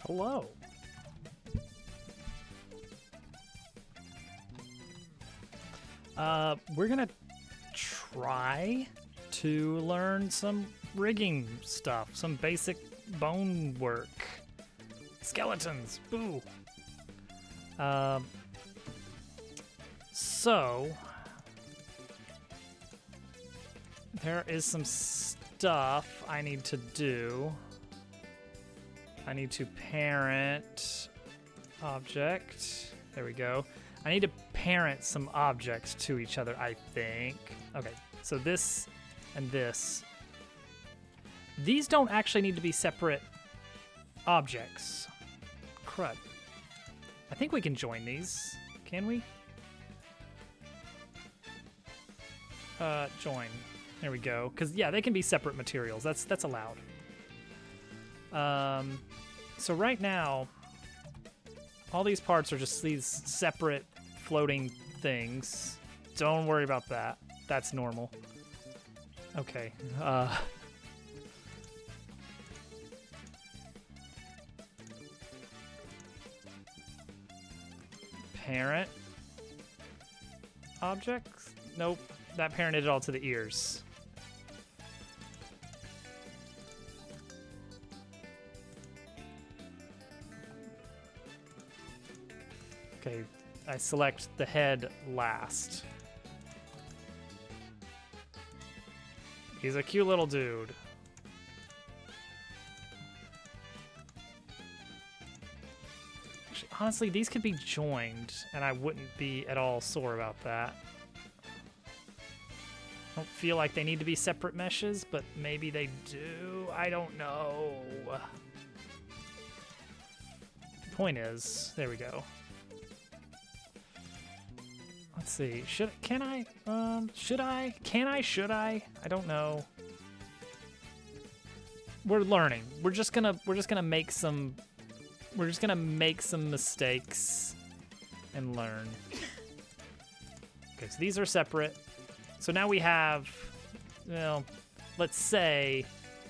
Hello. We're gonna try to learn some rigging stuff, some basic bone work. Skeletons, boo. So there is some stuff I need to do. I need to parent object. There we go. I need to parent some objects to each other, I think. Okay, so this and this. These don't actually need to be separate objects. Crud. I think we can join these. Can we? Join. There we go. Because, yeah, they can be separate materials. That's allowed. So right now, all these parts are just these separate floating things. Don't worry about that. That's normal. Okay. Parent objects? Nope. That parented it all to the ears. Okay, I select the head last. He's a cute little dude. Actually, honestly, these could be joined, and I wouldn't be at all sore about that. I don't feel like they need to be separate meshes, but maybe they do. I don't know. Point is, there we go. Let's see. Should I? I don't know. We're learning. We're just gonna make some mistakes and learn. Okay, so these are separate. So now we have, well, let's say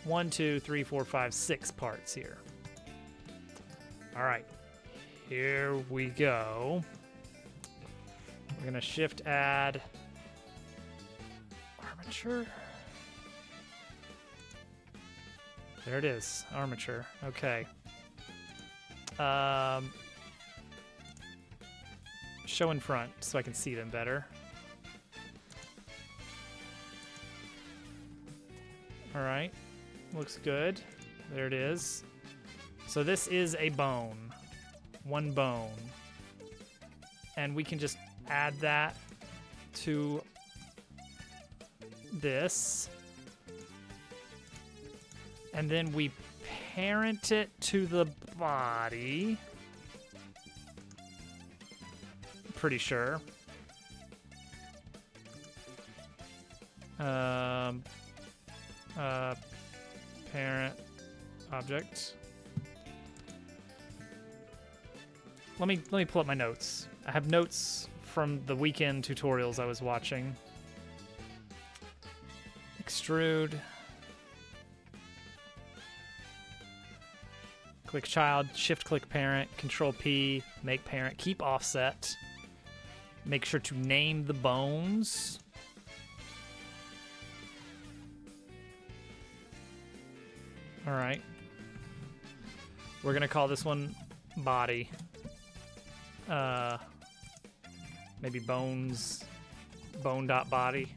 1, 2, 3, 4, 5, 6 parts here. All right, here we go. We're gonna shift add armature. There it is, armature. Okay. Show in front so I can see them better. All right, looks good. There it is. So this is a bone, one bone. And we can just add that to this. And then we parent it to the body. Pretty sure. Parent object. Let me pull up my notes. I have notes from the weekend tutorials I was watching. Extrude. Click child, shift click parent, control P, make parent, keep offset. Make sure to name the bones. All right. We're gonna call this one body. Maybe bones, bone.body.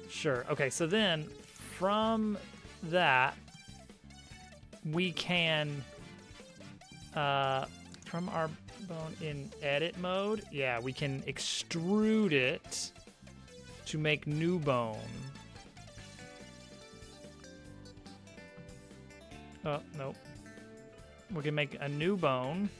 Sure. Okay, so then from that, we can, from our bone in edit mode, yeah, we can extrude it to make new bone. Oh, nope. We can make a new bone.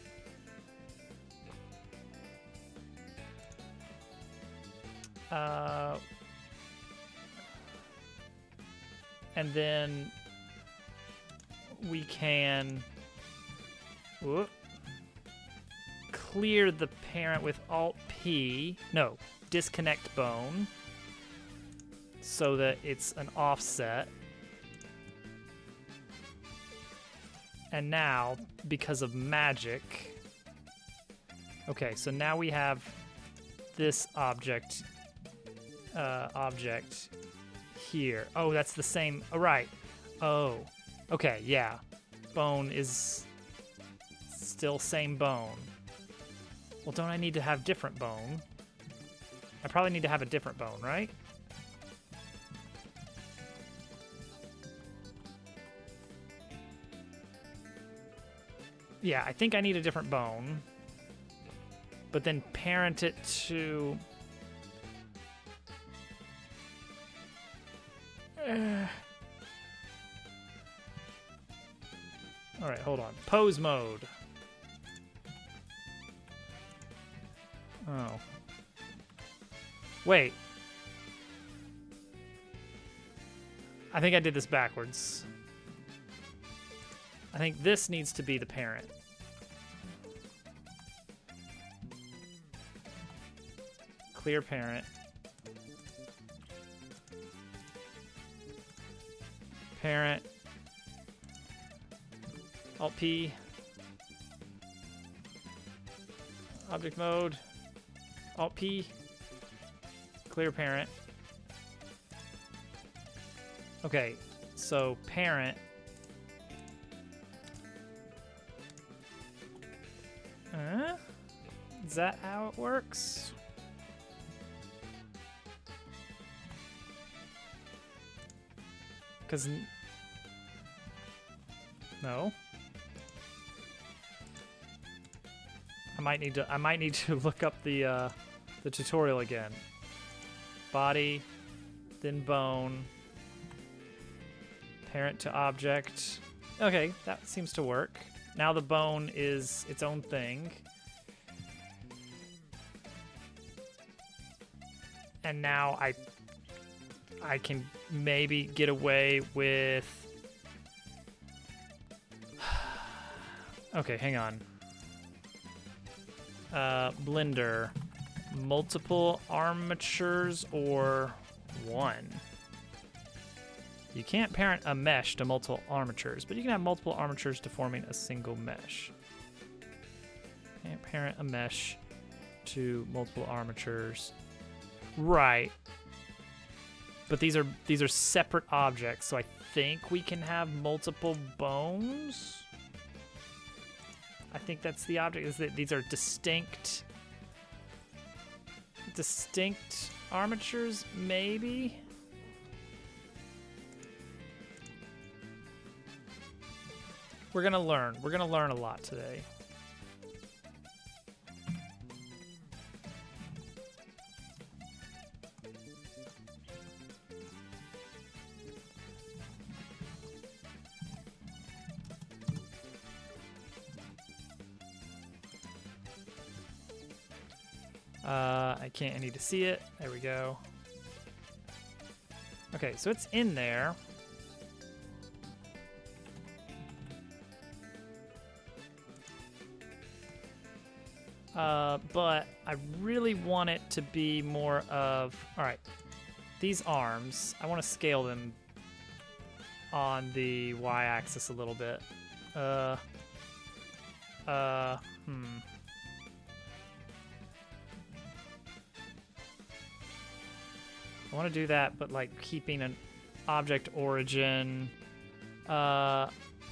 And then we can clear the parent with Alt-P. No, disconnect bone so that it's an offset. And now, because of magic... Okay, so now we have this object here. Oh, that's the same. Oh, right. Oh, okay, yeah. Bone is still same bone. Well, don't I need to have different bone? I probably need to have a different bone, right? Yeah, I think I need a different bone. But then parent it to... All right, hold on. Pose mode. Oh. Wait. I think I did this backwards. I think this needs to be the parent. Clear parent. Parent. Alt P. Object mode. Alt P. Clear parent. Okay, so parent. Is that how it works? Because no. I might need to look up the tutorial again. Body, then bone, parent to object. Okay, that seems to work. Now the bone is its own thing. And now I can maybe get away with... Okay, hang on. Blender. Multiple armatures or one? You can't parent a mesh to multiple armatures, but you can have multiple armatures to forming a single mesh. Can't parent a mesh to multiple armatures. Right. But these are separate objects, so I think we can have multiple bones. I think that's the object, is that these are distinct armatures, maybe? We're gonna learn. We're gonna learn a lot today. I can't, I need to see it. There we go. Okay, so it's in there. But I really want it to be more of, all right, these arms, I want to scale them on the y-axis a little bit. I want to do that, but like keeping an object origin,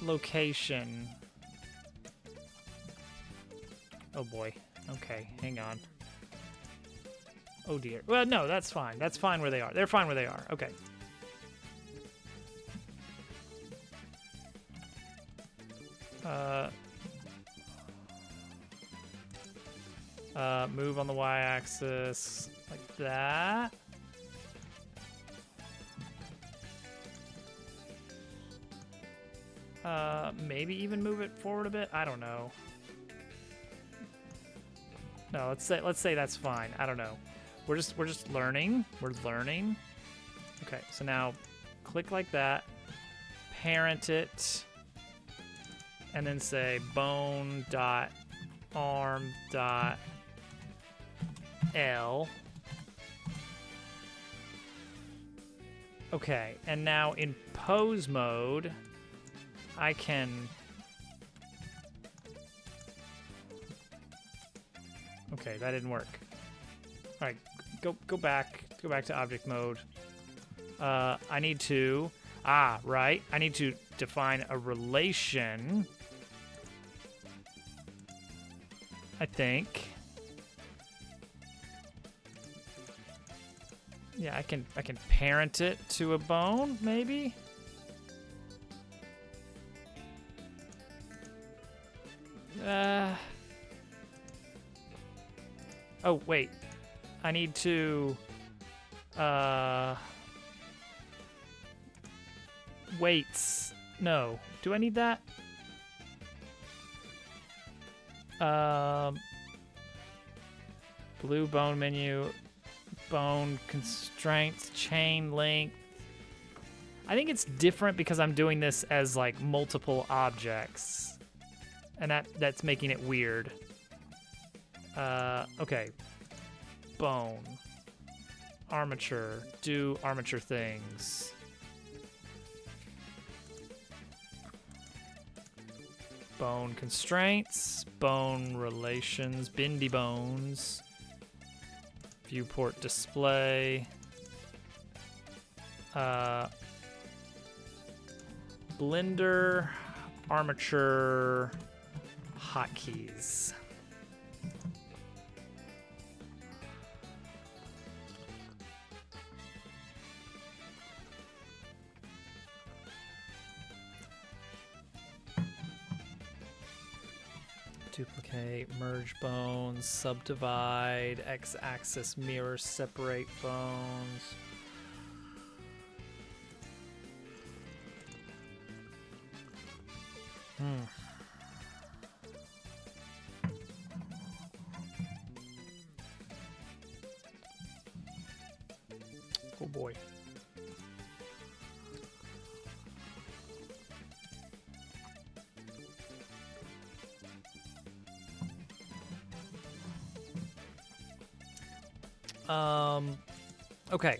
location. Oh boy. Okay, hang on. Oh dear. Well, no, that's fine. That's fine where they are. They're fine where they are. Okay. Move on the y-axis like that. Maybe even move it forward a bit. I don't know. No, let's say that's fine. I don't know. We're just learning. We're learning. Okay, so now click like that, parent it, and then say bone dot arm dot L. Okay, and now in pose mode, I can Okay, that didn't work. All right, go back to object mode. I need to, right. I need to define a relation. I think. Yeah, I can parent it to a bone, maybe? Oh, wait. I need to, weights. No. Do I need that? Blue bone menu, bone constraints, chain length. I think it's different because I'm doing this as like multiple objects, and that's making it weird. Okay. Bone. Armature. Do armature things. Bone constraints. Bone relations. Bendy bones. Viewport display. Blender. Armature. Hotkeys. Duplicate, merge bones, subdivide, x-axis mirror, separate bones. Oh boy. Okay.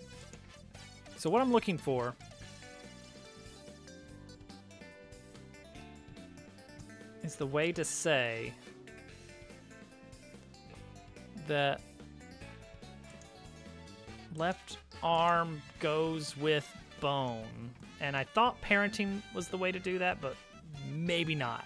So what I'm looking for is the way to say that left arm goes with bone. And I thought parenting was the way to do that, but maybe not.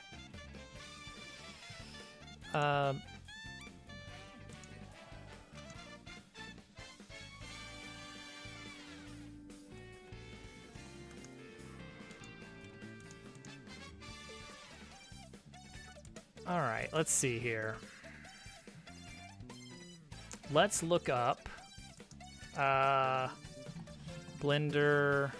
All right, let's see here. Let's look up Blender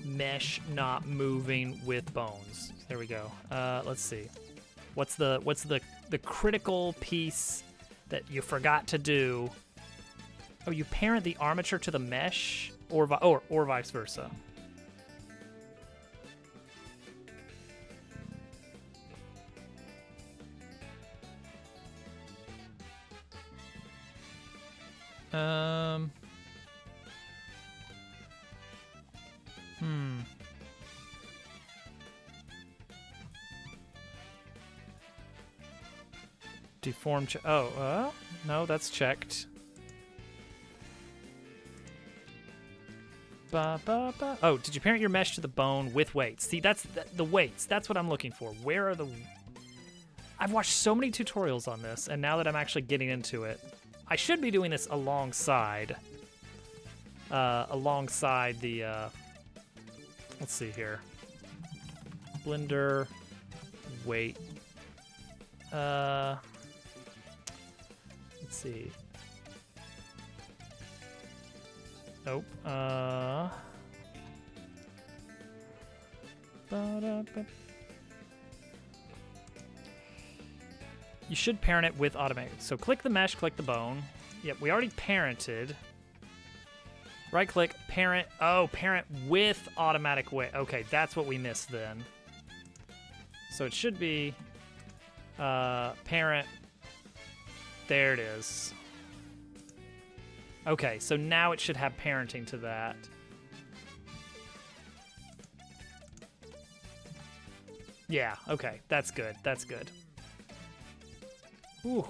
mesh not moving with bones. There we go. Let's see. What's the critical piece that you forgot to do? Oh, you parent the armature to the mesh, or vice versa. Deform. No, that's checked. Oh, did you parent your mesh to the bone with weights? See, that's the weights. That's what I'm looking for. Where are the? I've watched so many tutorials on this, and now that I'm actually getting into it, I should be doing this alongside the. Let's see here. Blender, weight. Let's see. Nope. You should parent it with automatic. So click the mesh, click the bone. Yep, we already parented. Right click, parent. Oh, parent with automatic weight. Okay, that's what we missed then. So it should be parent. There it is. Okay, so now it should have parenting to that. Yeah, okay. That's good. That's good. Ooh.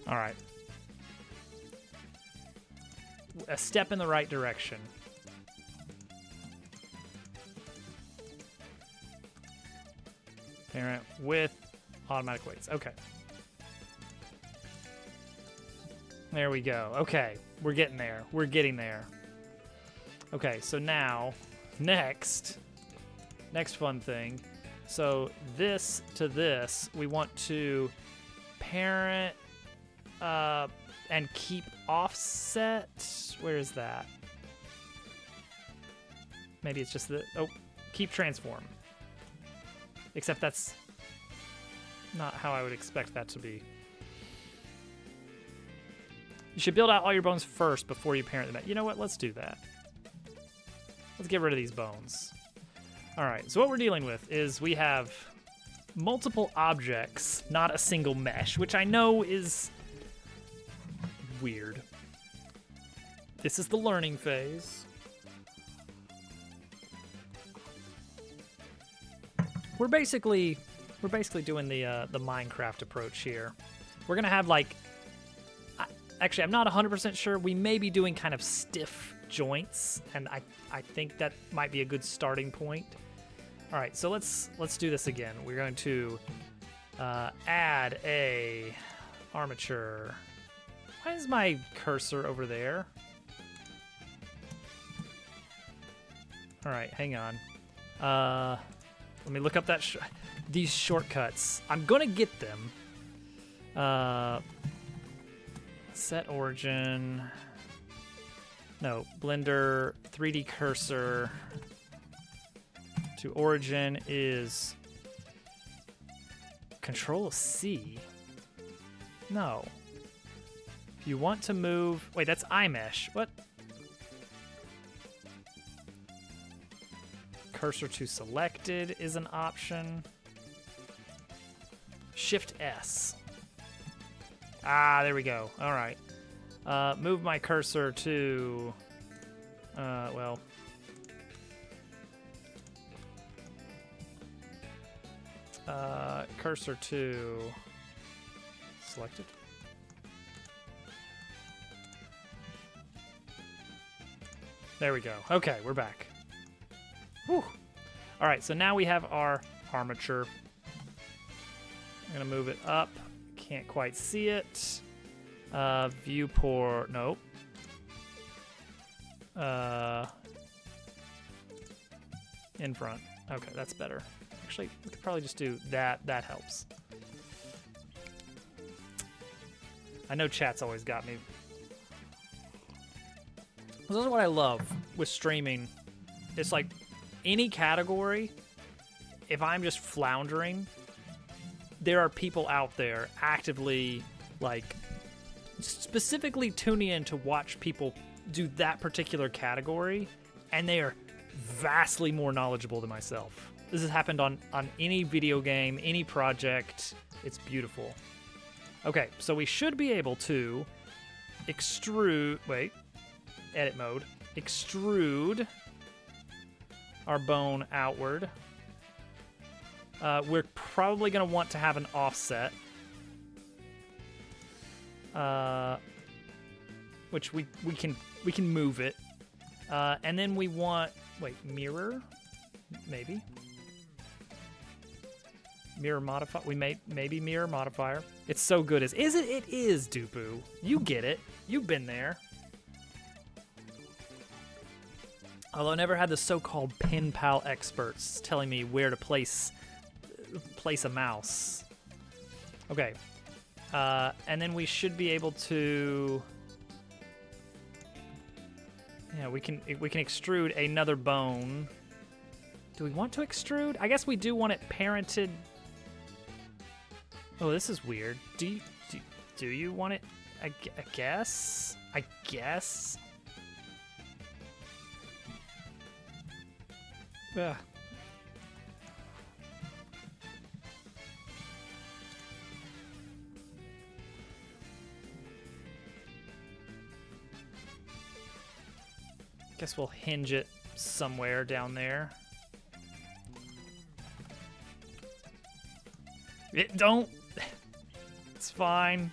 All right. A step in the right direction. Parent with automatic weights. Okay. There we go. Okay. We're getting there. We're getting there. Okay, so now, next fun thing. So this to this, we want to parent and keep offset. Where is that? Maybe it's just the, oh, keep transform. Except that's not how I would expect that to be. You should build out all your bones first before you parent them out. You know what? Let's do that. Let's get rid of these bones. All right, so what we're dealing with is we have multiple objects, not a single mesh, which I know is weird. This is the learning phase. We're basically doing the Minecraft approach here. We're gonna have like, actually, I'm not 100% sure. We may be doing kind of stiff joints, and I think that might be a good starting point. All right, so let's do this again. We're going to add a armature. Why is my cursor over there? All right, hang on. Let me look up that these shortcuts. I'm gonna get them. Set origin. No, Blender 3D cursor to origin is Control C. No. If you want to move, wait, that's iMesh. What? Cursor to selected is an option. Shift S. Ah, there we go. All right. Move my cursor to, well. Cursor to selected. There we go. Okay, we're back. Whew. All right, so now we have our armature. I'm gonna move it up. Can't quite see it. Viewport, nope. In front. Okay, that's better. Actually, we could probably just do that. That helps. I know chat's always got me. This is what I love with streaming. It's like any category, if I'm just floundering, there are people out there actively, like, specifically tuning in to watch people do that particular category, and they are vastly more knowledgeable than myself. This has happened on any video game, any project. It's beautiful. Okay, so we should be able to extrude, wait, edit mode, extrude our bone outward. We're probably going to want to have an offset, which we can move it, and then we want, wait, mirror, maybe mirror modify. We maybe mirror modifier. It's so good as is it? It is, Dupu. You get it. You've been there. Although I never had the so-called pen pal experts telling me where to place a mouse. Okay, and then we should be able to. Yeah, we can extrude another bone. Do we want to extrude? I guess we do want it parented. Oh, this is weird. Do you want it? I guess. I guess. Ugh. Guess we'll hinge it somewhere down there. It don't. It's fine.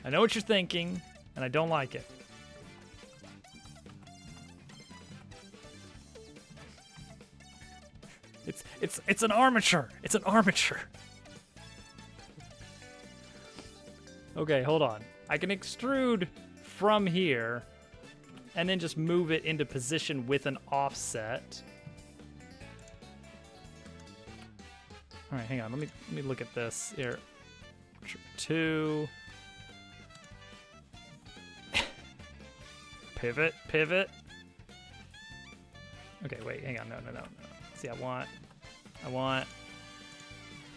I know what you're thinking, and I don't like it. It's an armature. It's an armature. Okay, hold on. I can extrude from here and then just move it into position with an offset. All right, hang on. Let me look at this here. 2. Pivot, pivot. Okay, wait, hang on. No. See, I want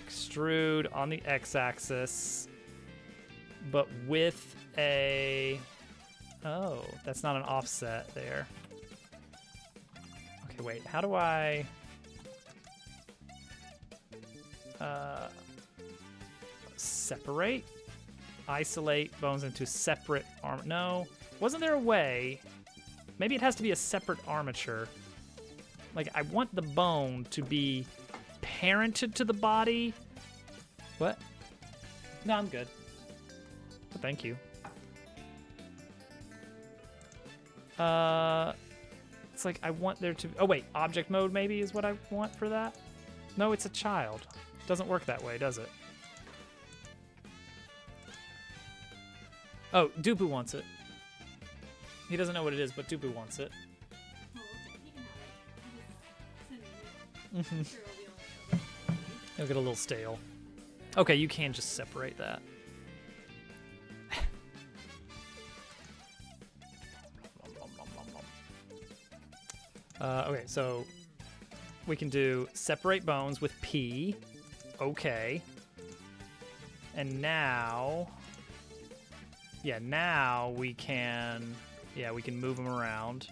extrude on the x-axis, but with a, oh, that's not an offset there. Okay, wait, how do I, separate? Isolate bones into separate arm, no. Wasn't there a way? Maybe it has to be a separate armature. Like, I want the bone to be parented to the body. What? No, I'm good. But thank you. It's like I want there to... Oh, wait. Object mode maybe is what I want for that? No, it's a child. Doesn't work that way, does it? Oh, Dupu wants it. He doesn't know what it is, but Dupu wants it. Mm-hmm. It'll get a little stale. Okay, you can just separate that. Okay, so we can do separate bones with P. Okay. And now... Yeah, now we can... Yeah, we can move them around.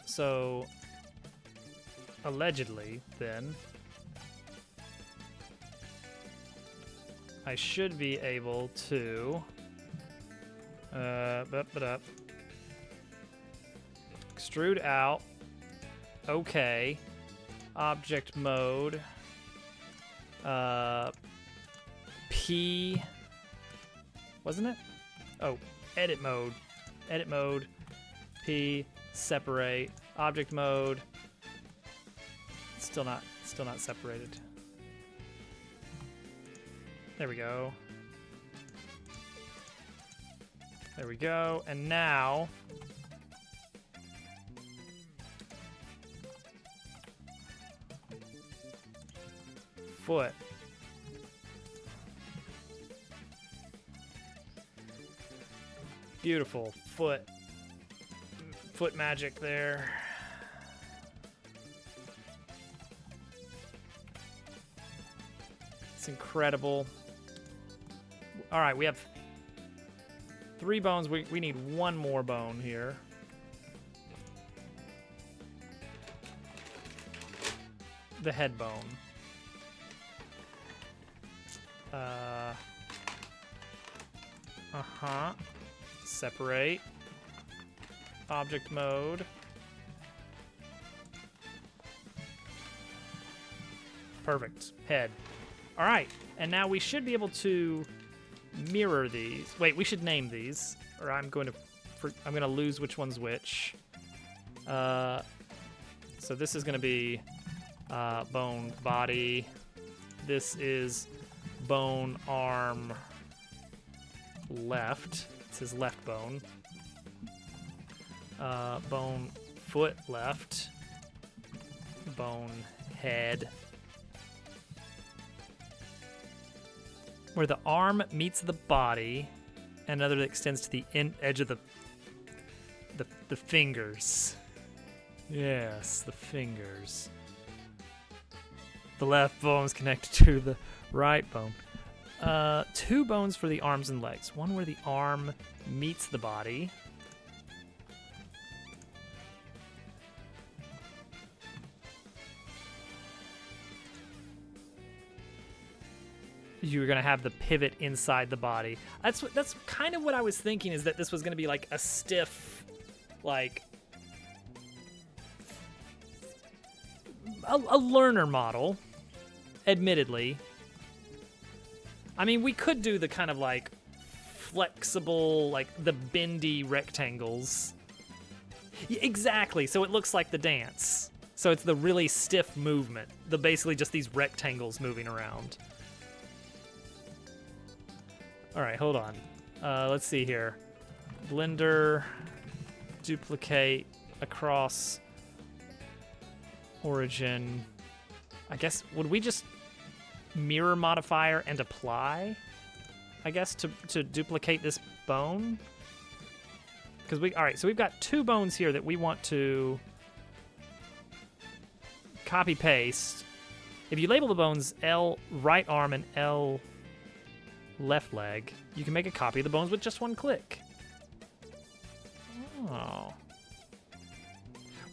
So... Allegedly, then, I should be able to extrude out. Okay. Object mode. P. Wasn't it? Oh, edit mode. Edit mode. P. Separate. Object mode. Still not separated. There we go. There we go. And now foot. Beautiful foot. Foot magic there. It's incredible. All right, we have 3 bones. We need 1 more bone here. The head bone. Separate. Object mode. Perfect. Head. All right, and now we should be able to mirror these. Wait, we should name these, or I'm going to lose which one's which. So this is going to be bone body. This is bone arm left. It's his left bone. Bone foot left. Bone head. Where the arm meets the body, and another that extends to the edge of the fingers. Yes, the fingers. The left bone is connected to the right bone. 2 bones for the arms and legs. One where the arm meets the body. you're gonna have the pivot inside the body. That's kind of what I was thinking, is that this was gonna be like a stiff, like a learner model, admittedly. I mean, we could do the kind of like flexible, like the bendy rectangles. Exactly, so it looks like the dance. So it's the really stiff movement, basically just these rectangles moving around. All right, hold on. Let's see here. Blender, duplicate across origin. I guess, would we just mirror modifier and apply, I guess, to duplicate this bone? Because all right, so we've got 2 bones here that we want to copy paste. If you label the bones L right arm and L left leg, you can make a copy of the bones with just 1 click. Oh.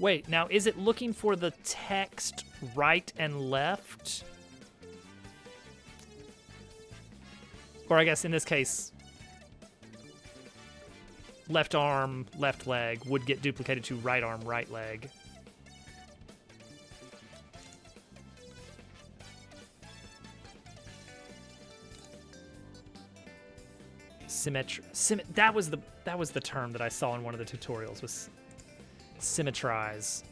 Wait, now is it looking for the text right and left? Or I guess in this case, left arm, left leg would get duplicated to right arm, right leg. That was the term that I saw in one of the tutorials, was symmetrize.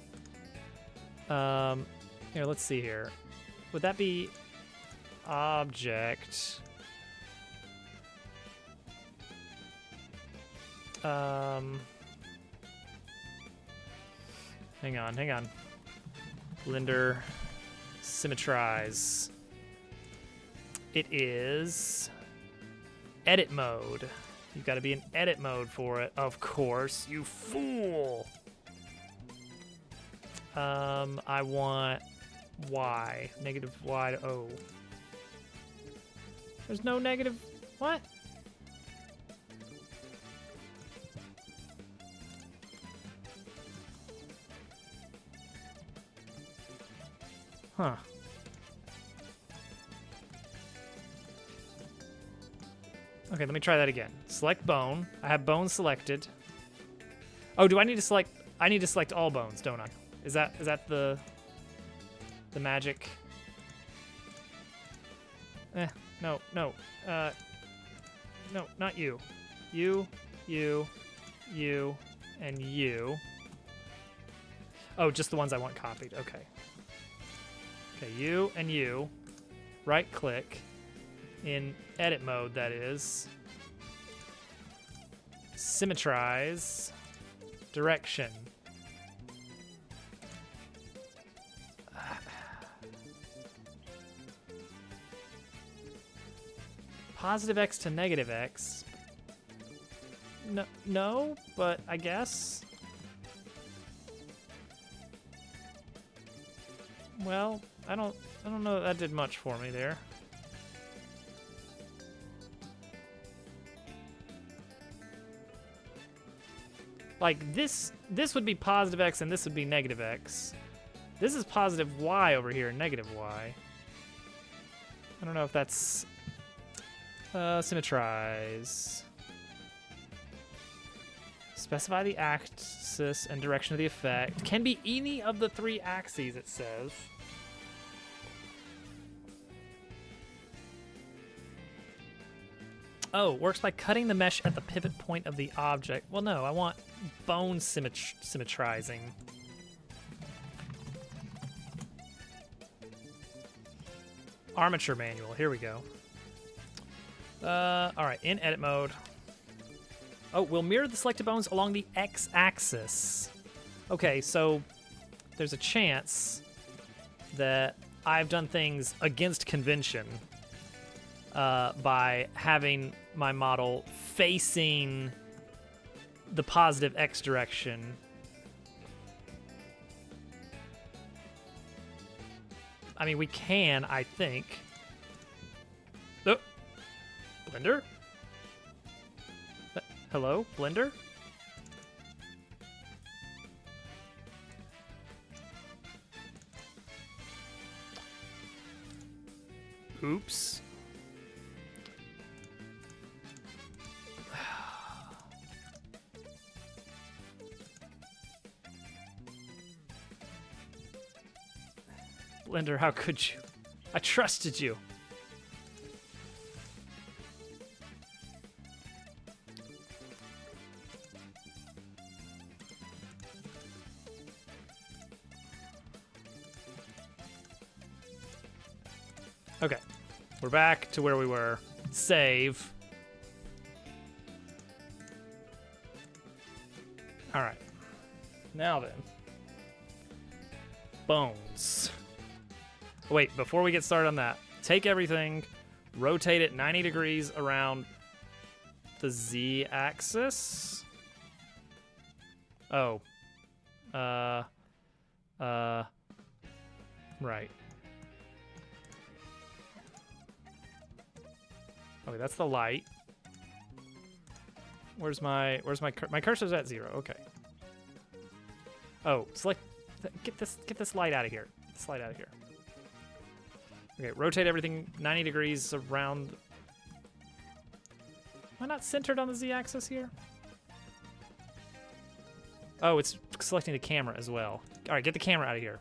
Here, let's see here. Would that be object? Hang on. Blender, symmetrize. It is edit mode. You've got to be in edit mode for it, of course, you fool. I want Y, negative Y to O. There's no negative, what? Huh. Okay, let me try that again. Select bone. I have bone selected. Oh, do I need to select? I need to select all bones, don't I? Is that the magic? No. No, not you. You, and you. Oh, just the ones I want copied. Okay. Okay, you and you. Right click. In edit mode, that is. Symmetrize. Direction. Positive X to negative X. No, but I guess. Well, I don't know that did much for me there. Like this would be positive X and this would be negative X. This is positive Y over here, negative Y. I don't know if that's symmetrize. Specify the axis and direction of the effect. Can be any of the 3 axes, it says. Oh, works by cutting the mesh at the pivot point of the object. Well, no, I want bone symmetrizing. Armature manual, here we go. All right, in edit mode. Oh, we'll mirror the selected bones along the x-axis. Okay, so there's a chance that I've done things against convention by having my model facing the positive x direction. I mean, we can, I think. Oh, Blender? Hello, Blender? Oops. Blender, how could you? I trusted you. Okay, we're back to where we were. Save. All right. Now then. Bones. Wait, before we get started on that, take everything, rotate it 90 degrees around the Z-axis. Oh. Right. Okay, that's the light. Where's my cursor's at 0. Okay. Oh, select get this light out of here. This light out of here. Okay, rotate everything 90 degrees around. Am I not centered on the Z-axis here? Oh, it's selecting the camera as well. All right, get the camera out of here.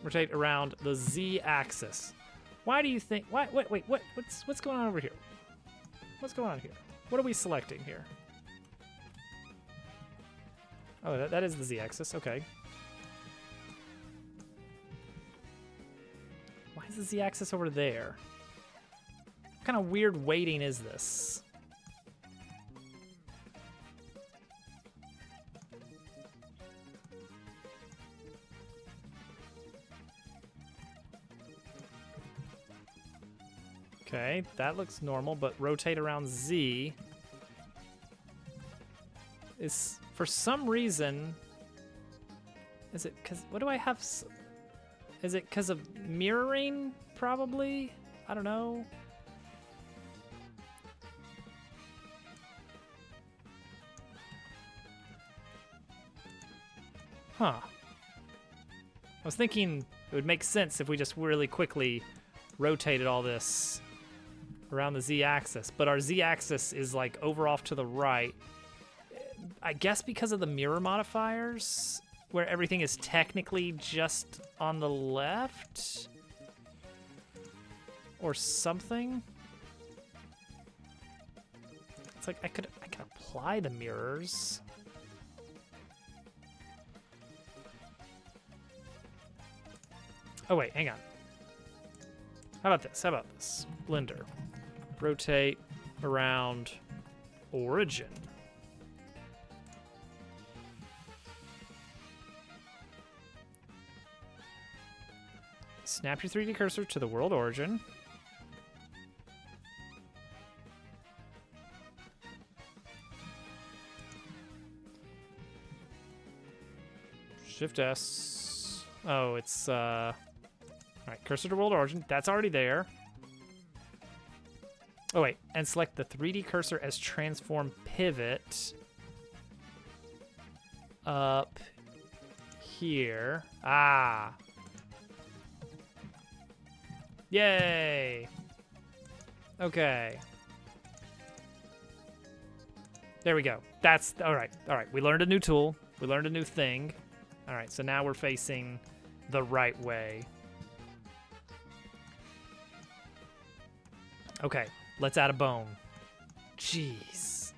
Rotate around the Z-axis. Why do you think? Wait, what's going on over here? What's going on here? What are we selecting here? Oh, that is the Z-axis. Okay. Why is the Z-axis over there? What kind of weird weighting is this? Okay, that looks normal, but rotate around Z is, for some reason, is it because, what do I have? Is it because of mirroring, probably? I don't know. Huh. I was thinking it would make sense if we just really quickly rotated all this around the Z-axis, but our Z-axis is like over off to the right. I guess because of the mirror modifiers, where everything is technically just on the left or something. It's like I could apply the mirrors. Oh wait, hang on. How about this? Blender. Rotate around origin. Snap your 3D cursor to the world origin. Shift S. Oh, it's all right, cursor to world origin. That's already there. Oh wait, and select the 3D cursor as transform pivot up here. Ah. Yay. Okay. There we go. That's all right. All right, we learned a new tool. We learned a new thing. All right, so now we're facing the right way. Okay, let's add a bone. Jeez.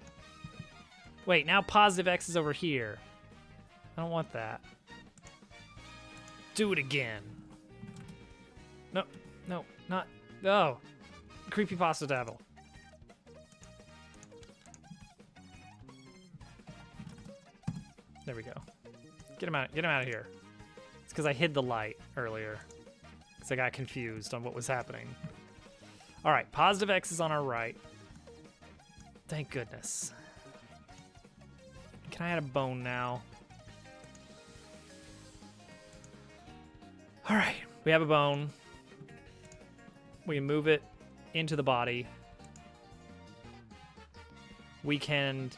Wait, now positive X is over here. I don't want that. Do it again. No, no, not. Oh. Creepypasta dabble. There we go. Get him out of here. It's because I hid the light earlier. Because I got confused on what was happening. All right, positive X is on our right. Thank goodness. Can I add a bone now? All right, we have a bone. We move it into the body. We can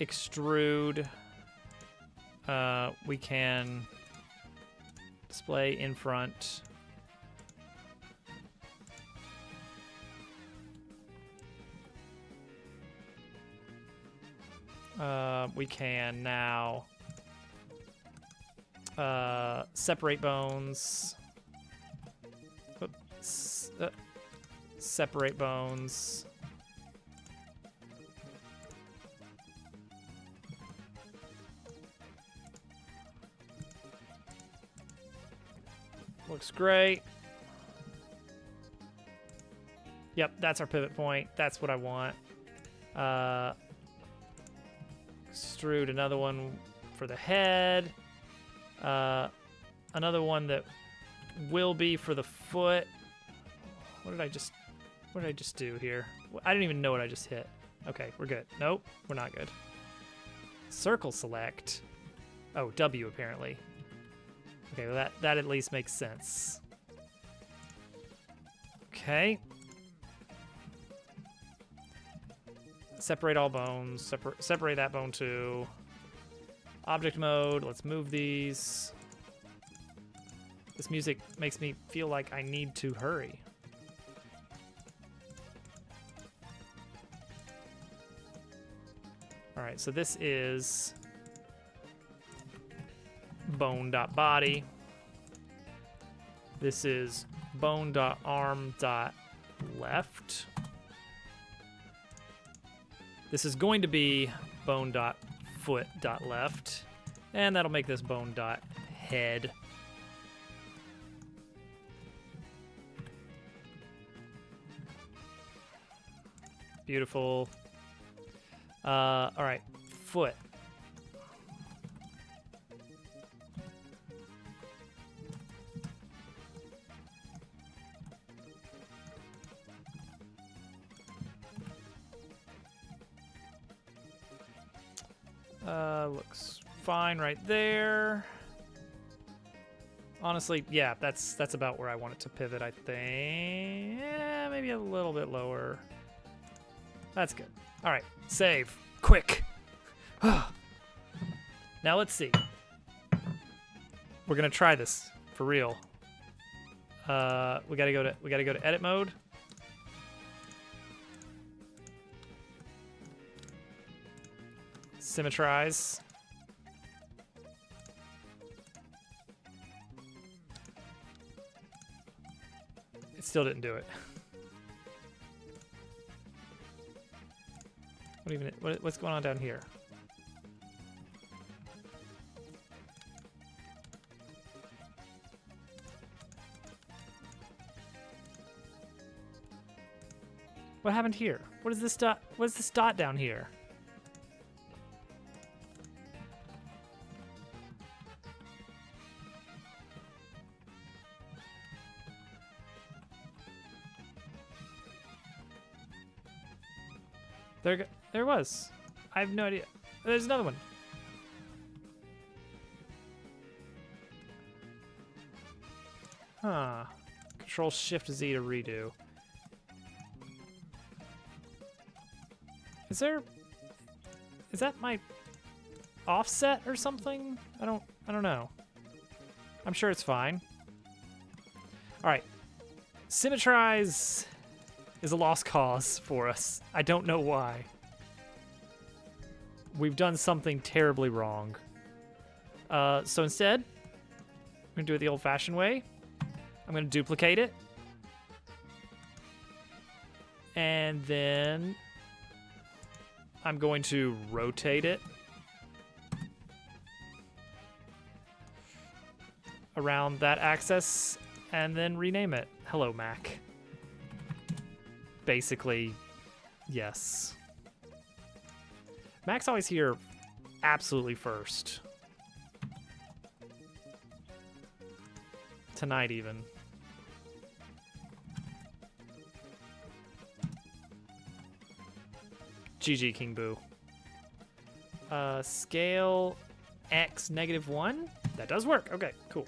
extrude. We can display in front. We can now separate bones. Oops. Separate bones. Looks great. Yep, that's our pivot point. That's what I want. Extrude another one for the head. Another one that will be for the foot. What did I just do here? I didn't even know what I just hit. Okay, we're good. Nope, we're not good. Circle select. Oh, W apparently. Okay, well that at least makes sense. Okay. Separate all bones. Separate that bone too. Object mode. Let's move these. This music makes me feel like I need to hurry. All right, so this is bone.body. This is bone.arm.left. This is going to be bone.foot.left. And that'll make this bone.head. Beautiful. All right, foot. Looks fine right there. Honestly, yeah, that's about where I want it to pivot, I think. Yeah, maybe a little bit lower. That's good. All right, save. Quick. Now let's see. We're gonna try this for real. We gotta go to edit mode. Symmetrize. It still didn't do it. What's going on down here? What happened here? What is this dot? What is this dot down here? There was. I have no idea. There's another one. Huh. Control Shift Z to redo. Is that my offset or something? I don't know. I'm sure it's fine. All right. Symmetrize is a lost cause for us. I don't know why. We've done something terribly wrong. So instead, I'm gonna do it the old-fashioned way. I'm gonna duplicate it. And then I'm going to rotate it around that axis and then rename it. Hello, Mac. Basically, yes. Mac's always here absolutely first. Tonight, even. GG, King Boo. Scale X -1? That does work. Okay, cool.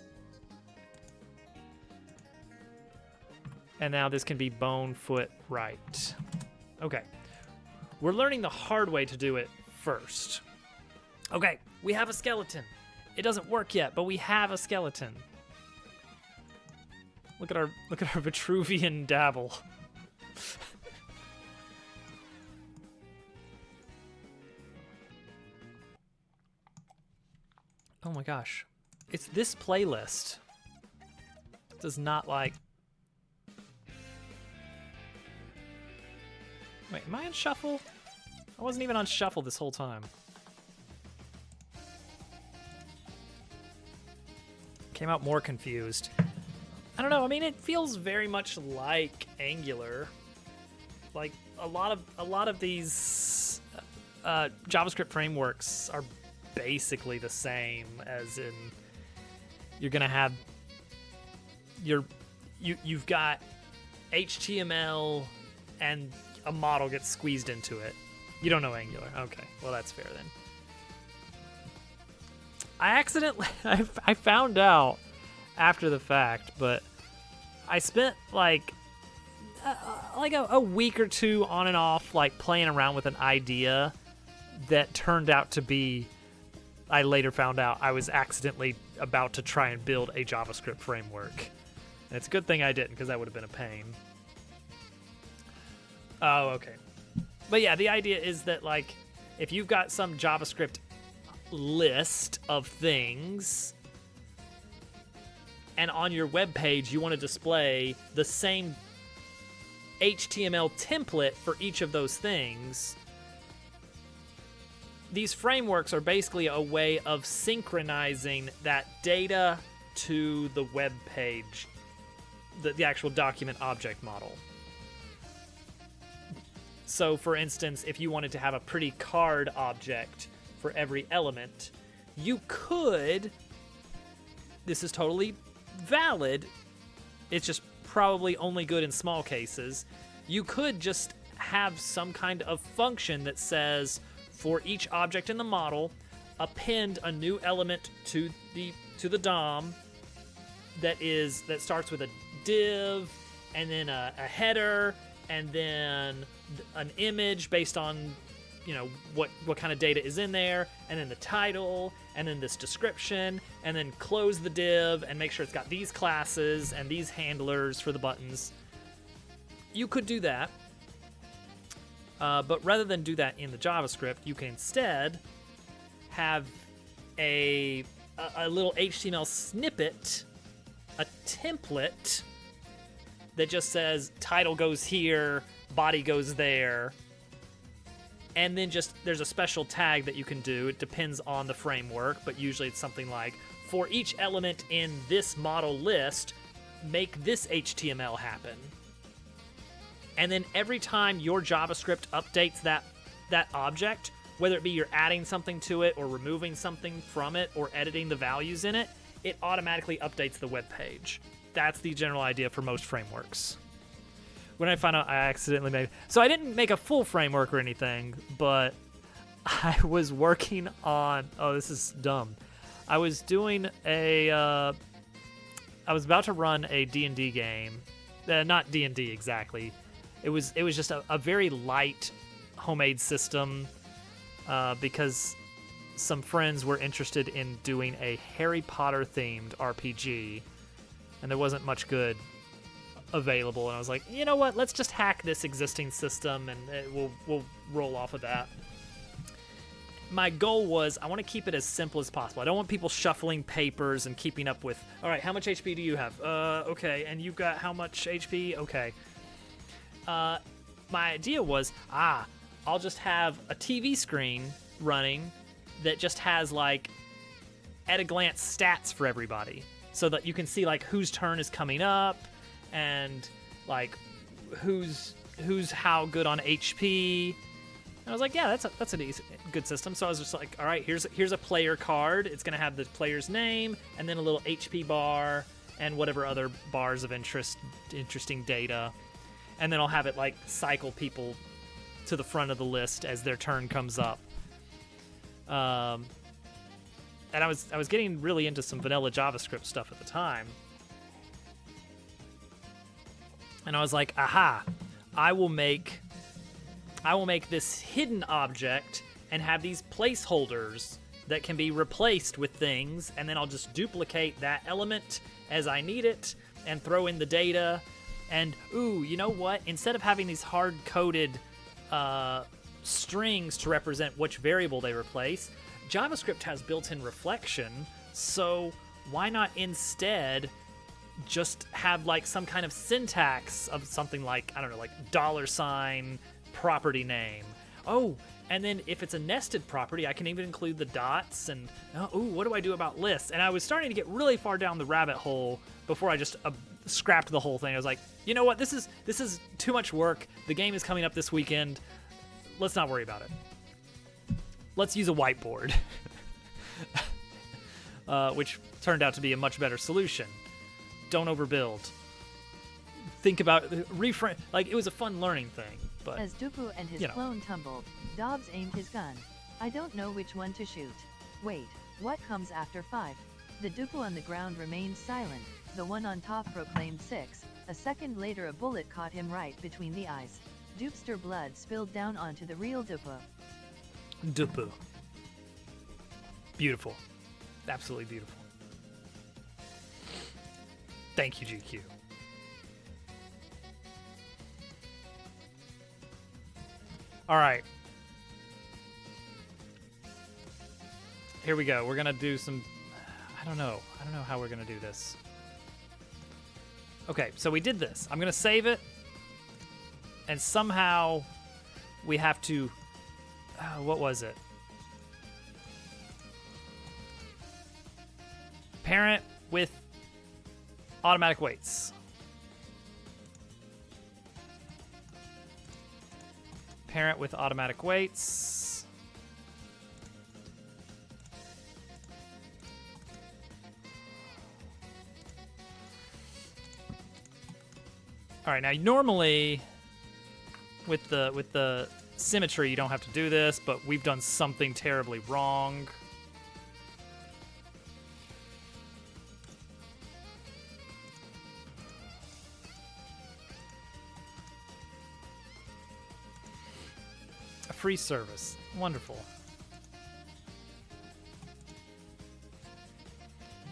And now this can be bone, foot, right. Okay. We're learning the hard way to do it first. Okay, we have a skeleton. It doesn't work yet, but we have a skeleton. Look at our Vitruvian dabble. Oh my gosh. It's this playlist. It does not like... Wait, am I on shuffle? I wasn't even on shuffle this whole time. Came out more confused. I don't know, I mean, it feels very much like Angular. Like, a lot of these JavaScript frameworks are basically the same, as in you're gonna have you've got HTML and a model gets squeezed into it. You don't know Angular. Okay, well that's fair then. I accidentally I found out after the fact, but I spent like a week or two on and off like playing around with an idea that turned out to be, I later found out I was accidentally about to try and build a JavaScript framework. And it's a good thing I didn't, because that would have been a pain. Oh, okay. But yeah, the idea is that like if you've got some JavaScript list of things and on your web page you want to display the same HTML template for each of those things, these frameworks are basically a way of synchronizing that data to the web page, the actual document object model. So for instance, if you wanted to have a pretty card object for every element, you could, this is totally valid, it's just probably only good in small cases, you could just have some kind of function that says for each object in the model, append a new element to the DOM that starts with a div and then a header and then an image based on, you know, what kind of data is in there, and then the title, and then this description, and then close the div and make sure it's got these classes and these handlers for the buttons. You could do that, but rather than do that in the JavaScript, you can instead have a little HTML snippet, a template that just says title goes here, body goes there, and then just there's a special tag that you can do. It depends on the framework, but usually it's something like, for each element in this model list, make this HTML happen. And then every time your JavaScript updates that object, whether it be you're adding something to it or removing something from it or editing the values in it, it automatically updates the web page. That's the general idea for most frameworks. When I found out, I accidentally made... So I didn't make a full framework or anything, but I was working on... Oh, this is dumb. I was doing a... I was about to run a D&D game. Not D&D exactly. It was just a very light homemade system because some friends were interested in doing a Harry Potter themed RPG, and there wasn't much good available, and I was like, you know what, let's just hack this existing system and we'll roll off of that. My goal was I want to keep it as simple as possible. I don't want people shuffling papers and keeping up with, all right, how much HP do you have? Okay, and you've got how much HP? Okay. My idea was, I'll just have a TV screen running that just has like at a glance stats for everybody, so that you can see like whose turn is coming up and like who's how good on HP. And I was like, yeah, that's a good system. So I was just like, all right, here's a player card. It's gonna have the player's name and then a little HP bar and whatever other bars of interesting data. And then I'll have it like cycle people to the front of the list as their turn comes up. And I was getting really into some vanilla JavaScript stuff at the time. And I was like, aha, I will make this hidden object and have these placeholders that can be replaced with things, and then I'll just duplicate that element as I need it and throw in the data. And ooh, you know what? Instead of having these hard-coded strings to represent which variable they replace, JavaScript has built-in reflection, so why not instead just have like some kind of syntax of something like, I don't know, like $ property name. Oh, and then if it's a nested property, I can even include the dots and, what do I do about lists? And I was starting to get really far down the rabbit hole before I just scrapped the whole thing. I was like, you know what, this is too much work. The game is coming up this weekend. Let's not worry about it. Let's use a whiteboard. Which turned out to be a much better solution. Don't overbuild. Think about reframe. Like, it was a fun learning thing. But as Dupu and his clone tumbled, Dobbs aimed his gun. I don't know which one to shoot. Wait, what comes after 5? The Dupu on the ground remained silent. The one on top proclaimed 6. A second later a bullet caught him right between the eyes. Dupster blood spilled down onto the real Dupu. Dupu. Beautiful. Absolutely beautiful. Thank you, GQ. All right. Here we go. We're going to do some... I don't know how we're going to do this. Okay, so we did this. I'm going to save it. And somehow we have to... what was it? Parent with automatic waits. Parent with automatic waits. All right, now normally with the symmetry you don't have to do this, but we've done something terribly wrong. Free service. Wonderful.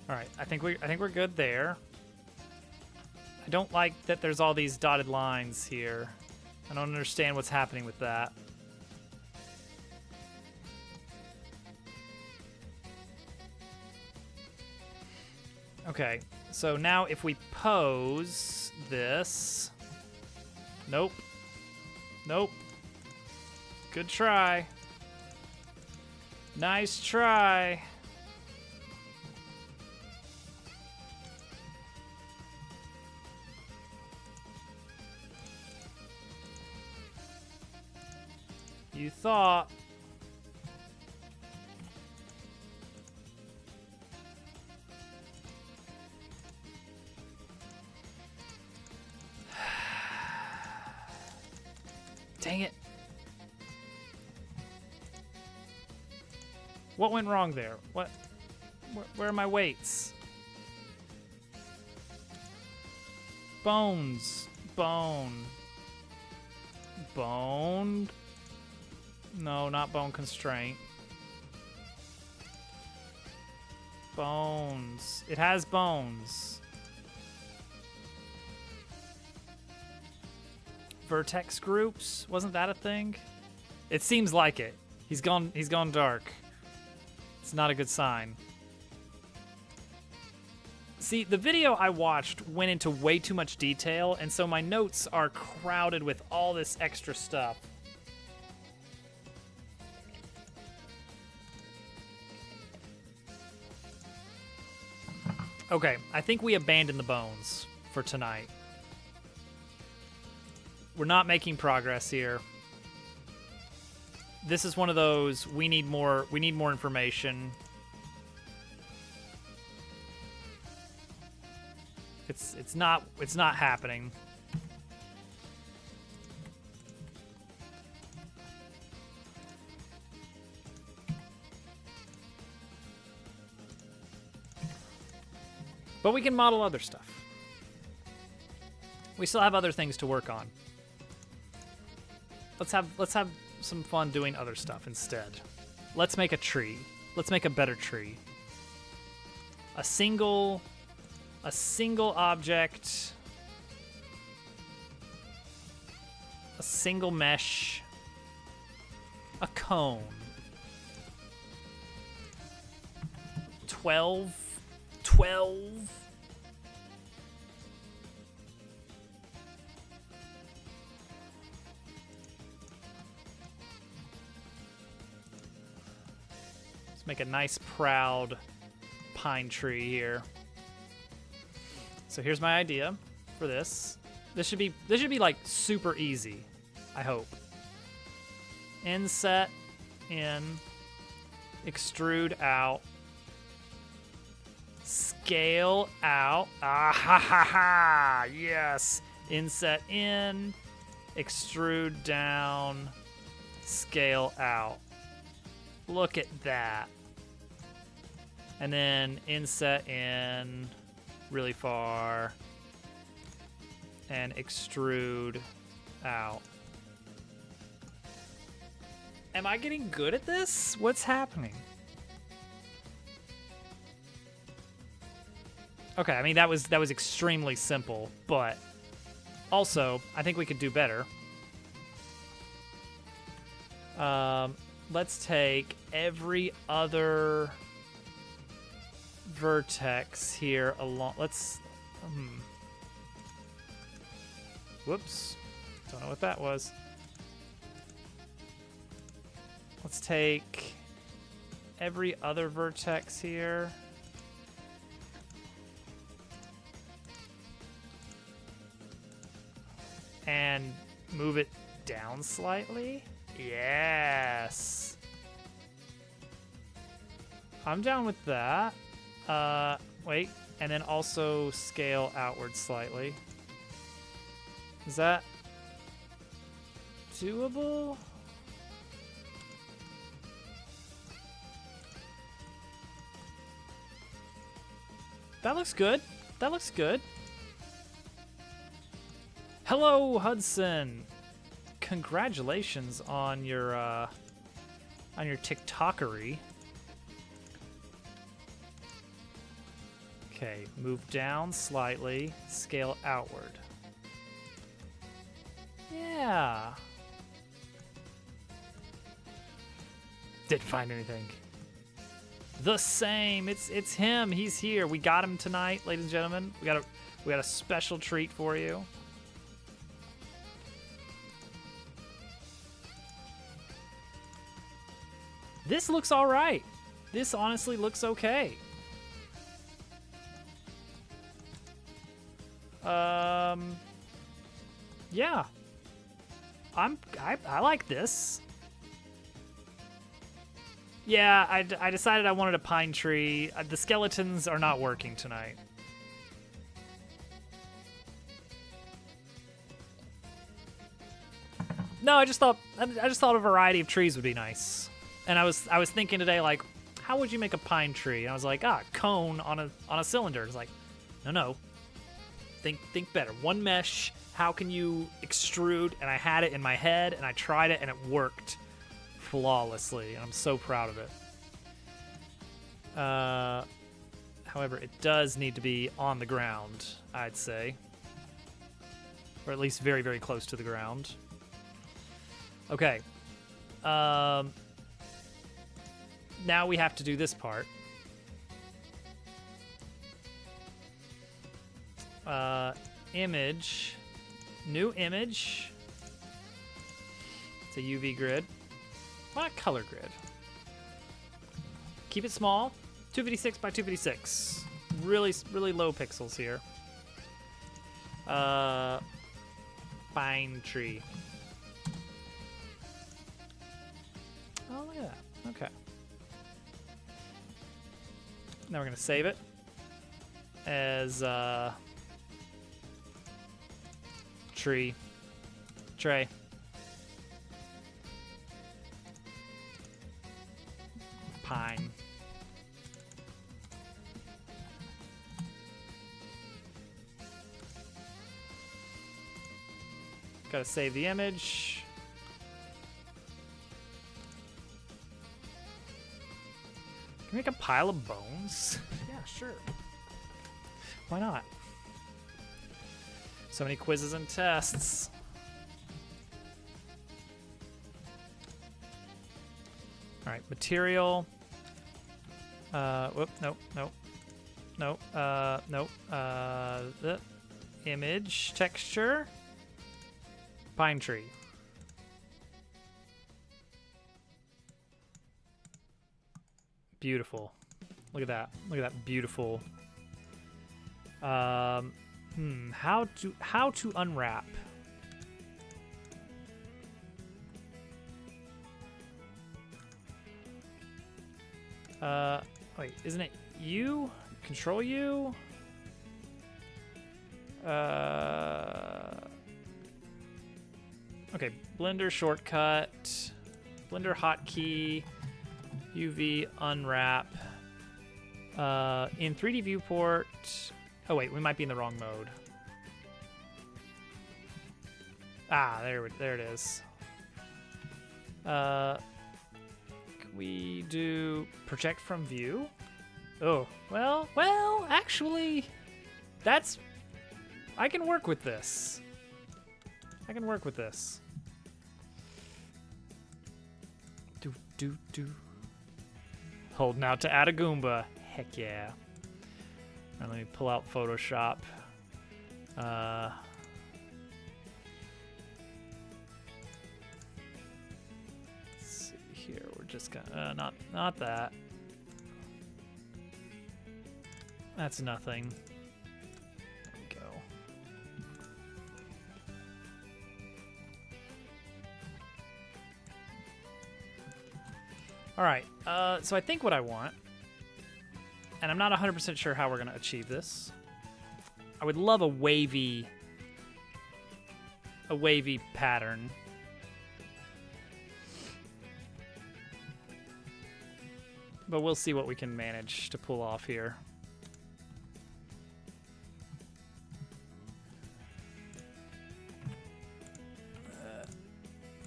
All right, I think we're good there. I don't like that there's all these dotted lines here. I don't understand what's happening with that. Okay, so now if we pose this... Nope. Nope. Good try. Nice try. You thought. Dang it. What went wrong there? What? Where are my weights? Bones. Bone. Bone. No, not bone constraint. Bones. It has bones. Vertex groups? Wasn't that a thing? It seems like it. He's gone dark. It's not a good sign. See, the video I watched went into way too much detail, and so my notes are crowded with all this extra stuff. Okay, I think we abandoned the bones for tonight. We're not making progress here. This is one of those we need more information. It's not happening. But we can model other stuff. We still have other things to work on. Let's have some fun doing other stuff instead. Let's make a tree. Let's make a better tree. A single object. A single mesh. A cone. 12. 12. Let's make a nice, proud pine tree here. So here's my idea for this. This should be like super easy, I hope. Inset in, extrude out, scale out. Ah ha ha ha! Yes. Inset in, extrude down, scale out. Look at that. And then inset in really far and extrude out. Am I getting good at this? What's happening? Okay, I mean that was extremely simple, but also I think we could do better. Let's take every other vertex here along. Let's whoops, don't know what that was. Let's take every other vertex here and move it down slightly. Yes, I'm down with that. Wait, and then also scale outward slightly. Is that doable? That looks good. That looks good. Hello, Hudson. Congratulations on your TikTokery. Okay, move down slightly, scale outward. Yeah. Didn't find anything. The same. It's him. He's here. We got him tonight, ladies and gentlemen. We got a special treat for you. This looks all right. This honestly looks okay. Yeah. I like this. Yeah, I decided I wanted a pine tree. The skeletons are not working tonight. No, I just thought a variety of trees would be nice. And I was thinking today, like, how would you make a pine tree? And I was like, cone on a cylinder. It's like, no. Think better. One mesh. How can you extrude? And I had it in my head, and I tried it, and it worked flawlessly, and I'm so proud of it. However, it does need to be on the ground, I'd say. Or at least very, very close to the ground. Okay. Now we have to do this part. Image. New image. It's a UV grid. Why not color grid? Keep it small. 256 by 256. Really, really low pixels here. Pine tree. Oh, look at that. Okay. Now we're going to save it as tree. Tray. Pine. Gotta save the image. Can we make a pile of bones? Yeah, sure. Why not? So many quizzes and tests. All right, material. Whoop, nope, nope, nope, nope. The image, texture, pine tree. Beautiful. Look at that. Look at that beautiful. How to unwrap? Wait, isn't it you? Control you? Okay, Blender shortcut, Blender hotkey, UV unwrap. In 3D viewport. Oh wait, we might be in the wrong mode. Ah, there it is. Can we do project from view? Oh, well, actually, I can work with this. I can work with this. Do. Holding out to add a Goomba. Heck yeah. All right, let me pull out Photoshop. Let's see here. We're just gonna not that. That's nothing. There we go. All right. So I think what I want, and I'm not 100% sure how we're going to achieve this. I would love a wavy pattern. But we'll see what we can manage to pull off here.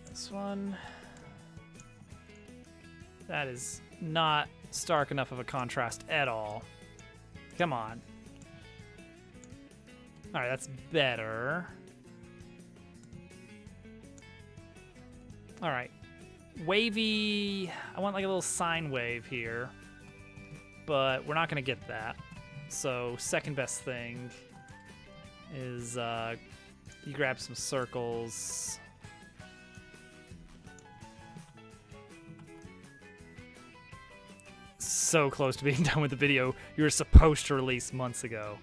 This one. That is not stark enough of a contrast at all. Come on. All right, that's better. All right. Wavy. I want like a little sine wave here, but we're not going to get that. So second best thing is you grab some circles. So close to being done with the video you were supposed to release months ago.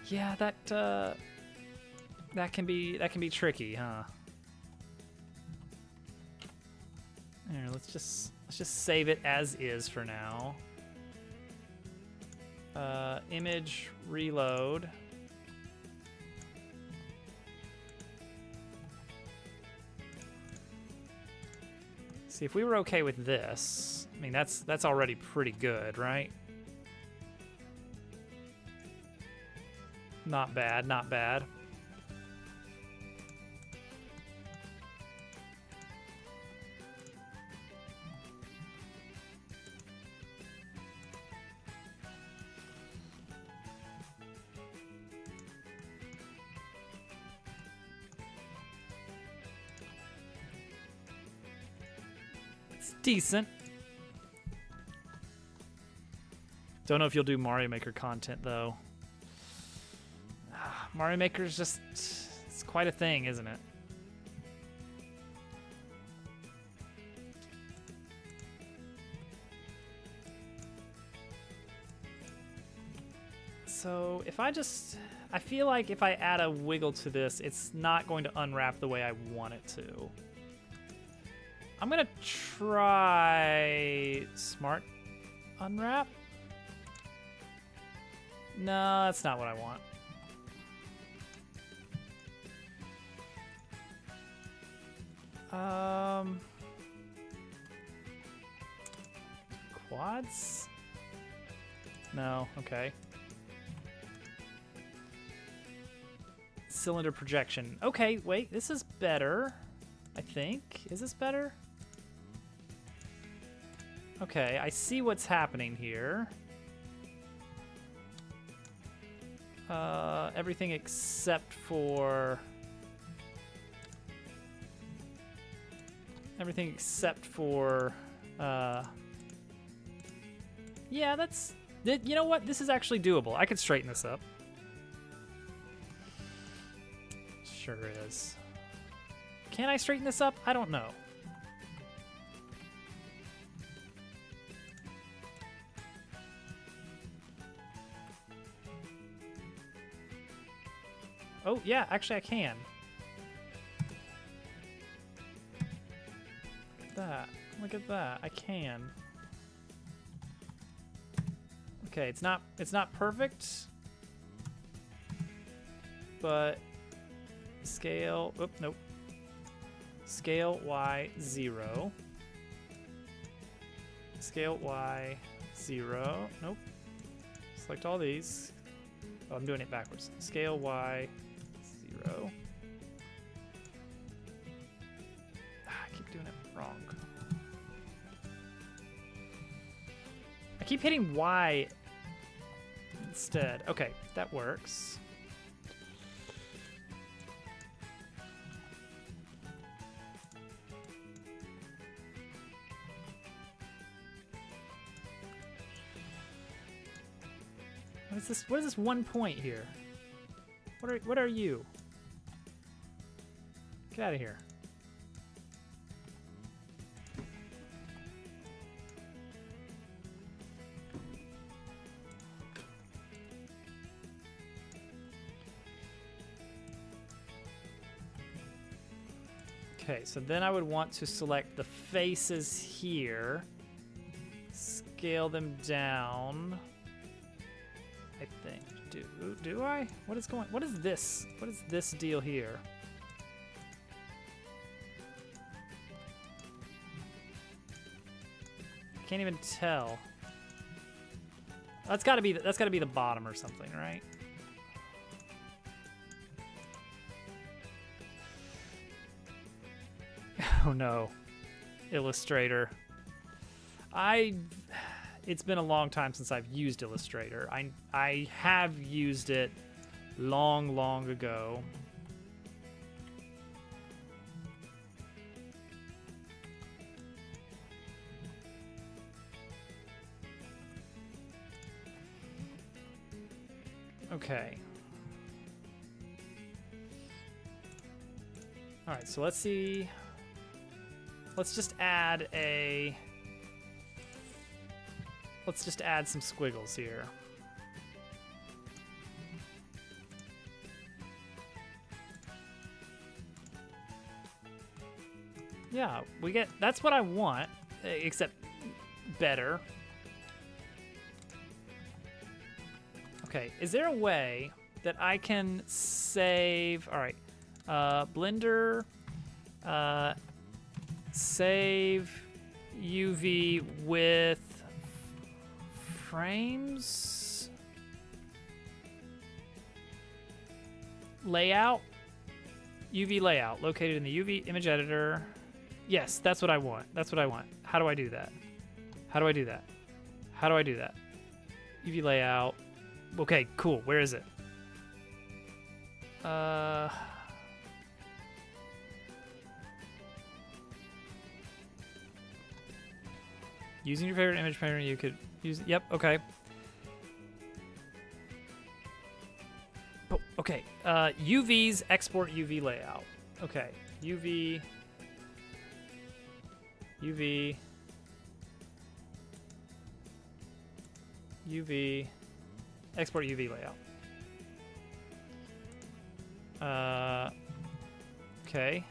Yeah, that can be tricky, huh? Here, let's just save it as is for now. Image reload. See, if we were okay with this, I mean that's already pretty good, right? Not bad, not bad. It's decent. Don't know if you'll do Mario Maker content though. Mario Maker is just, it's quite a thing, isn't it? So if I feel like if I add a wiggle to this, it's not going to unwrap the way I want it to. I'm gonna try smart unwrap. No, that's not what I want. Quads? No, okay. Cylinder projection. Okay, wait, this is better, I think. Is this better? Okay, I see what's happening here. Everything except for... Yeah, that's... You know what? This is actually doable. I could straighten this up. Sure is. Can I straighten this up? I don't know. Oh, yeah, actually I can. Look at that. Look at that. I can. Okay, it's not perfect. But scale, oop, nope. Scale Y 0. Scale Y 0. Nope. Select all these. Oh, I'm doing it backwards. Scale Y 0. I keep doing it wrong. I keep hitting Y instead. Okay, that works. What is this? What is this 1 point here? What are you? Get out of here. Okay, so then I would want to select the faces here, scale them down. I think. Do I? What is this? What is this deal here? Can't even tell. That's got to be the bottom or something, right? Oh no. Illustrator. It's been a long time since I've used Illustrator. I have used it long ago. Okay. All right, so let's see. Let's just add some squiggles here. Yeah, that's what I want, except better. Okay, is there a way that I can save, all right, Blender, save UV with frames, layout, UV layout located in the UV image editor. Yes, that's what I want. That's what I want. How do I do that? How do I do that? How do I do that? UV layout. Okay, cool. Where is it? Using your favorite image pattern, you could use. Yep. Okay. Oh, okay. UV's export UV layout. Okay. UV. Export UV layout. Okay.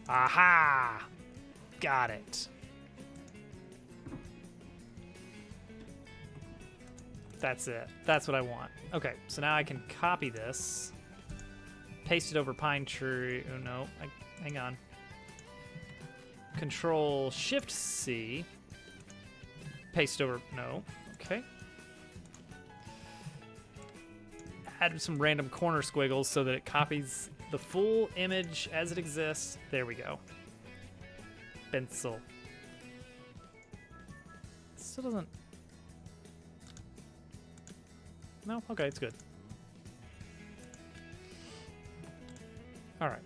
Aha! Got it. That's it. That's what I want. Okay, so now I can copy this, paste it over Pine Tree. Oh no, hang on. Control Shift C, paste over. No, okay. Add some random corner squiggles so that it copies the full image as it exists. There we go. Pencil. Still doesn't. No? Okay, it's good. All right.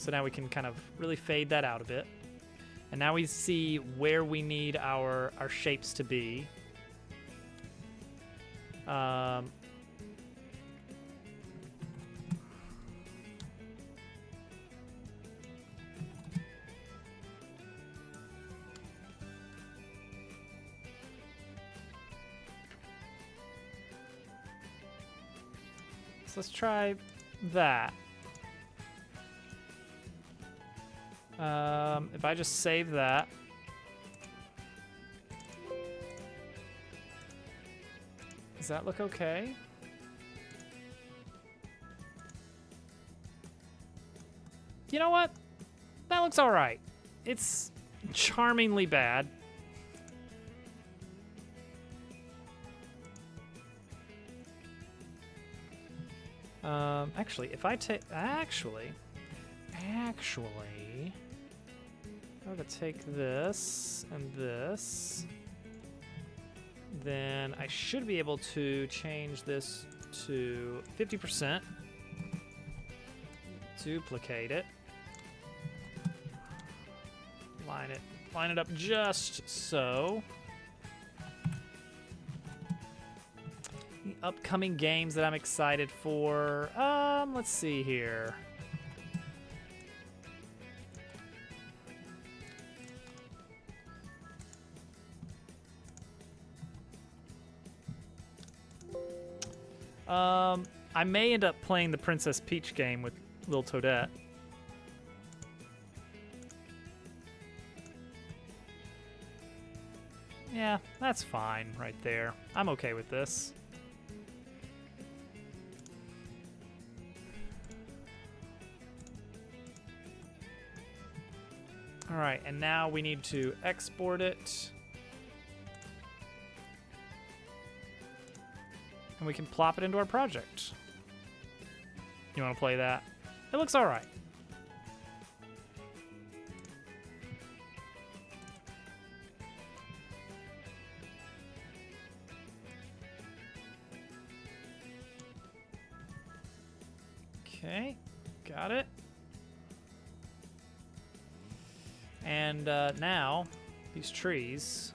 So now we can kind of really fade that out a bit. And now we see where we need our shapes to be. So let's try that. If I just save that. Does that look okay? You know what? That looks all right. It's charmingly bad. Actually, if I take... Actually, I would take this and this. Then I should be able to change this to 50%. Duplicate it. Line it up just so. The upcoming games that I'm excited for. Let's see here. I may end up playing the Princess Peach game with Lil Toadette. Yeah, that's fine right there. I'm okay with this. All right, and now we need to export it. And we can plop it into our project. You want to play that? It looks all right. Okay, got it. And now, these trees.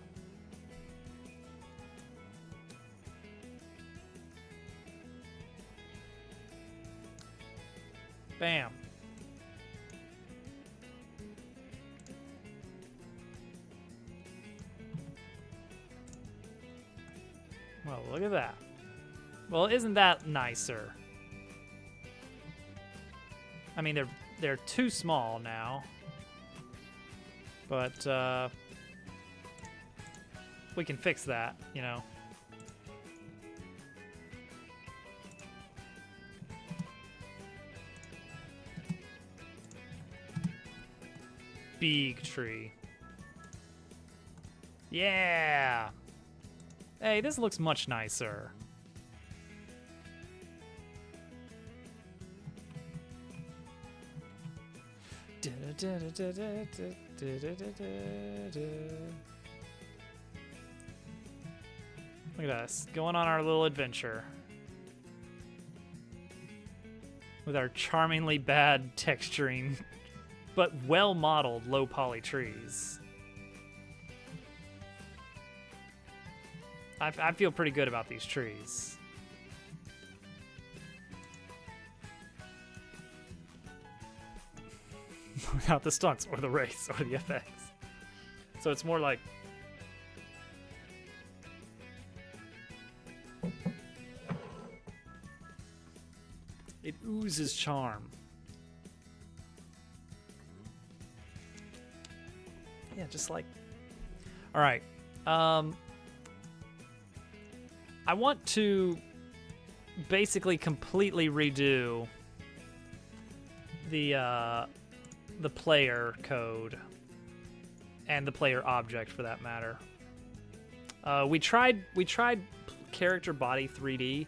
Bam. Well, look at that. Well, isn't that nicer? I mean, they're too small now. But we can fix that, you know. Big tree. Yeah. Hey, this looks much nicer. Look at us, going on our little adventure. With our charmingly bad texturing, but well-modeled low-poly trees. I feel pretty good about these trees. Without the stunts or the race or the effects. So it's more like it oozes charm. Yeah, just like. All right. I want to basically completely redo the player code and the player object for that matter. We tried character body 3D,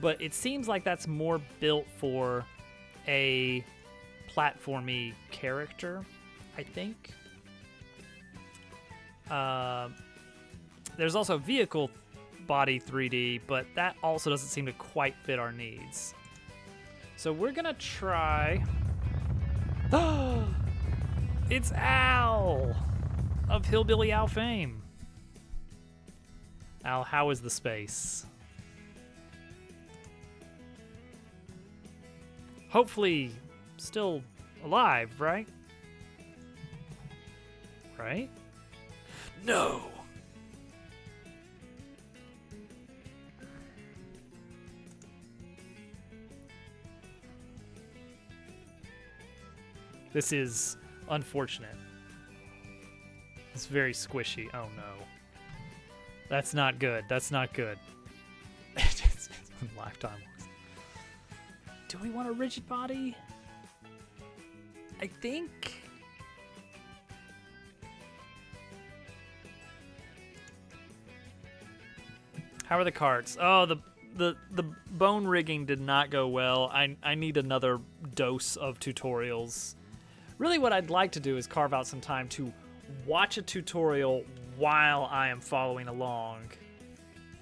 but it seems like that's more built for a platformy character, I think. There's also vehicle body 3D, but that also doesn't seem to quite fit our needs. So we're gonna try It's Al of Hillbilly Al fame. Al, how is the space? Hopefully still alive, right? Right? No! This is unfortunate. It's very squishy. Oh no. That's not good. That's not good. It's lifetime. Do we want a rigid body? I think. How are the carts? Oh, the bone rigging did not go well. I need another dose of tutorials. Really what I'd like to do is carve out some time to watch a tutorial while I am following along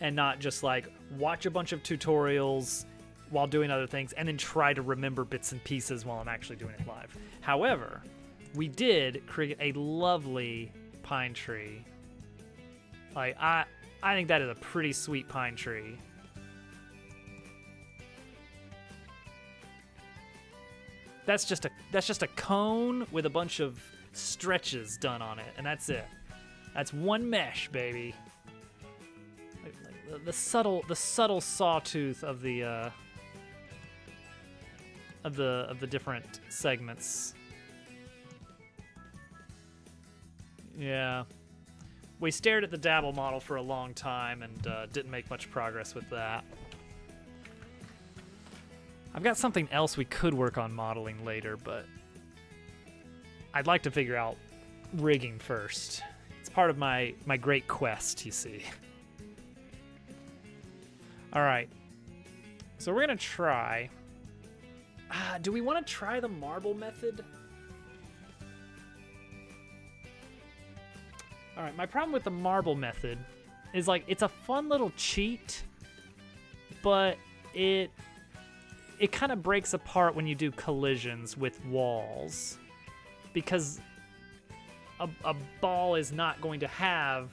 and not just like watch a bunch of tutorials while doing other things and then try to remember bits and pieces while I'm actually doing it live. However, we did create a lovely pine tree. Like I think that is a pretty sweet pine tree. That's just a cone with a bunch of stretches done on it, and that's it. That's one mesh, baby. Like the subtle sawtooth of the different segments. Yeah. We stared at the Dabble model for a long time and didn't make much progress with that. I've got something else we could work on modeling later, but I'd like to figure out rigging first. It's part of my great quest, you see. All right. So we're going to try... do we want to try the marble method? All right, my problem with the marble method is like it's a fun little cheat, but it kind of breaks apart when you do collisions with walls because a ball is not going to have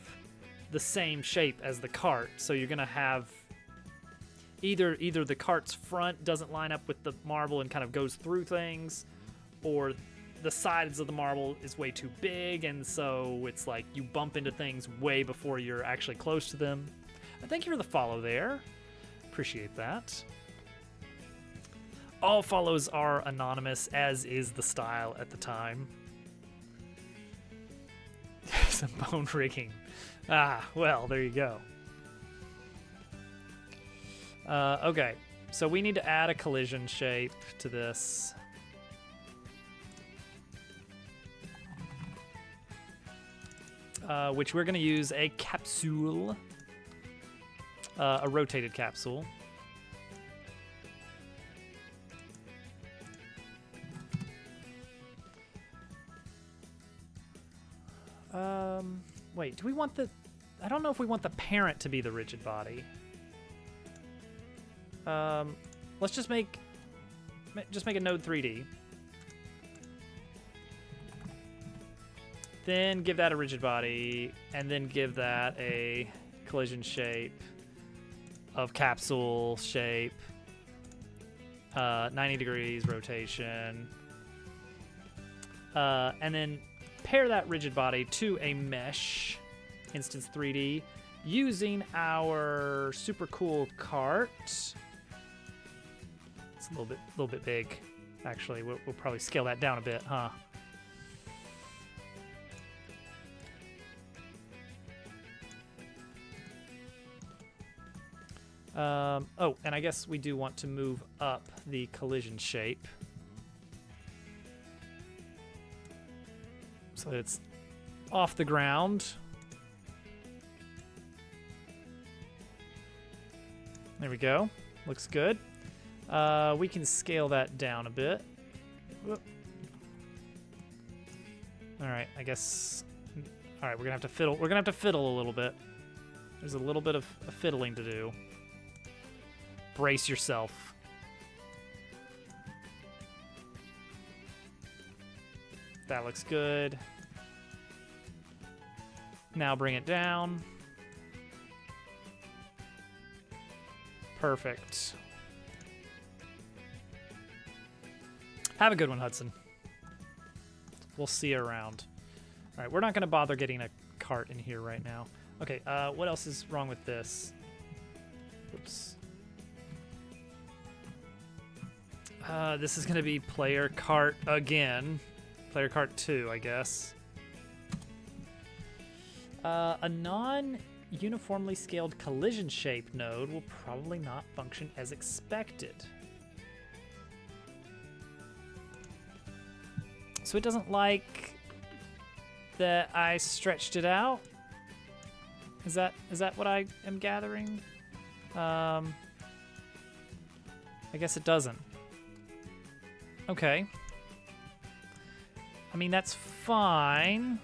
the same shape as the cart. So you're going to have either the cart's front doesn't line up with the marble and kind of goes through things, or the sides of the marble is way too big, and so it's like you bump into things way before you're actually close to them. Thank you for the follow there. Appreciate that. All follows are anonymous, as is the style at the time. Some bone rigging. Ah, well, there you go. Okay, so we need to add a collision shape to this. Which we're going to use a capsule, a rotated capsule. Wait, do we want the... I don't know if we want the parent to be the rigid body. Let's just make a node 3D. Then give that a rigid body, and then give that a collision shape of capsule shape, 90 degrees rotation, and then pair that rigid body to a mesh instance 3D using our super cool cart. It's a little bit big, actually. We'll probably scale that down a bit, huh? Oh, and I guess we do want to move up the collision shape. So that it's off the ground. There we go. Looks good. We can scale that down a bit. Whoop. All right, I guess. All right, we're gonna have to fiddle. We're gonna have to fiddle a little bit. There's a little bit of fiddling to do. Brace yourself. That looks good. Now bring it down. Perfect. Have a good one, Hudson. We'll see you around. All right, we're not going to bother getting a cart in here right now. Okay, what else is wrong with this? Oops. This is going to be player cart again. Player cart 2, I guess. A non-uniformly scaled collision shape node will probably not function as expected. So it doesn't like that I stretched it out? Is that what I am gathering? I guess it doesn't. Okay. I mean, that's fine.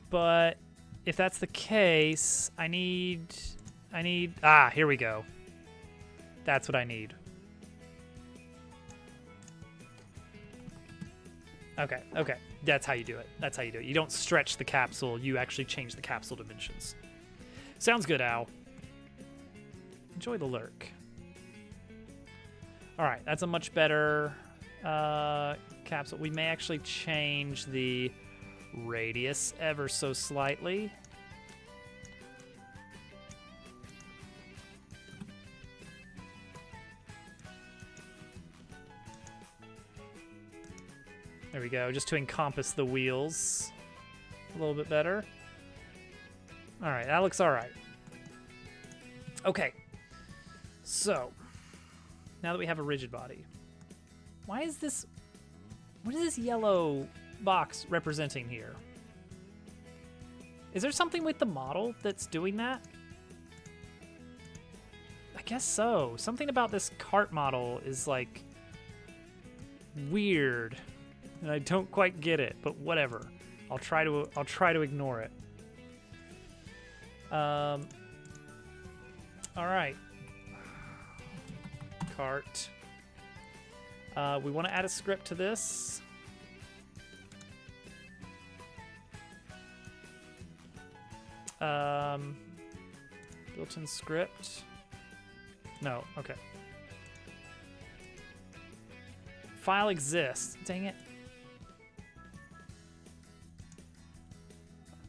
But if that's the case, I need, here we go. That's what I need. Okay, okay. That's how you do it. That's how you do it. You don't stretch the capsule, you actually change the capsule dimensions. Sounds good, Al. Enjoy the lurk. All right, that's a much better capsule. We may actually change the radius ever so slightly. There we go, just to encompass the wheels a little bit better. All right, that looks all right. Okay, so now that we have a rigid body, what is this yellow box representing here? Is there something with the model that's doing that? I guess so. Something about this cart model is like weird, and I don't quite get it, but whatever. I'll try to ignore it. All right. Cart. We want to add a script to this. Built-in script. No, okay. File exists. Dang it.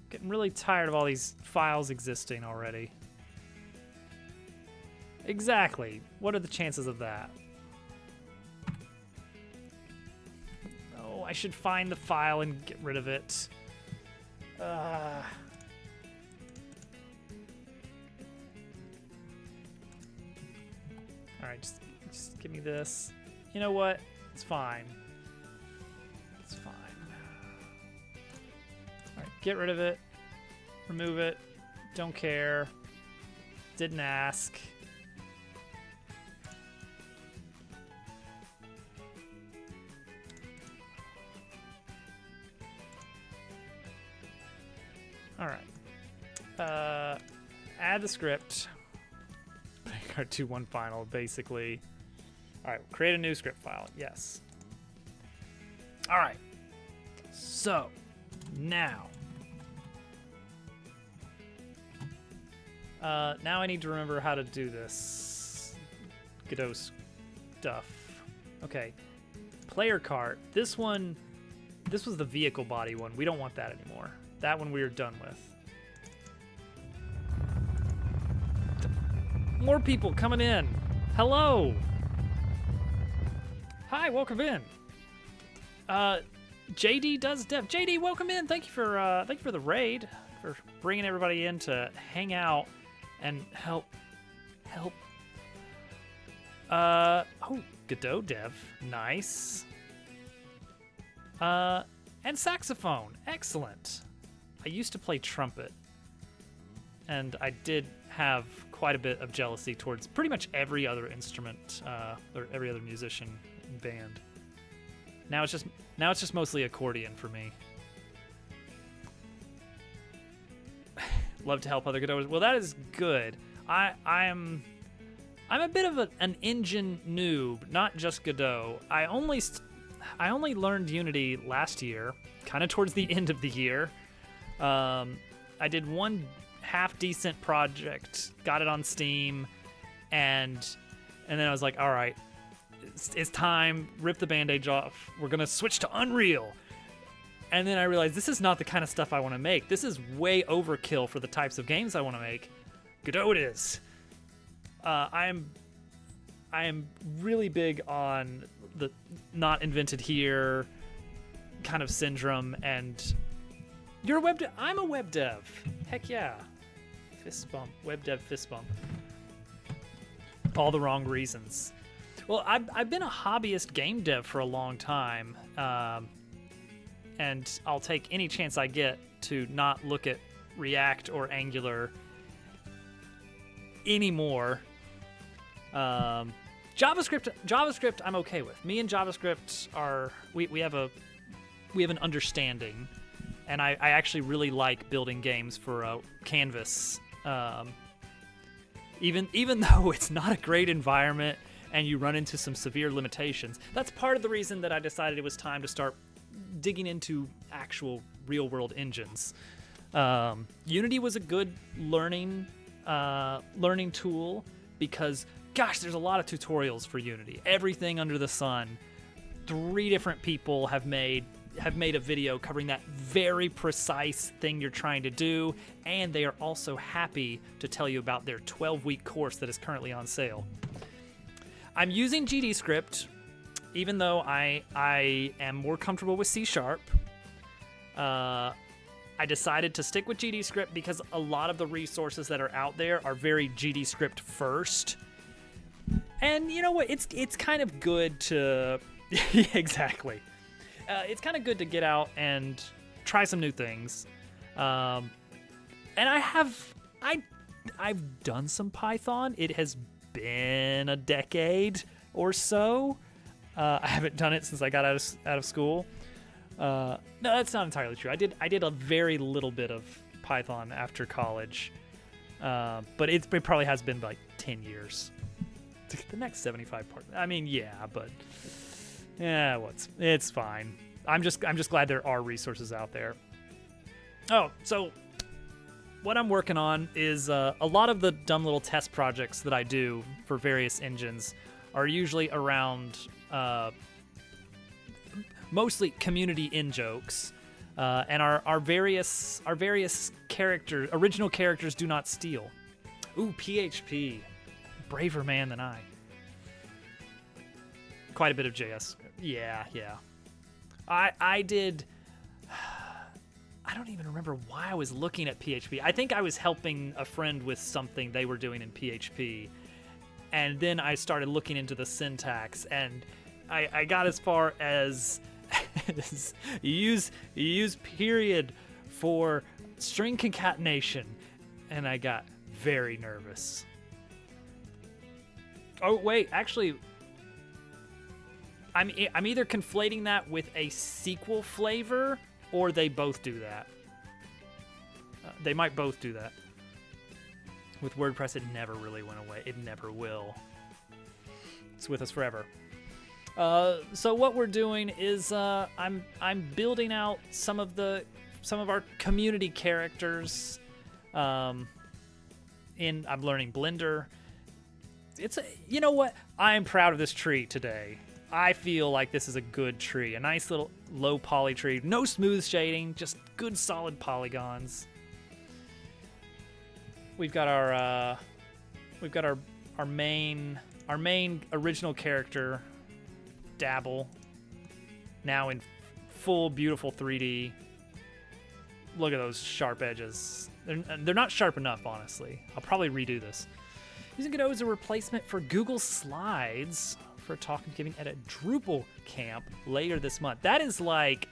Getting really tired of all these files existing already. Exactly. What are the chances of that? Oh, I should find the file and get rid of it. All right, just give me this. You know what? It's fine. It's fine. All right, get rid of it. Remove it. Don't care. Didn't ask. All right. Add the script. Our 2-1 final, basically. All right, create a new script file. Yes. All right. So now I need to remember how to do this Godot stuff. Okay. Player cart. This was the vehicle body one. We don't want that anymore. That one we are done with. More people coming in. Hello. Hi, welcome in. JD does dev. JD, welcome in. Thank you for the raid, for bringing everybody in to hang out and help. Oh, Godot dev, nice. And saxophone, excellent. I used to play trumpet, and I did have quite a bit of jealousy towards pretty much every other instrument or every other musician in band. Now it's just mostly accordion for me. Love to help other Godoters. Well, that is good. I'm I'm a bit of an engine noob, not just Godot. I only learned Unity last year, kind of towards the end of the year. I did one half decent project, got it on Steam, and then I was like, all right, it's time, rip the bandage off. We're gonna switch to Unreal. And then I realized this is not the kind of stuff I want to make. This is way overkill for the types of games I want to make. Godot it is. I am really big on the not invented here kind of syndrome, and you're a web dev. I'm a web dev. Heck yeah. Fist bump. Web dev fist bump. All the wrong reasons. Well, I've been a hobbyist game dev for a long time, and I'll take any chance I get to not look at React or Angular anymore. JavaScript I'm okay with. Me and JavaScript we have an understanding, and I actually really like building games for Canvas. Even though it's not a great environment and you run into some severe limitations, that's part of the reason that I decided it was time to start digging into actual real-world engines. Unity was a good learning tool because, gosh, there's a lot of tutorials for Unity. Everything under the sun. 3 different people have made a video covering that very precise thing you're trying to do, and they are also happy to tell you about their 12-week course that is currently on sale. I'm using GDScript, even though I am more comfortable with C#. I decided to stick with GDScript because a lot of the resources that are out there are very GDScript first. And you know what? It's kind of good to exactly. It's kind of good to get out and try some new things. And I've done some Python. It has been a decade or so. I haven't done it since I got out of school. No, that's not entirely true. I did a very little bit of Python after college, but it probably has been like 10 years. The next 75 part. I mean, yeah, but yeah, it's fine. I'm just glad there are resources out there. Oh, so what I'm working on is a lot of the dumb little test projects that I do for various engines are usually around mostly community in-jokes, and our various original characters do not steal. Ooh, PHP. Braver man than I. Quite a bit of JS. Yeah. I did... I don't even remember why I was looking at PHP. I think I was helping a friend with something they were doing in PHP. And then I started looking into the syntax, and I got as far as you use period for string concatenation, and I got very nervous. Oh wait, actually, I'm either conflating that with a sequel flavor, or they both do that. They might both do that. With WordPress, it never really went away. It never will. It's with us forever. So what we're doing is I'm building out some of our community characters. I'm learning Blender. You know what? I am proud of this tree today. I feel like this is a good tree. A nice little low poly tree. No smooth shading, just good solid polygons. We've got our main original character, Dabble, now in full beautiful 3D. Look at those sharp edges. They're not sharp enough, honestly. I'll probably redo this. Using Godot as a replacement for Google Slides for a talk I'm giving at a Drupal camp later this month. That is like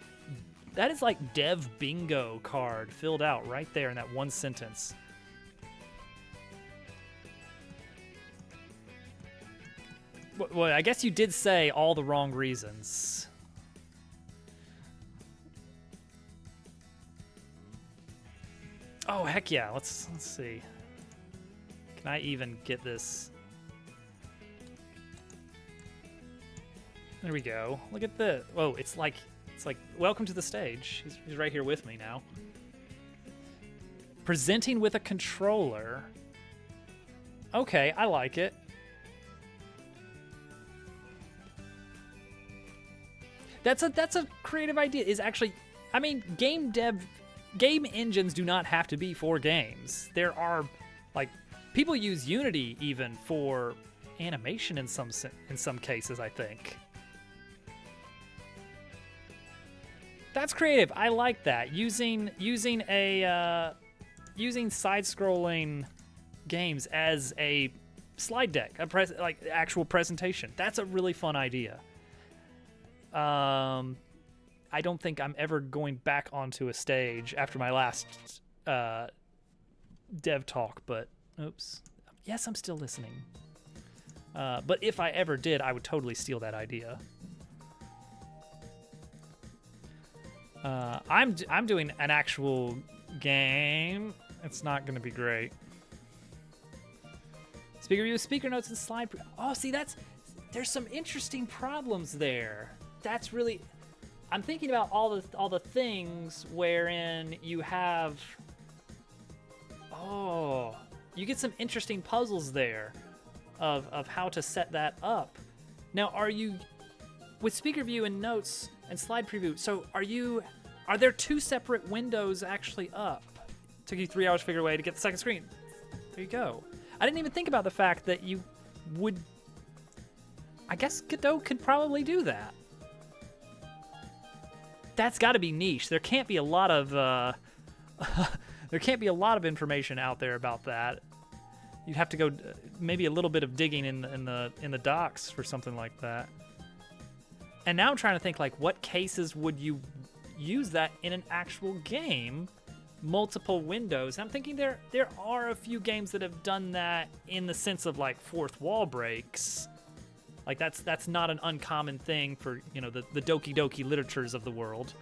Dev Bingo card filled out right there in that one sentence. Well, I guess you did say all the wrong reasons. Oh, heck yeah. Let's see. Can I even get this? There we go. Look at this. Whoa, it's like welcome to the stage. He's right here with me now. Presenting with a controller. Okay, I like it. That's a creative idea. Is actually, I mean, game engines do not have to be for games. There are, like, people use Unity even for animation in some cases, I think. That's creative. I like that. Using side-scrolling games as a slide deck, like actual presentation. That's a really fun idea. I don't think I'm ever going back onto a stage after my last dev talk, but oops. Yes, I'm still listening. But if I ever did, I would totally steal that idea. I'm doing an actual game. It's not going to be great. Speaker view, speaker notes, and slide. Oh, see, there's some interesting problems there. That's really. I'm thinking about all the things wherein you have. Oh, you get some interesting puzzles there, of how to set that up. Now, are you with speaker view and notes and slide preview? So are there two separate windows actually up? Took you 3 hours to figure a way to get the second screen. There you go. I didn't even think about the fact that you would. I guess Godot could probably do that. That's got to be niche. There can't be a lot of there can't be a lot of information out there about that. You'd have to go maybe a little bit of digging in the docs for something like that. And now I'm trying to think, like, what cases would you use that in an actual game? Multiple windows. I'm thinking there are a few games that have done that in the sense of, like, fourth wall breaks. Like, that's not an uncommon thing for, you know, the Doki Doki literatures of the world.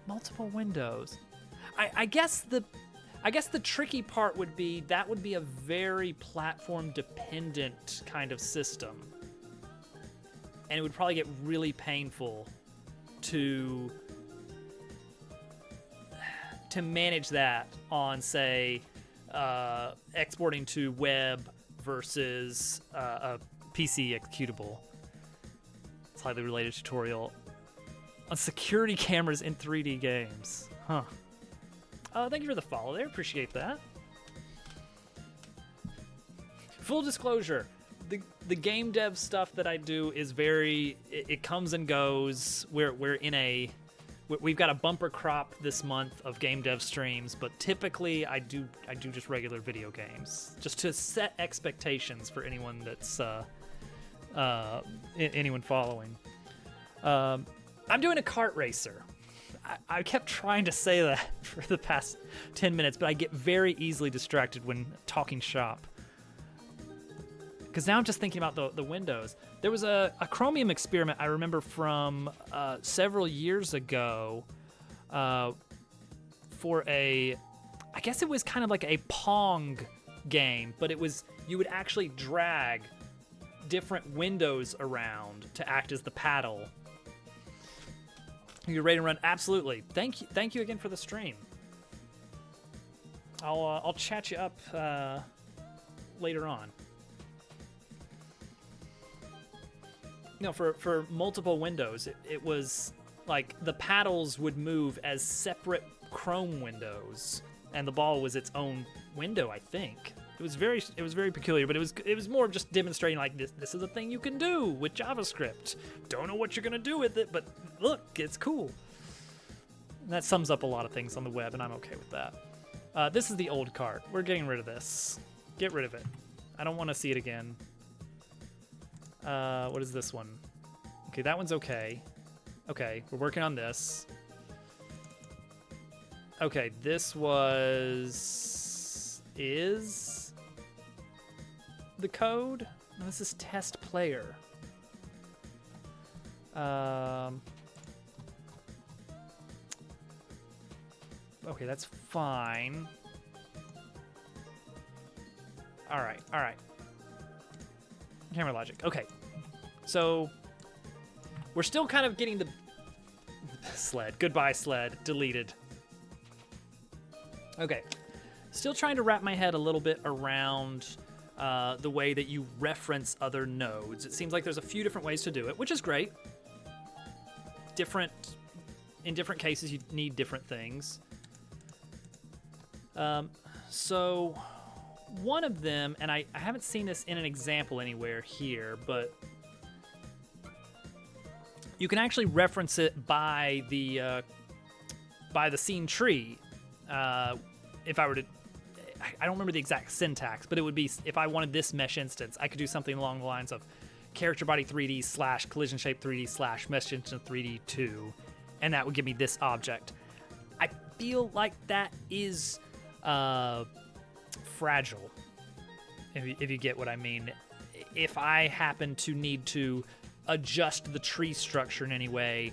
Multiple windows. I guess the tricky part would be that would be a very platform dependent kind of system. And it would probably get really painful to manage that on, say, exporting to web versus a PC executable. Slightly related tutorial on security cameras in 3D games. Huh. Thank you for the follow there. Appreciate that. Full disclosure, the game dev stuff that I do is it comes and goes. We've got a bumper crop this month of game dev streams, but typically I do just regular video games, just to set expectations for anyone that's anyone following. I'm doing a kart racer. I kept trying to say that for the past 10 minutes, but I get very easily distracted when talking shop. Because now I'm just thinking about the windows. There was a Chromium experiment I remember from several years ago for I guess it was kind of like a Pong game, but you would actually drag different windows around to act as the paddle. You're ready to run? Absolutely. Thank you again for the stream. I'll chat you up later on. No, for multiple windows, it was like the paddles would move as separate Chrome windows, and the ball was its own window. I think it was very peculiar, but it was more of just demonstrating, like, this is a thing you can do with JavaScript. Don't know what you're gonna do with it, but look, it's cool. And that sums up a lot of things on the web, and I'm okay with that. This is the old cart. We're getting rid of this. Get rid of it. I don't want to see it again. What is this one? Okay, that one's okay. Okay, we're working on this. Okay, this is the code? No, this is test player. Okay, that's fine. All right. Camera logic. Okay. So we're still kind of getting the sled. Goodbye, sled. Deleted. Okay. Still trying to wrap my head a little bit around the way that you reference other nodes. It seems like there's a few different ways to do it, which is great. In different cases, you need different things. So one of them, and I haven't seen this in an example anywhere here, but you can actually reference it by the scene tree. If I were to, I don't remember the exact syntax, but it would be, if I wanted this mesh instance, I could do something along the lines of character body 3D / collision shape 3D / mesh instance 3D 2, and that would give me this object. I feel like that is fragile, if you get what I mean. If I happen to need to adjust the tree structure in any way,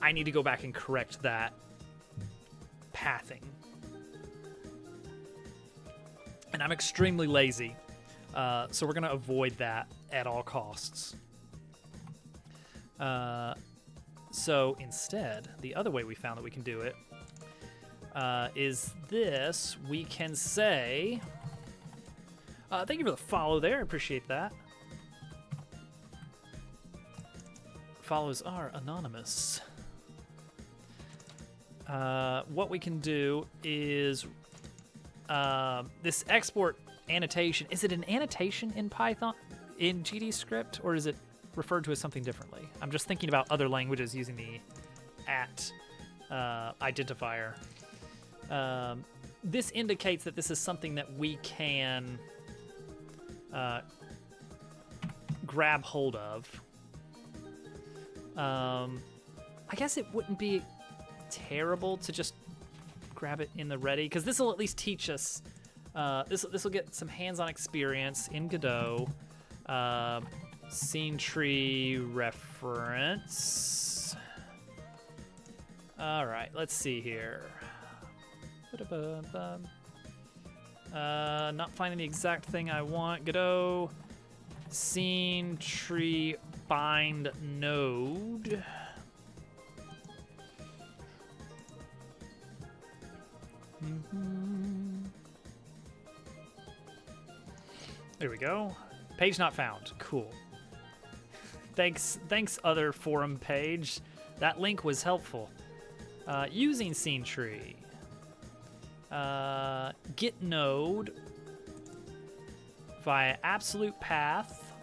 I need to go back and correct that pathing. And I'm extremely lazy, so we're going to avoid that at all costs. So instead, the other way we found that we can do it is this. We can say, thank you for the follow there. I appreciate that. Follows are anonymous. What we can do is this export annotation. Is it an annotation in Python, in GDScript, or is it referred to as something differently? I'm just thinking about other languages using the @ identifier. This indicates that this is something that we can grab hold of. I guess it wouldn't be terrible to just grab it in the ready, because this will at least teach us. This will get some hands-on experience in Godot. Scene tree reference. All right, let's see here. Not finding the exact thing I want. Godot scene tree bind node. There we go. Page not found. Cool. Thanks, other forum page. That link was helpful. Using scene tree. Get node via absolute path.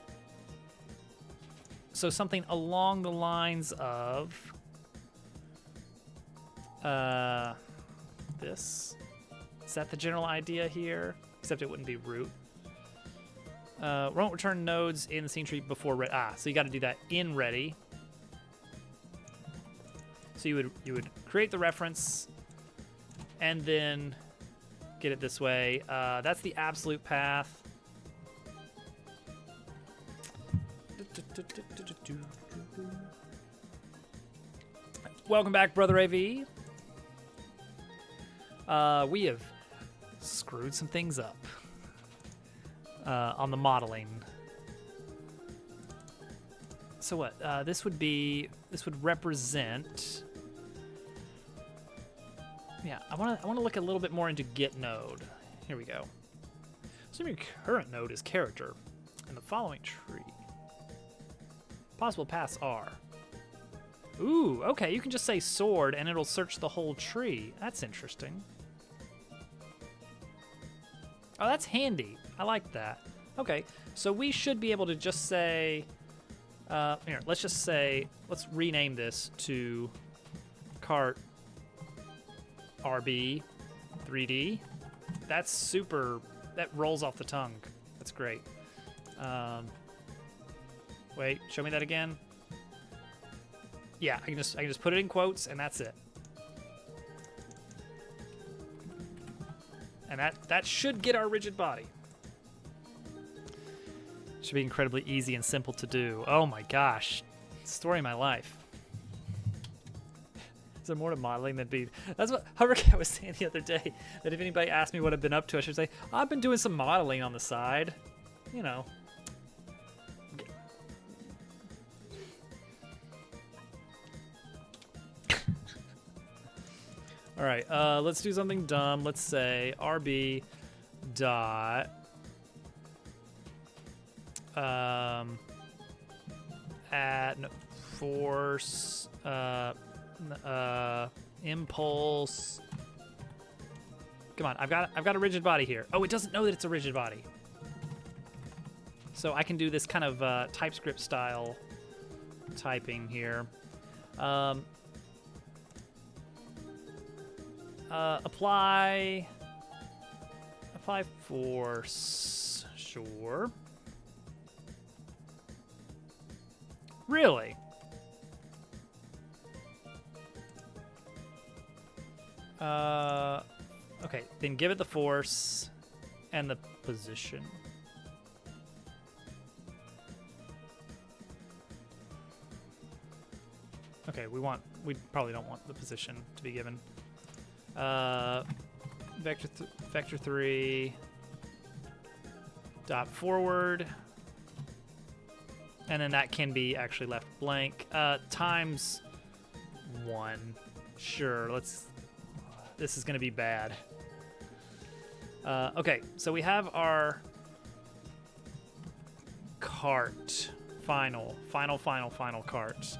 So something along the lines of this. Is that the general idea here? Except it wouldn't be root. Won't return nodes in the scene tree before ready. So you got to do that in ready. So you would create the reference and then get it this way. That's the absolute path. Welcome back, Brother AV. We have screwed some things up on the modeling. So what? This would represent. Yeah, I want to look a little bit more into get node. Here we go. Assume your current node is character, and the following tree. Possible paths are. Ooh, okay. You can just say sword, and it'll search the whole tree. That's interesting. Oh, that's handy. I like that. Okay, so we should be able to just say. Here, let's just say. Let's rename this to cart. RB 3D. That's super. That rolls off the tongue. That's great. Wait, show me that again. Yeah, I can just put it in quotes and that's it. And that should get our rigid body. Should be incredibly easy and simple to do. Oh my gosh. Story of my life. Is there more to modeling than being? That's what Hovercat was saying the other day. That if anybody asked me what I've been up to, I should say I've been doing some modeling on the side. You know. All right, let's do something dumb. Let's say RB dot at force impulse. Come on, I've got a rigid body here. Oh, it doesn't know that it's a rigid body. So I can do this kind of TypeScript style typing here. Apply force, sure. Really? Okay, then give it the force and the position. Okay, we probably don't want the position to be given. Vector 3 dot forward, and then that can be actually left blank. Times 1. Sure, this is gonna be bad. Okay, so we have our cart. Final cart.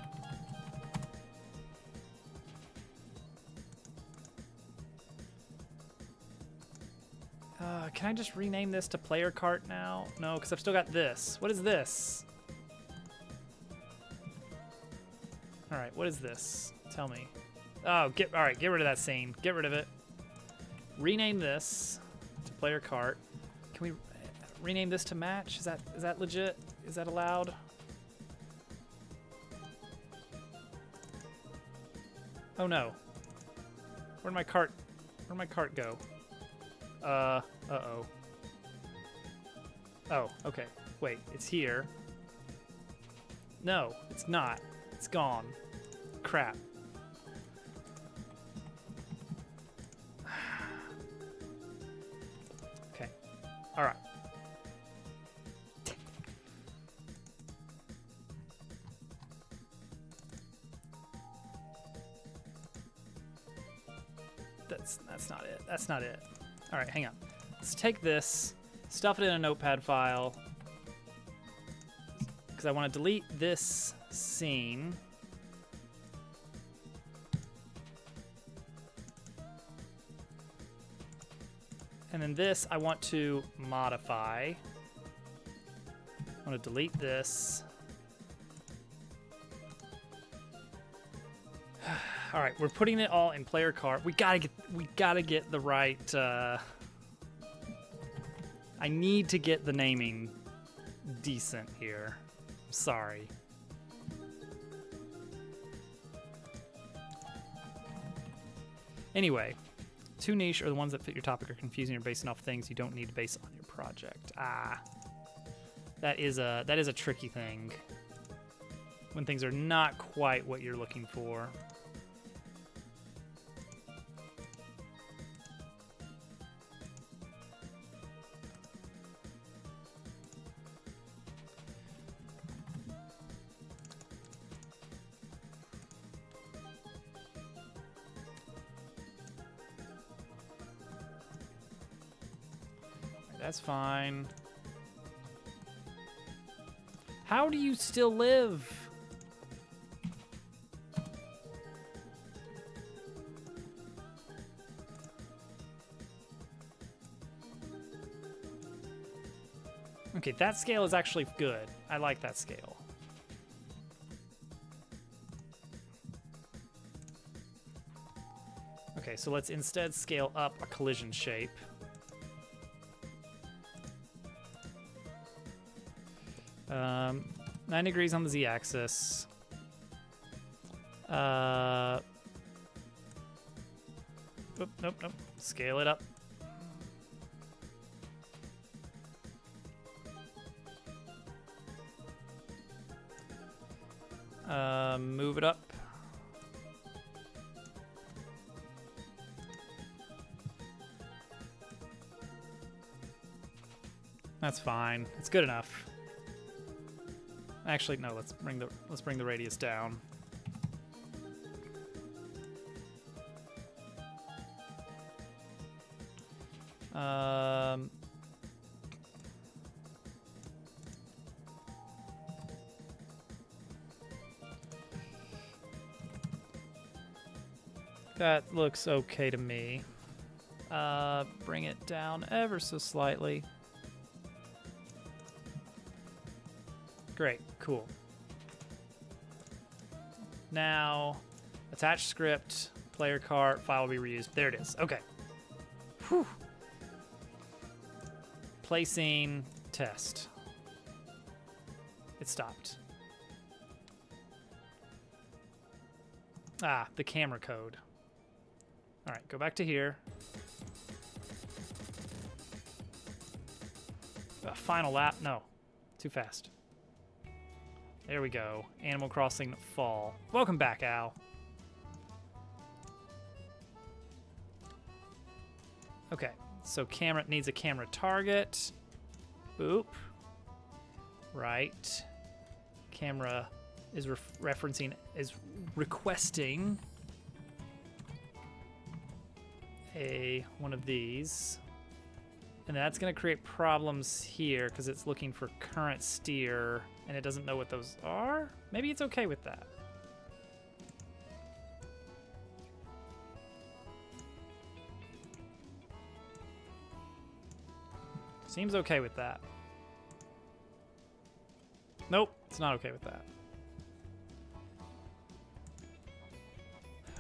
Can I just rename this to player cart now? No, because I've still got this. What is this? All right, what is this? Tell me. Oh, get rid of that scene. Get rid of it. Rename this to player cart. Can we rename this to match? Is that legit? Is that allowed? Oh no. Where'd my cart go? Uh-oh. Oh, okay. Wait, it's here. No, it's not. It's gone. Crap. Okay. All right. That's not it. That's not it. All right, hang on. Let's take this, stuff it in a notepad file, because I want to delete this scene. And then this I want to modify. I want to delete this. All right, we're putting it all in player cart. We gotta get the right. I need to get the naming decent here. I'm sorry. Anyway, too niche or the ones that fit your topic are confusing or basing off things you don't need to base on your project. That is a tricky thing when things are not quite what you're looking for. That's fine. How do you still live? Okay, that scale is actually good. I like that scale. Okay, so let's instead scale up a collision shape. Um, 9 degrees on the z-axis. Nope. Scale it up. Move it up. That's fine. It's good enough. Actually, no. Let's bring the radius down. That looks okay to me. Bring it down ever so slightly. Great, cool. Now, attach script, player cart, file will be reused. There it is. Okay. Whew. Placing test. It stopped. Ah, the camera code. All right, go back to here. Final lap? No, too fast. There we go. Animal Crossing Fall. Welcome back, Al. Okay, so camera needs a camera target. Boop. Right. Camera is requesting one of these. And that's going to create problems here because it's looking for current steer and it doesn't know what those are. Maybe it's okay with that. Seems okay with that. Nope, it's not okay with that.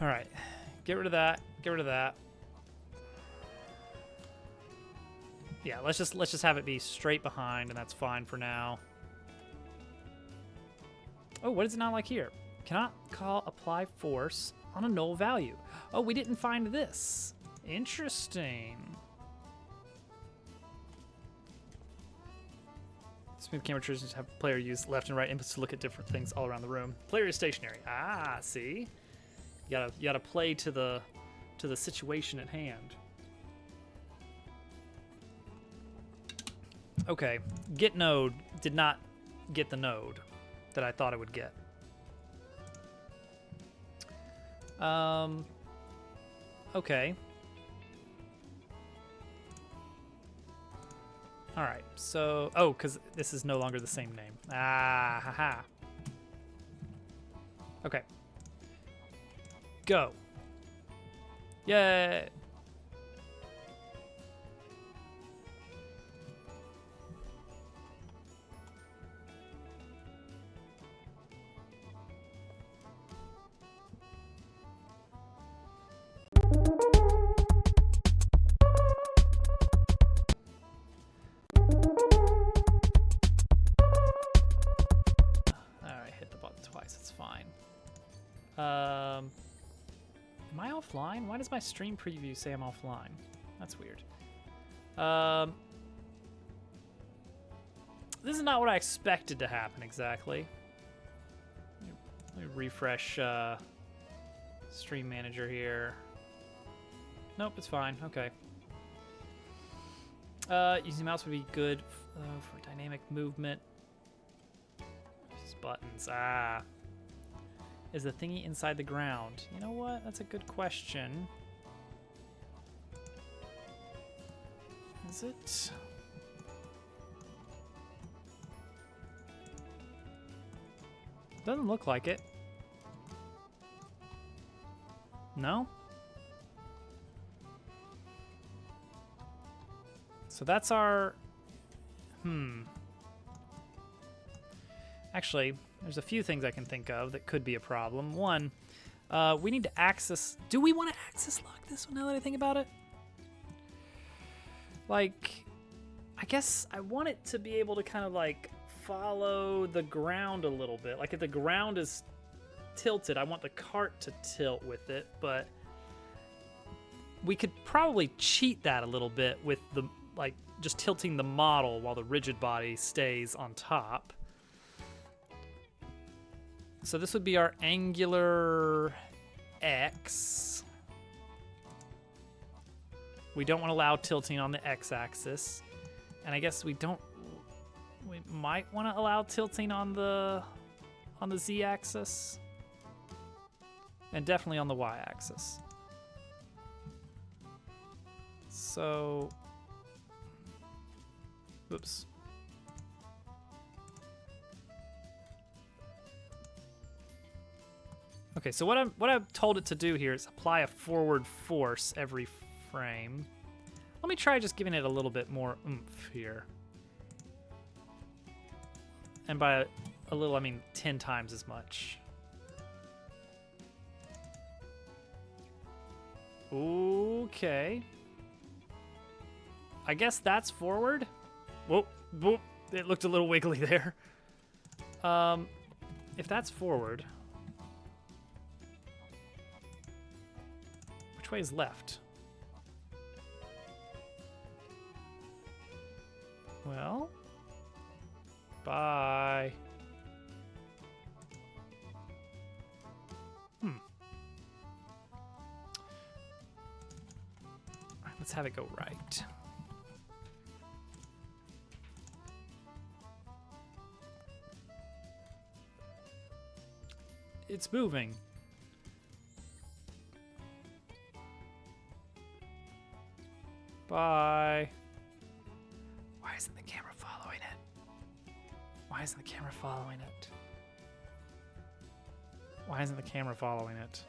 All right, get rid of that. Get rid of that. Yeah, let's just have it be straight behind, and that's fine for now. Oh, what is it not like here? Cannot apply force on a null value. Oh, we didn't find this. Interesting. Smooth camera transitions have player use left and right inputs to look at different things all around the room. Player is stationary. Ah, see? You gotta play to the situation at hand. Okay, get node did not get the node that I thought it would get. Okay. All right, so, oh, because this is no longer the same name. Ah, haha. Okay. Go. Yay. Am I offline? Why does my stream preview say I'm offline? That's weird. This is not what I expected to happen exactly. Let me refresh Stream Manager here. Nope, it's fine. Okay. Using mouse would be good for dynamic movement. These buttons. Ah. Is the thingy inside the ground? You know what? That's a good question. Is it? Doesn't look like it. No? So that's our... Actually, there's a few things I can think of that could be a problem. One, we need to access... Do we want to access lock this one now that I think about it? Like, I guess I want it to be able to kind of like follow the ground a little bit. Like if the ground is tilted, I want the cart to tilt with it, but we could probably cheat that a little bit with the, like, just tilting the model while the rigid body stays on top. So this would be our angular X. We don't want to allow tilting on the X-axis. And I guess we don't we might want to allow tilting on the z-axis, and definitely on the y-axis. So, oops. Okay, so what I've told it to do here is apply a forward force every frame. Let me try just giving it a little bit more oomph here. And by a little, I mean 10 times as much. Okay. I guess that's forward. Whoop, whoop. It looked a little wiggly there. If that's forward, which way is left? Well, bye. Let's have it go right. It's moving. Bye. Why isn't the camera following it? Why isn't the camera following it? Why isn't the camera following it?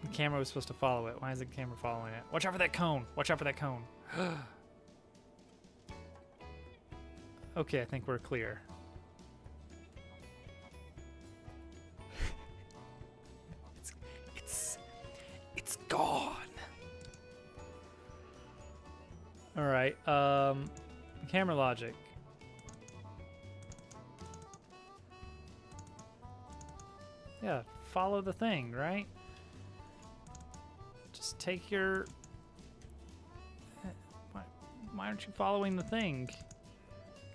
The camera was supposed to follow it. Why is the camera following it? Watch out for that cone. Watch out for that cone. Okay, I think we're clear. It's gone. All right. Camera logic. Yeah, follow the thing, right? Just take your... Why aren't you following the thing?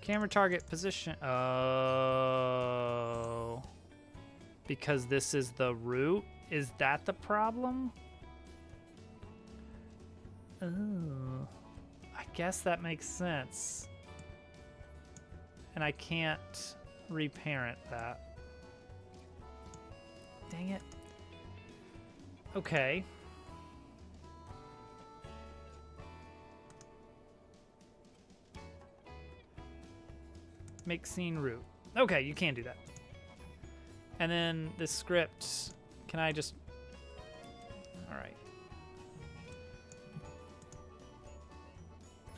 Camera target position. Oh. Because this is the root? Is that the problem? Oh. I guess that makes sense. And I can't reparent that. Dang it. Okay. Make scene root. Okay, you can do that. And then this script, can I just... All right.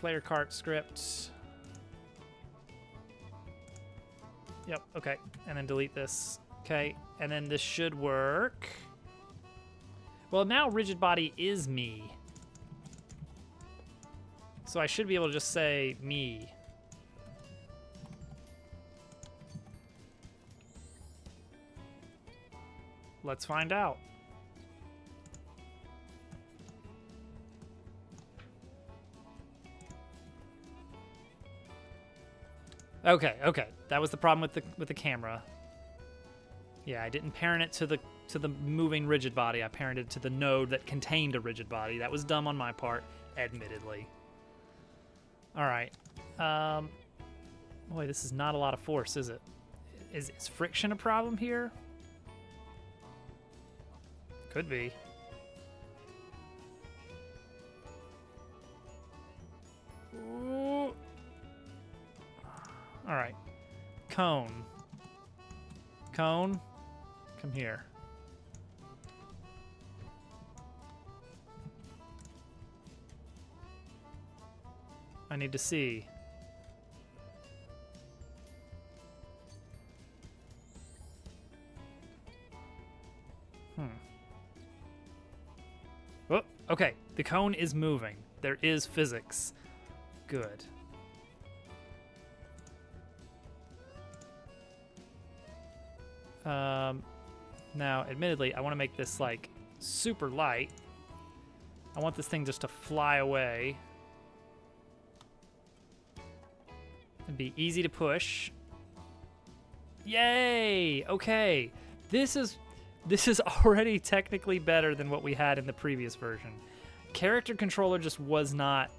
Player cart script. Yep, okay. And then delete this. Okay, and then this should work. Well, now rigid body is me. So I should be able to just say me. Let's find out. Okay, okay. That was the problem with the camera. Yeah, I didn't parent it to the moving rigid body. I parented it to the node that contained a rigid body. That was dumb on my part, admittedly. All right. Boy, this is not a lot of force, is it? Is friction a problem here? Could be. Ooh. All right. Cone. Cone, come here. I need to see. Oh, okay, the cone is moving. There is physics. Good. Now, admittedly, I want to make this, like, super light. I want this thing just to fly away. And be easy to push. Yay! Okay. This is already technically better than what we had in the previous version. Character controller just was not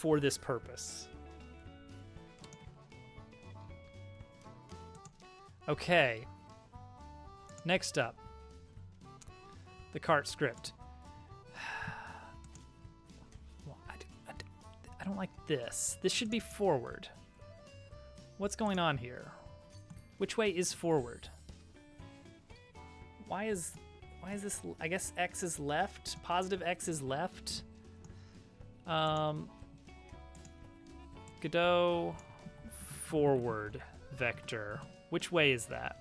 for this purpose. Okay. Next up, the cart script. Well, I don't like this. This should be forward. What's going on here? Which way is forward? Why is this? I guess X is left. Positive X is left. Godot forward vector. Which way is that?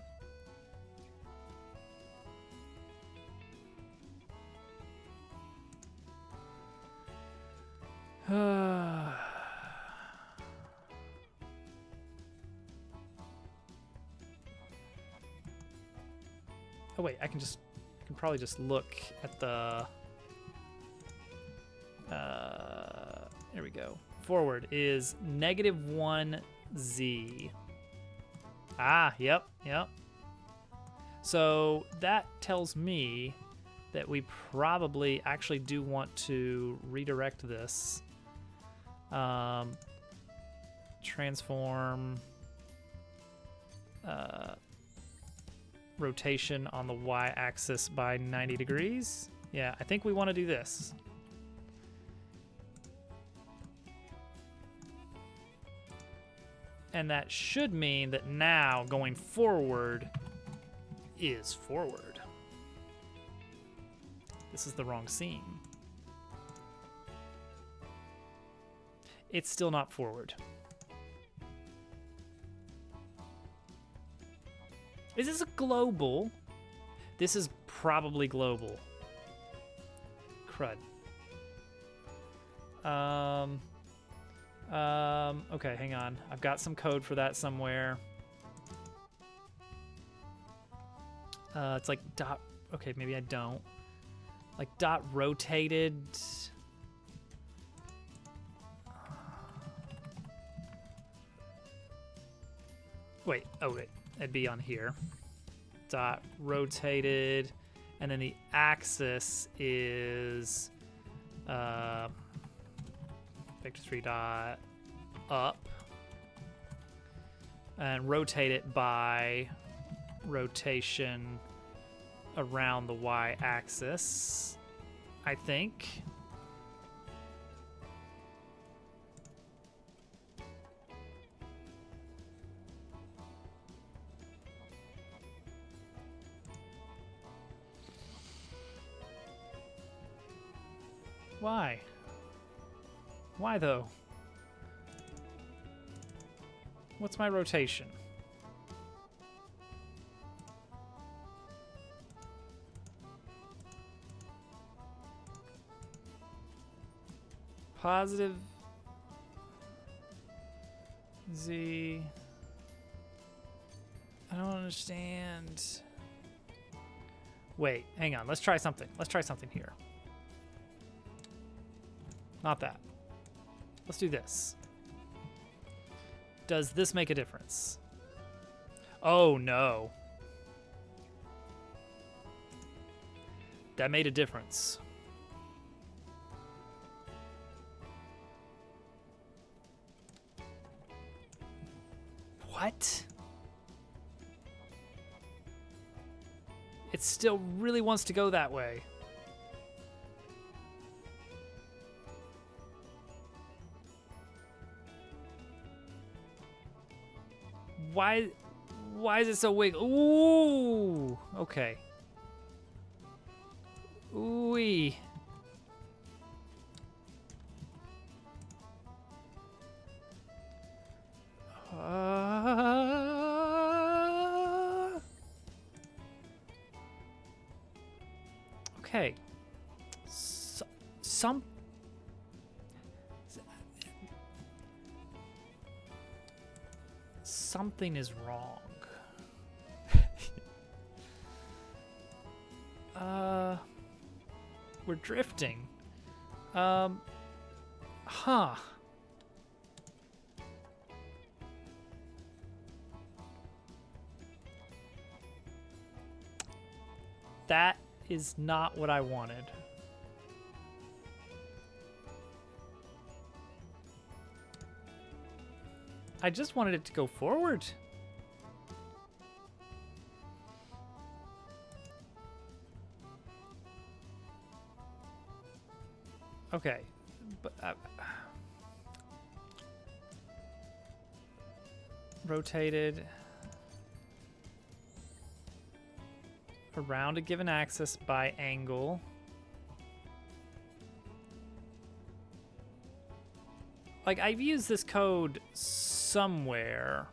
Oh wait, I can probably just look at the. There we go. Forward is -1z. Ah, yep. So that tells me that we probably actually do want to redirect this. Transform rotation on the y-axis by 90 degrees. Yeah, I think we want to do this. And that should mean that now going forward is forward. This is the wrong scene. It's still not forward. Is this a global? This is probably global. Crud. Okay, hang on. I've got some code for that somewhere. It's like dot. Okay, maybe I don't. Like dot rotated. Wait. Oh wait. It'd be on here. Dot rotated, and then the axis is vector 3 dot up, and rotate it by rotation around the y-axis, I think. Why? Why though? What's my rotation? Positive Z. I don't understand. Wait, hang on. Let's try something. Let's try something here. Not that. Let's do this. Does this make a difference? Oh, no. That made a difference. What? It still really wants to go that way. Why is it so wig? Ooh, okay. Ooh-wee. Okay. Something is wrong. We're drifting. Huh. That is not what I wanted. I just wanted it to go forward. Okay, but rotated around a given axis by angle. Like, I've used this code somewhere.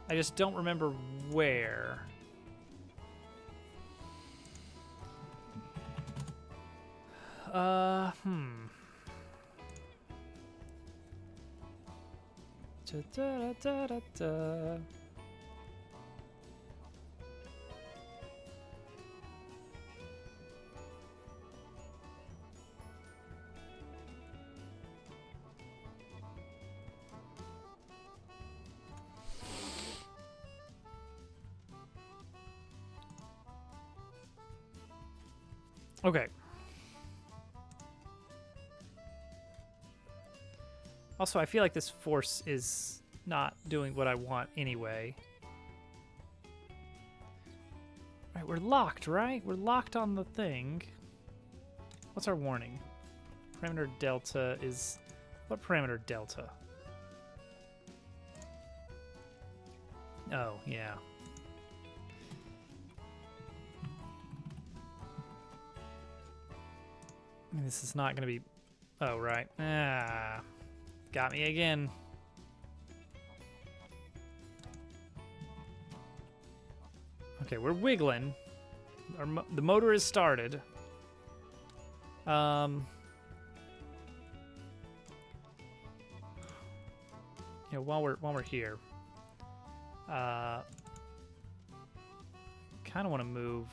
I just don't remember where. Da-da-da-da-da. Okay. Also, I feel like this force is not doing what I want anyway. Right, we're locked, right? We're locked on the thing. What's our warning? Parameter delta is... What parameter delta? Oh, yeah. I mean, this is not going to be... Oh, right. Ah, got me again. Okay, we're wiggling. The motor is started. You know, while we're here, kind of want to move.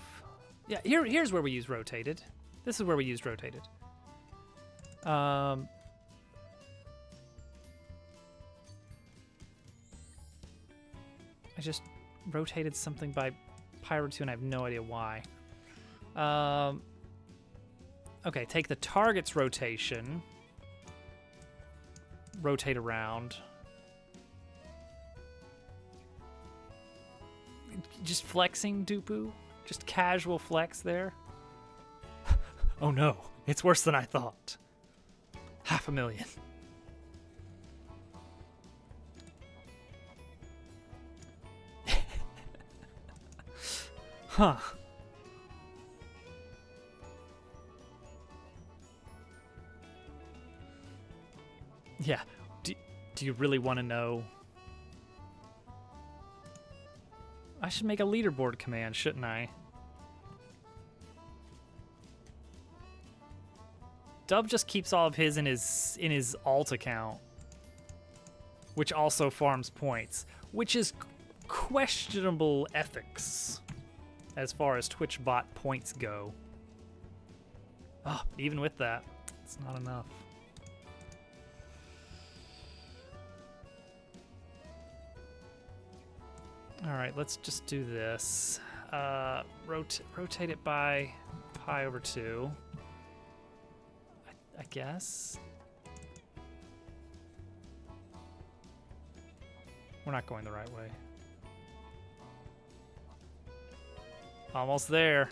Yeah, here's where we use rotated. This is where we used rotated. I just rotated something by Pyro 2 and I have no idea why. Okay, take the target's rotation. Rotate around. Just flexing, Dupu? Just casual flex there? Oh no, it's worse than I thought. 500,000. Huh. Yeah. Do you really want to know? I should make a leaderboard command, shouldn't I? Dub just keeps all of his in his alt account, which also farms points, which is questionable ethics as far as Twitch bot points go. Oh, even with that, it's not enough. All right, let's just do this. Rotate it by pi over 2. I guess. We're not going the right way. Almost there.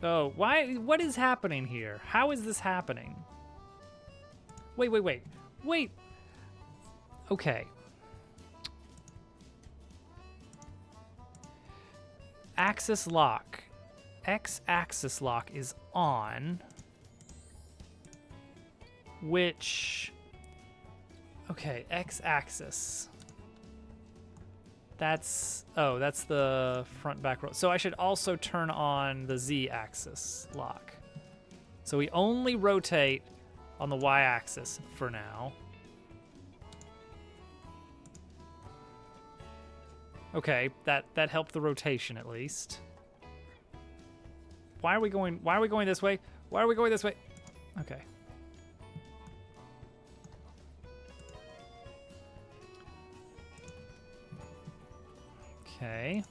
Oh, why? What is happening here? How is this happening? Wait. Okay. Axis lock. X-axis lock is on. Which... Okay, x-axis. That's the front back row. So I should also turn on the z-axis lock. So we only rotate on the y-axis for now. Okay, that helped the rotation at least. Why are we going this way? Why are we going this way? Okay. Okay.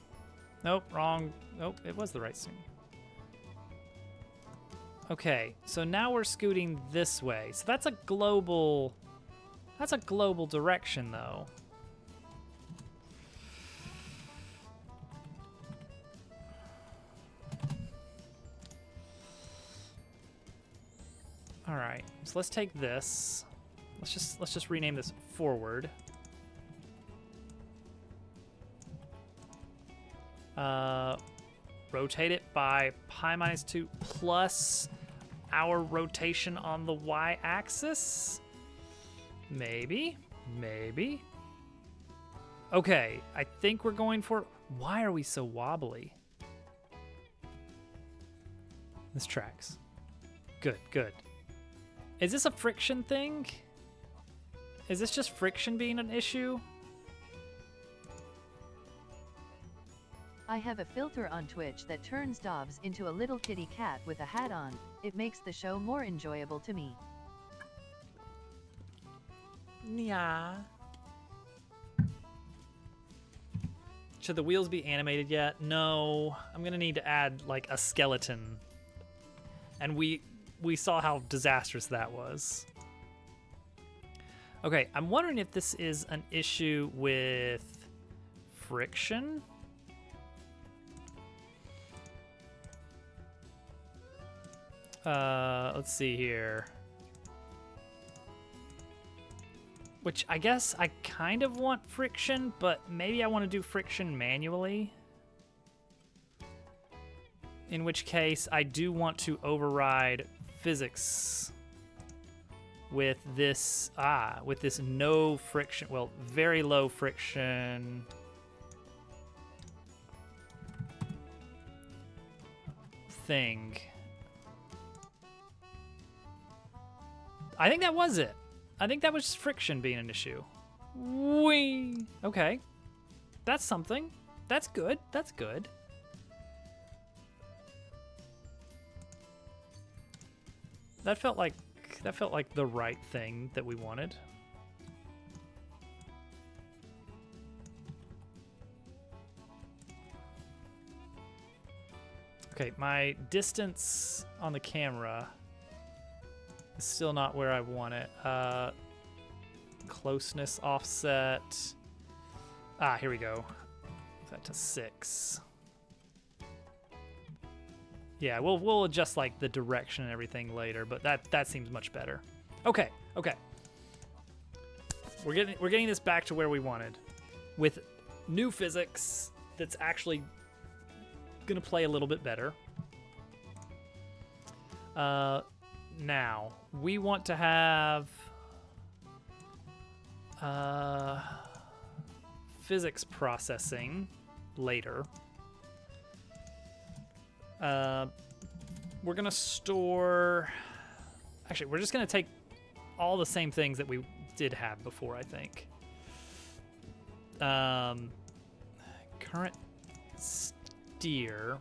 Nope, wrong. Nope, it was the right thing. Okay, so now we're scooting this way. So that's a global direction though. All right, so let's take this. Let's just rename this forward. Rotate it by pi-2 plus our rotation on the y-axis. Maybe. Okay, I think we're going for. Why are we so wobbly? This tracks. Good. Is this a friction thing? Is this just friction being an issue? I have a filter on Twitch that turns Dobbs into a little kitty cat with a hat on. It makes the show more enjoyable to me. Yeah. Should the wheels be animated yet? No. I'm gonna need to add like a skeleton. And we saw how disastrous that was. Okay, I'm wondering if this is an issue with friction. Let's see here. Which I guess I kind of want friction, but maybe I want to do friction manually. In which case, I do want to override physics with this no friction, well, very low friction thing. I think that was it. I think that was just friction being an issue. Whee! Okay. That's something. That's good. That's good. That felt like the right thing that we wanted. Okay, my distance on the camera is still not where I want it. Closeness offset. Here we go. Set to 6. Yeah, we'll adjust like the direction and everything later, but that seems much better. Okay. We're getting this back to where we wanted, with new physics that's actually gonna play a little bit better. Now we want to have physics processing later. We're gonna store. Actually, we're just gonna take all the same things that we did have before, I think. Current steer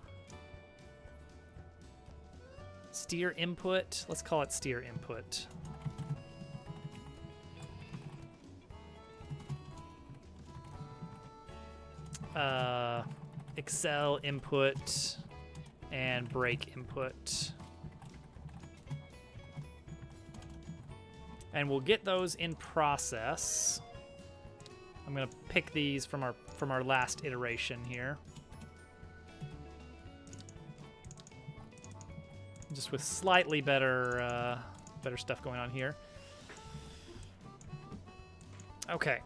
input. Let's call it steer input. Excel input and brake input. And we'll get those in process. I'm gonna pick these from our last iteration here. Just with slightly better stuff going on here. Okay.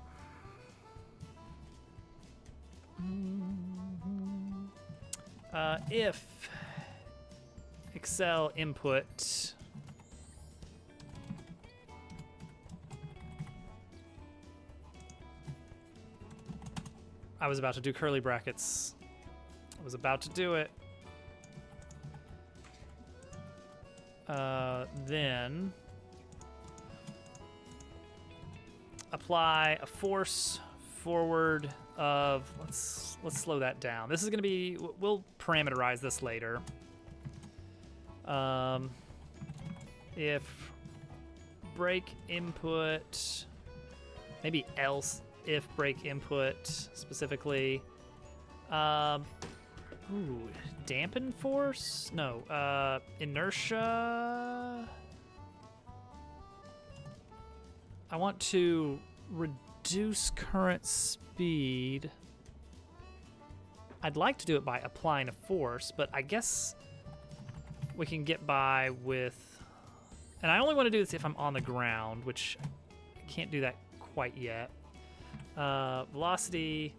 If Excel input I was about to do curly brackets. I was about to do it. Then apply a force forward of, let's slow that down. This is gonna be, we'll parameterize this later. If brake input, maybe else if brake input specifically, Ooh, dampen force? No, inertia. I want to reduce current speed. I'd like to do it by applying a force, but I guess we can get by with... And I only want to do this if I'm on the ground, which I can't do that quite yet. Velocity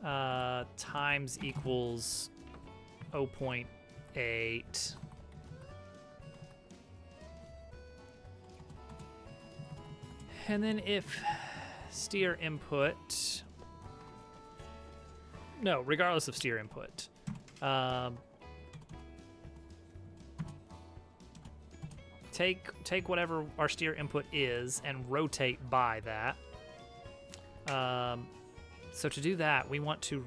times equals 0.8. And then if steer input... No, regardless of steer input. Take whatever our steer input is and rotate by that. So to do that, we want to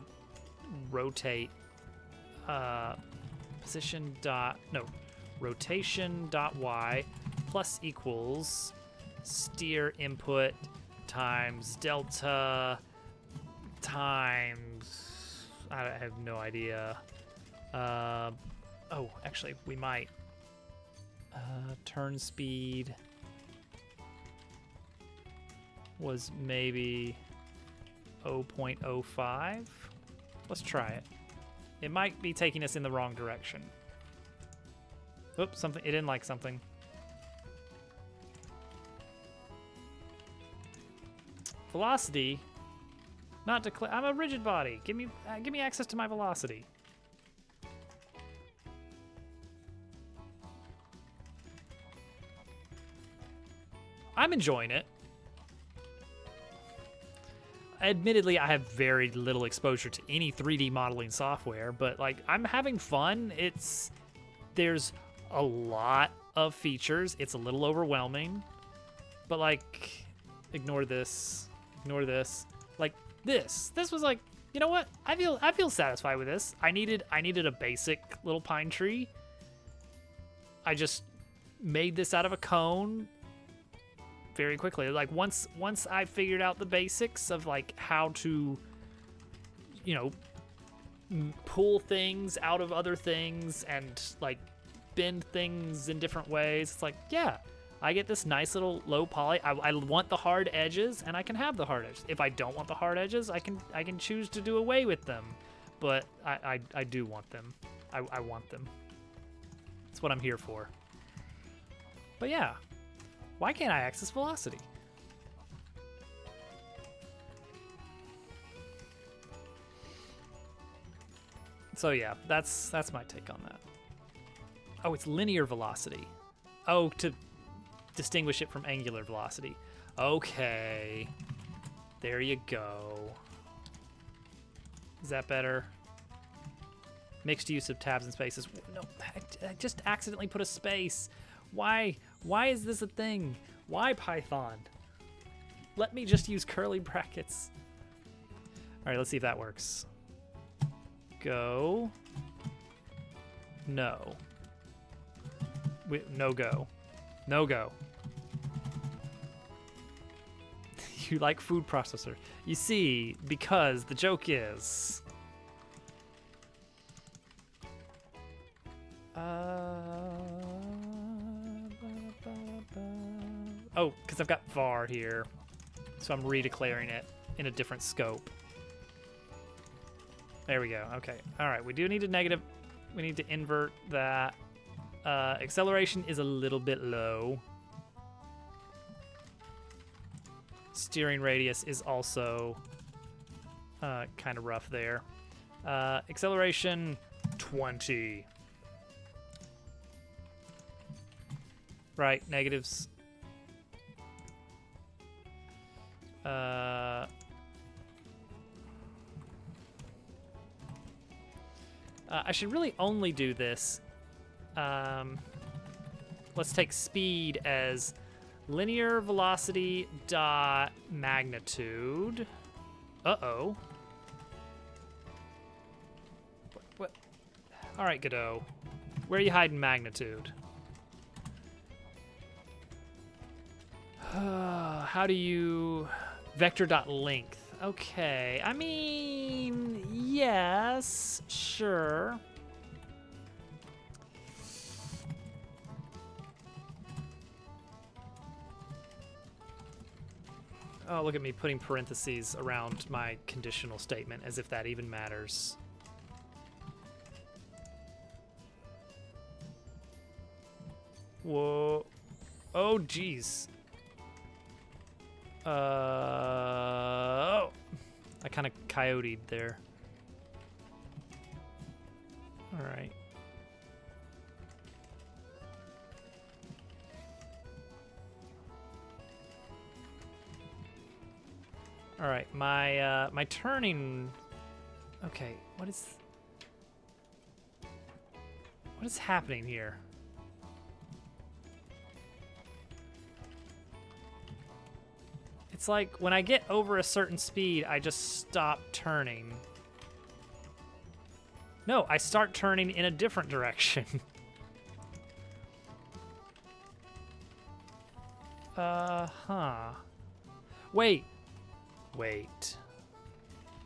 rotate rotation.y plus equals steer input times delta times... I have no idea. Oh, actually, we might. Turn speed was maybe 0.05. Let's try it. It might be taking us in the wrong direction. Oops, something. It didn't like something. Velocity. Not declare. I'm a rigid body. Give me access to my velocity. I'm enjoying it. Admittedly, I have very little exposure to any 3D modeling software, but like I'm having fun. There's a lot of features. It's a little overwhelming, but like ignore this. Like this was like, you know what? I feel satisfied with this. I needed a basic little pine tree. I just made this out of a cone very quickly. Like once I figured out the basics of like how to, you know, pull things out of other things and like bend things in different ways, it's like, yeah, I get this nice little low poly. I want the hard edges, and I can have the hard edges. If I don't want the hard edges, I can choose to do away with them. But I do want them. I want them. That's what I'm here for. But yeah, why can't I access velocity? So yeah, that's my take on that. Oh, it's linear velocity. Oh, to distinguish it from angular velocity. Okay. There you go. Is that better? Mixed use of tabs and spaces. No, I just accidentally put a space. Why? Why is this a thing? Why Python? Let me just use curly brackets. All right, let's see if that works. Go. No. No go. No go. You like food processor. You see, because the joke is... Oh, because I've got var here. So I'm redeclaring it in a different scope. There we go. Okay. All right. We do need a negative. We need to invert that. Acceleration is a little bit low. Steering radius is also kind of rough there. Acceleration 20. Right, negatives. I should really only do this. Let's take speed as linear velocity dot magnitude. Uh-oh. What? All right, Godot. Where are you hiding magnitude? How do you... Vector dot length. Okay. I mean, yes, sure. Oh, look at me putting parentheses around my conditional statement as if that even matters. Whoa. Oh, jeez. Oh. I kind of coyoted there. All right. All right, my turning. Okay, what is happening here? It's like when I get over a certain speed, I just stop turning. No, I start turning in a different direction. Huh. Wait.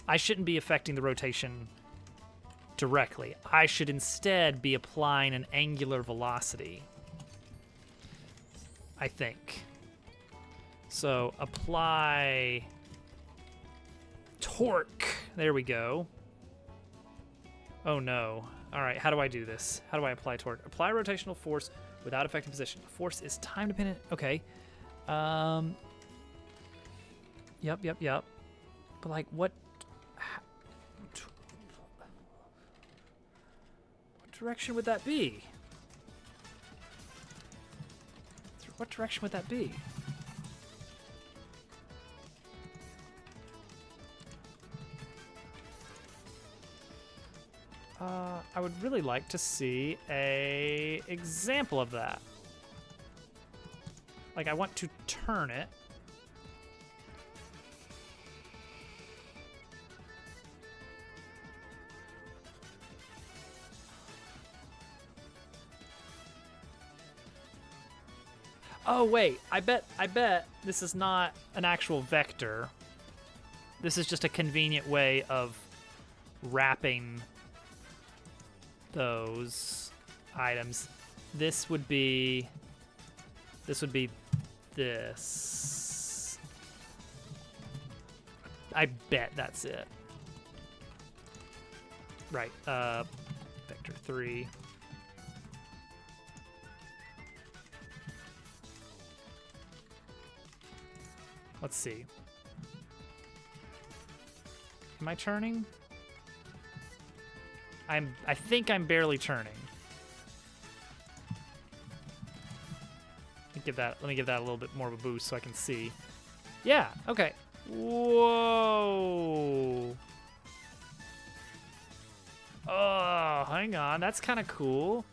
I shouldn't be affecting the rotation directly. I should instead be applying an angular velocity, I think. So apply torque. There we go. Oh no. All right, how do I do this? How do I apply torque? Apply rotational force without affecting position. Force is time dependent. Okay. Yep. But like what direction would that be? What direction would that be? I would really like to see a example of that. Like I want to turn it. Oh wait, I bet this is not an actual vector. This is just a convenient way of wrapping those items. This would be this. I bet that's it. Right, vector 3. Let's see. Am I turning? I think I'm barely turning. Let me give that a little bit more of a boost so I can see. Yeah, okay. Whoa. Oh, hang on. That's kind of cool.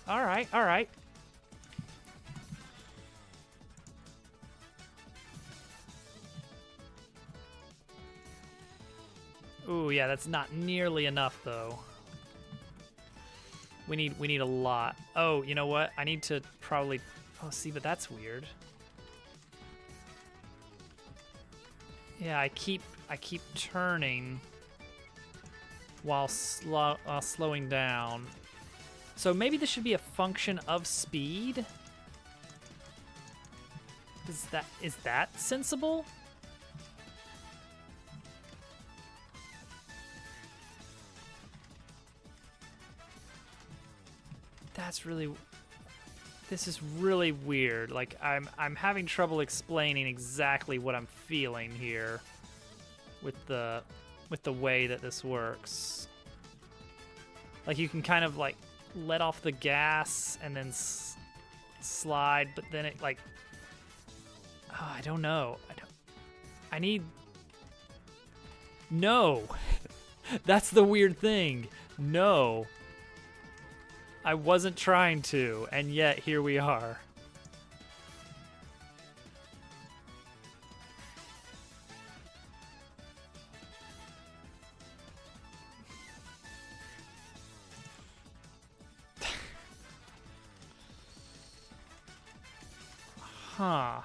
All right. Ooh, yeah, that's not nearly enough though. We need a lot. Oh, you know what? I need to probably. Oh, see, but that's weird. Yeah, I keep turning while slowing down. So maybe this should be a function of speed. Is that sensible? This is really weird. Like I'm having trouble explaining exactly what I'm feeling here with the way that this works. Like you can kind of like let off the gas and then slide, but then it like I don't know. I need No. That's the weird thing. No. I wasn't trying to, and yet here we are. Huh.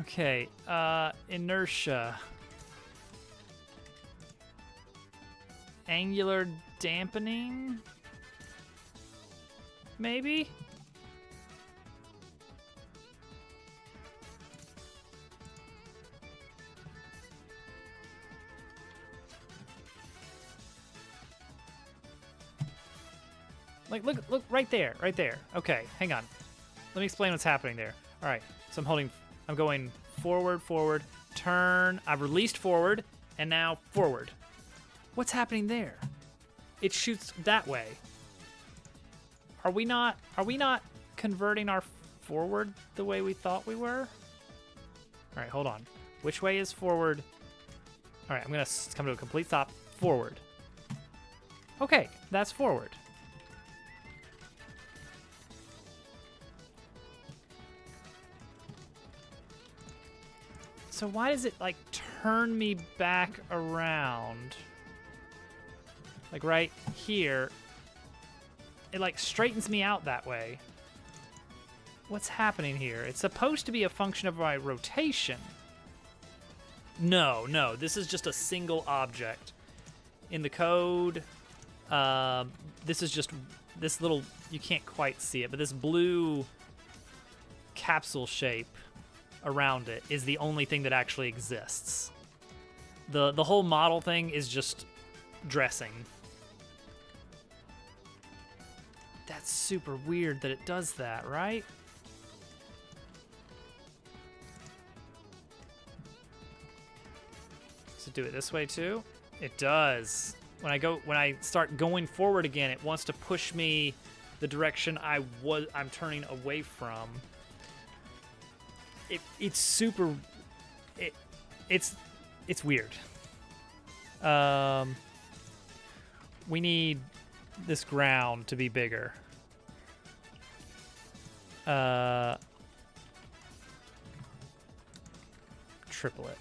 Okay, inertia. Angular dampening? Maybe? Like, look, right there, right there. Okay, hang on. Let me explain what's happening there. All right, so I'm going forward, turn. I've released forward, and now forward. What's happening there? It shoots that way. Are we not converting our forward the way we thought we were? All right, hold on. Which way is forward? All right, I'm gonna come to a complete stop. Forward. Okay, that's forward. So why does it, like, turn me back around? Like, right here. It, like, straightens me out that way. What's happening here? It's supposed to be a function of my rotation. No, this is just a single object. In the code, this is just this little, you can't quite see it, but this blue capsule shape around it is the only thing that actually exists. The whole model thing is just dressing. That's super weird that it does that, right? Does it do it this way too? It does. When I start going forward again, it wants to push me the direction I'm turning away from. It's super. It's weird. We need this ground to be bigger. Triple it.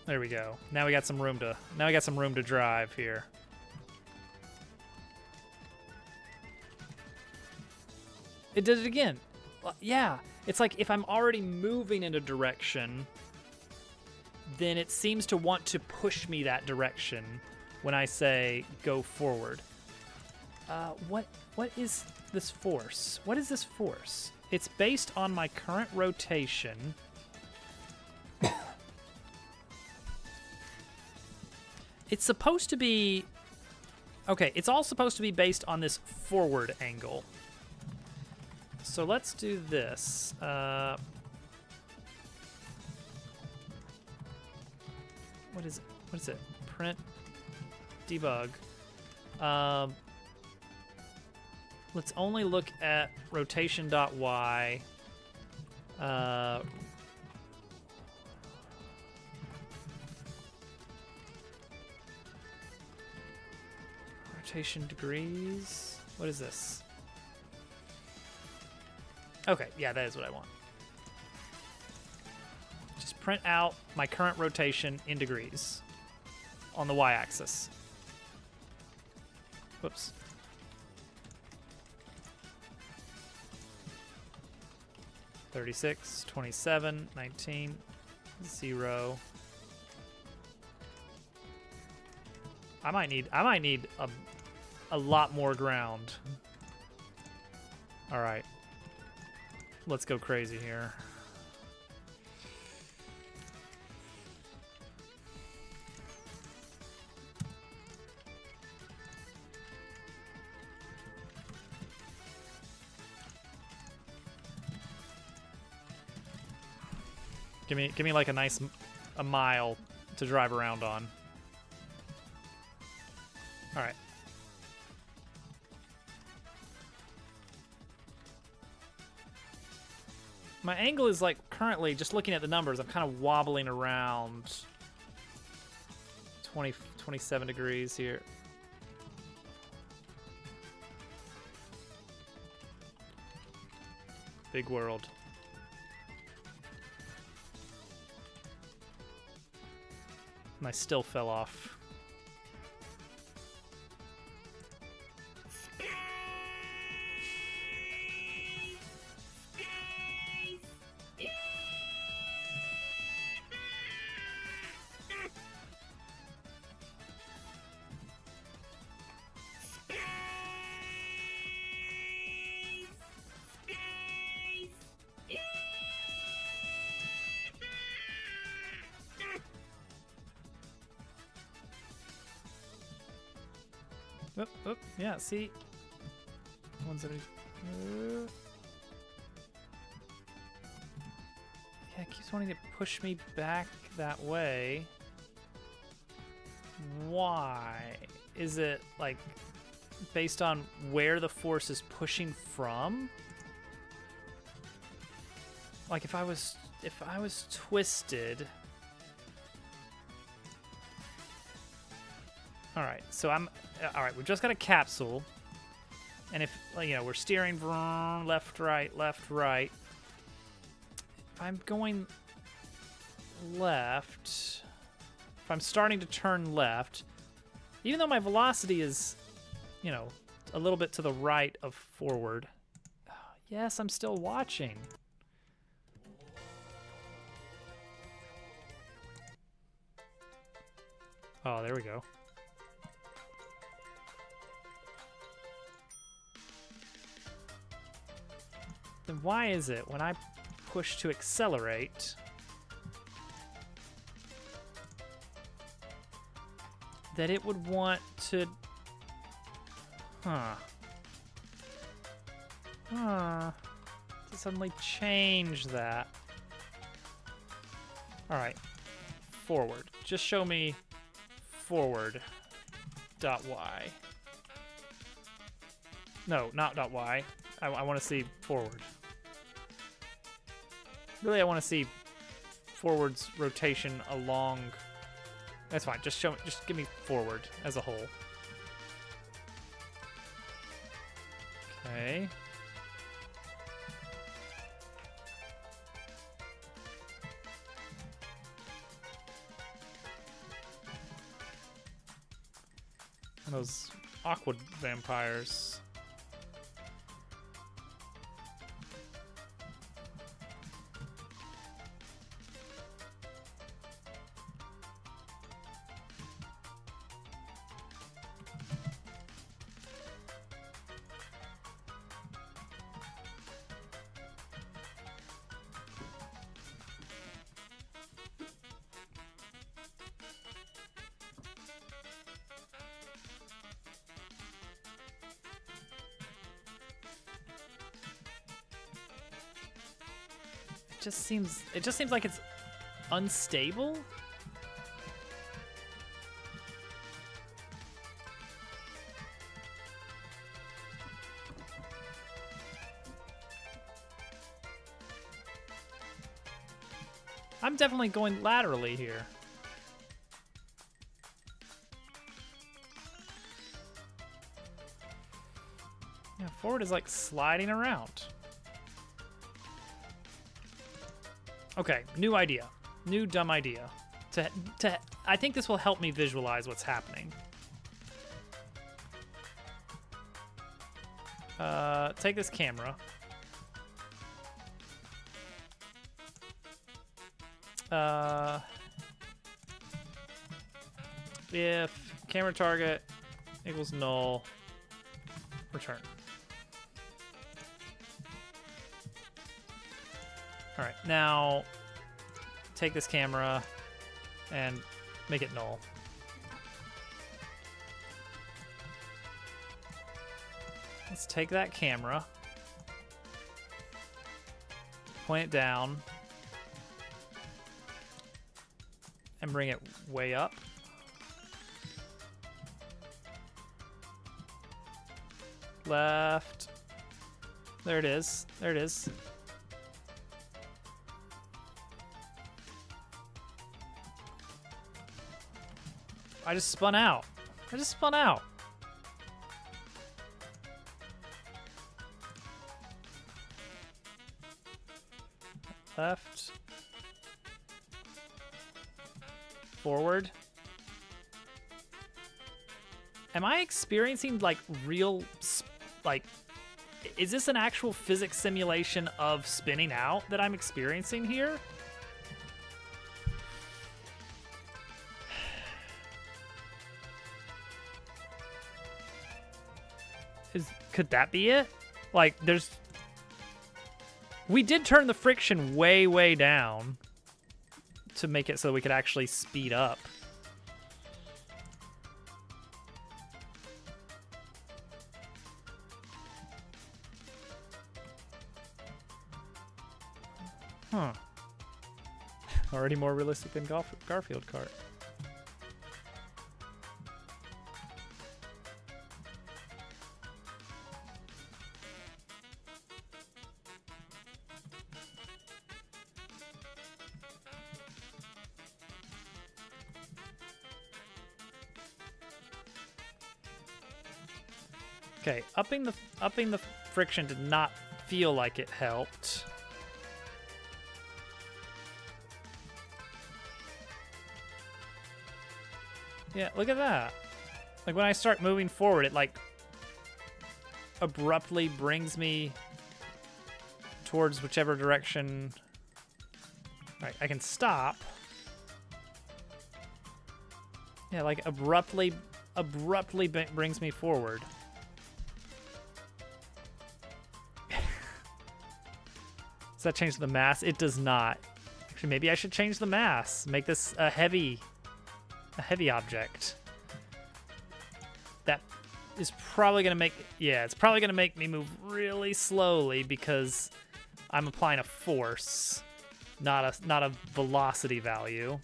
There we go. Now we got some room to drive here. It did it again. Yeah, it's like if I'm already moving in a direction, then it seems to want to push me that direction when I say go forward. What is this force? What is this force? It's based on my current rotation. It's supposed to be... Okay, it's all supposed to be based on this forward angle. So let's do this. What is it? What is it? Print, debug. Let's only look at rotation.y. Rotation degrees. What is this? Okay, yeah, that is what I want. Just print out my current rotation in degrees on the y-axis. Whoops. $36, $27, $19, $0. I might need a lot more ground. All right. Let's go crazy here. Give me like a mile to drive around on. All right. My angle is, like, currently, just looking at the numbers, I'm kind of wobbling around 27 degrees here. Big world. And I still fell off. Oop, oop, yeah, see? Ones that are... yeah, it keeps wanting to push me back that way. Why? Is it, like, based on where the force is pushing from? Like, if I was twisted... Alright, so alright, we've just got a capsule. And if, you know, we're steering left, right, left, right. If I'm going left, if I'm starting to turn left, even though my velocity is, you know, a little bit to the right of forward, yes, I'm still watching. Oh, there we go. Then why is it when I push to accelerate that it would want to... to suddenly change that? Alright. Forward. Just show me forward dot y. No, not dot y. I want to see forward. Really, I want to see forward's rotation along. That's fine. Just give me forward as a whole. Okay. And those aqua vampires. It just seems like it's unstable. I'm definitely going laterally here. Yeah, forward is like sliding around. Okay, new idea. New dumb idea. I think this will help me visualize what's happening. Take this camera. If camera target equals null, return. All right, now take this camera and make it null. Let's take that camera, point it down, and bring it way up. Left. There it is. There it is. I just spun out. Left. Forward. Am I experiencing like real, like, is this an actual physics simulation of spinning out that I'm experiencing here? Could that be it? Like, we did turn the friction way, way down to make it so we could actually speed up. Huh. Already more realistic than Garfield Kart. Okay, upping the friction did not feel like it helped. Yeah, look at that. Like when I start moving forward, it like abruptly brings me towards whichever direction. All right, I can stop. Yeah, like abruptly brings me forward. Does that change the mass? It does not. Actually, maybe I should change the mass. Make this a heavy object. That is probably gonna make, yeah, it's probably gonna make me move really slowly because I'm applying a force, not a velocity value.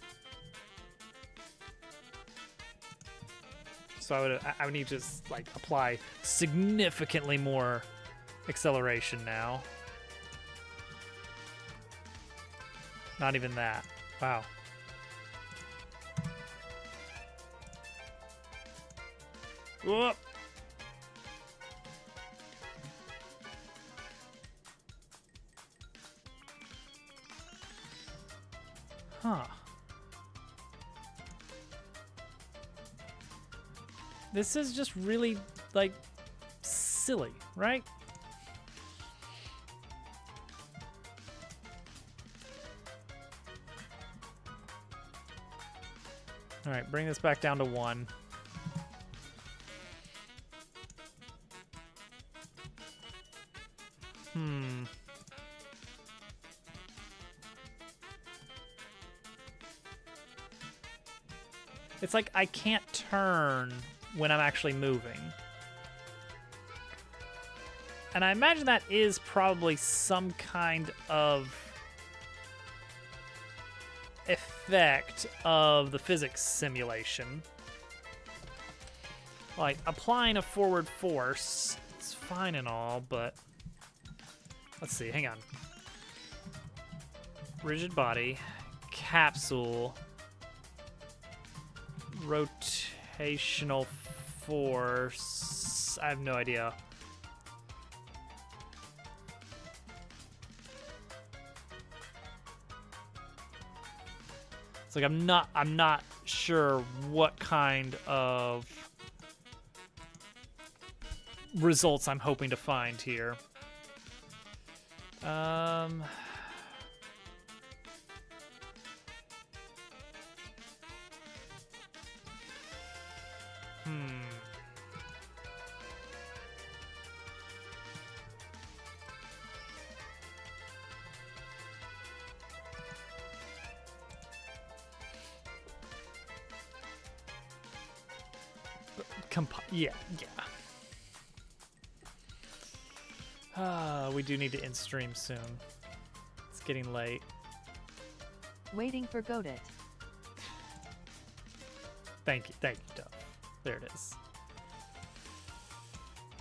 So I would need to just like apply significantly more acceleration now. Not even that. Wow. Whoop. Huh. This is just really, like, silly, right? All right, bring this back down to 1. It's like I can't turn when I'm actually moving. And I imagine that is probably some kind of effect of the physics simulation. Like, applying a forward force is fine and all, but let's see, hang on. Rigid body, capsule, rotational force. I have no idea. It's like I'm not sure what kind of results I'm hoping to find here. Yeah. We do need to end stream soon. It's getting late. Waiting for Godot. Thank you, Duff. There it is.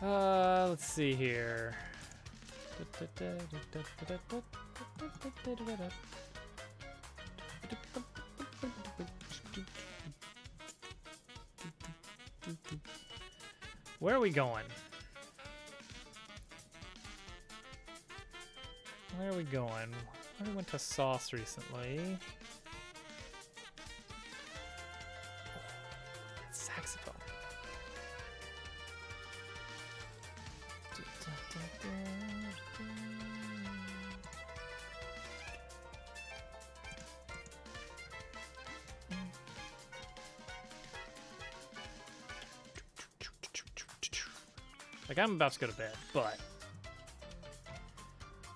Let's see here. Where are we going? Where are we going? We went to Sauce recently. Oh, saxophone. Like, I'm about to go to bed, but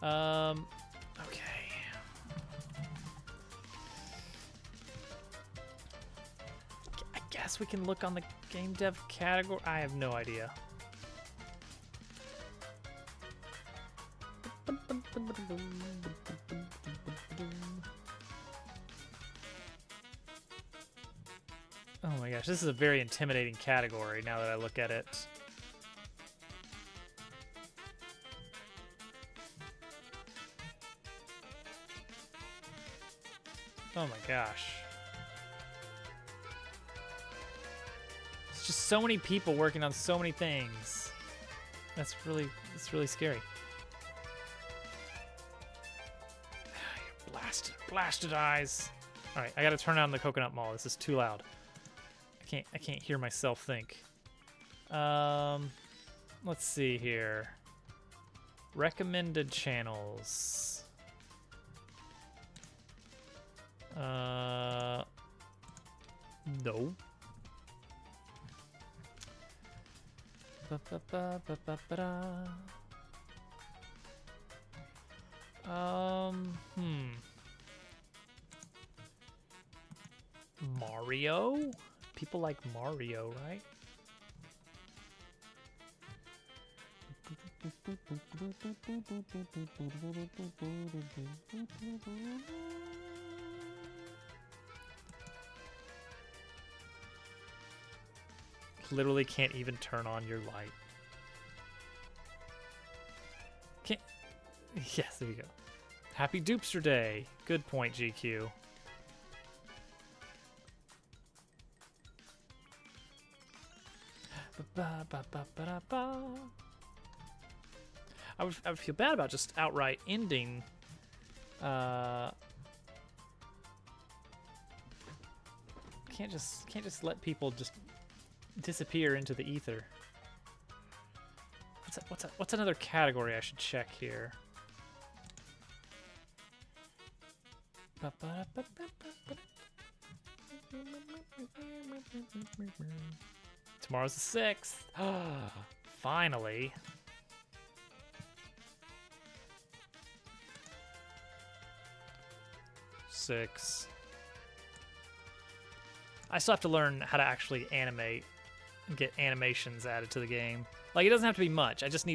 okay. I guess we can look on the game dev category. I have no idea. my gosh, this is a very intimidating category now that I look at it. Oh my gosh. It's just so many people working on so many things. It's really scary. Blasted eyes. All right, I gotta turn on the coconut mall. This is too loud. I can't hear myself think. Let's see here. Recommended channels. No. Mario? People like Mario, right? Literally can't even turn on your light. Can't. Yes, there you go. Happy Dupster Day. Good point, GQ. I would feel bad about just outright ending. Can't just let people just disappear into the ether. What's another category I should check here? Tomorrow's the 6th. Finally. I still have to learn how to actually animate and get animations added to the game. Like, it doesn't have to be much. I just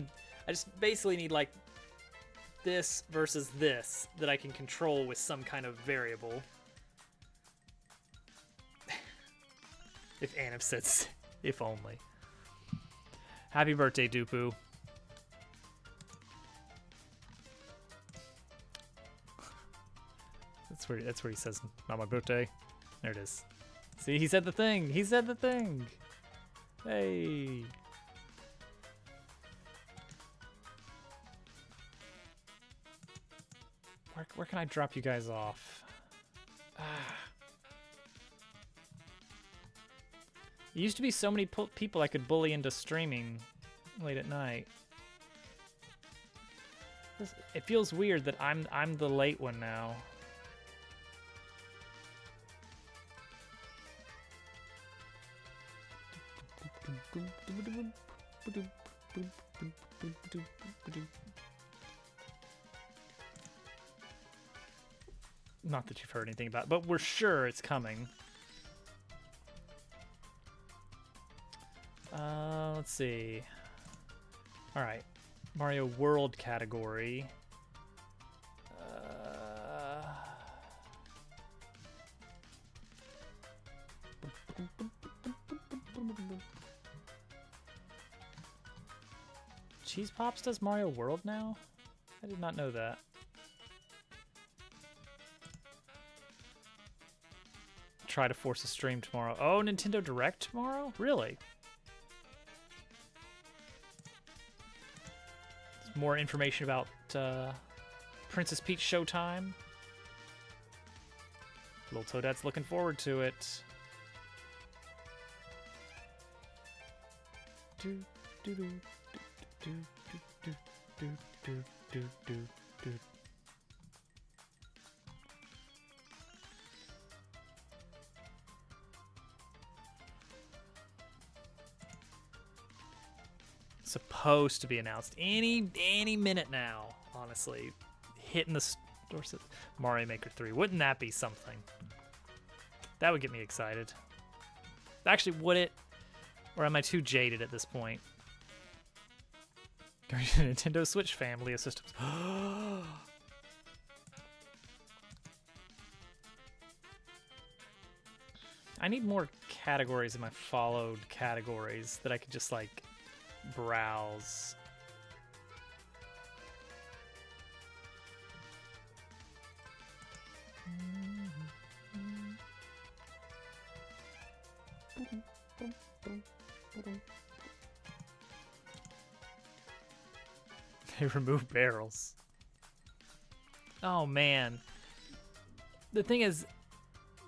basically need like this versus this that I can control with some kind of variable. If Anim says, if only. Happy birthday, Dupu. That's where he says, not my birthday. There it is. See, he said the thing. He said the thing. Hey. Where can I drop you guys off? There used to be so many people I could bully into streaming late at night. It feels weird that I'm the late one now. Not that you've heard anything about it, but we're sure it's coming. Let's see. All right, Mario World category. Cheese Pops does Mario World now? I did not know that. Try to force a stream tomorrow. Oh, Nintendo Direct tomorrow? Really? More information about Princess Peach Showtime. Little Toadette's looking forward to it. Supposed to be announced any minute now, honestly. Hitting the store. Mario Maker 3. Wouldn't that be something? That would get me excited. Actually, would it? Or am I too jaded at this point? Nintendo Switch family of systems. I need more categories in my followed categories that I could just like browse. They remove barrels. Oh man. The thing is,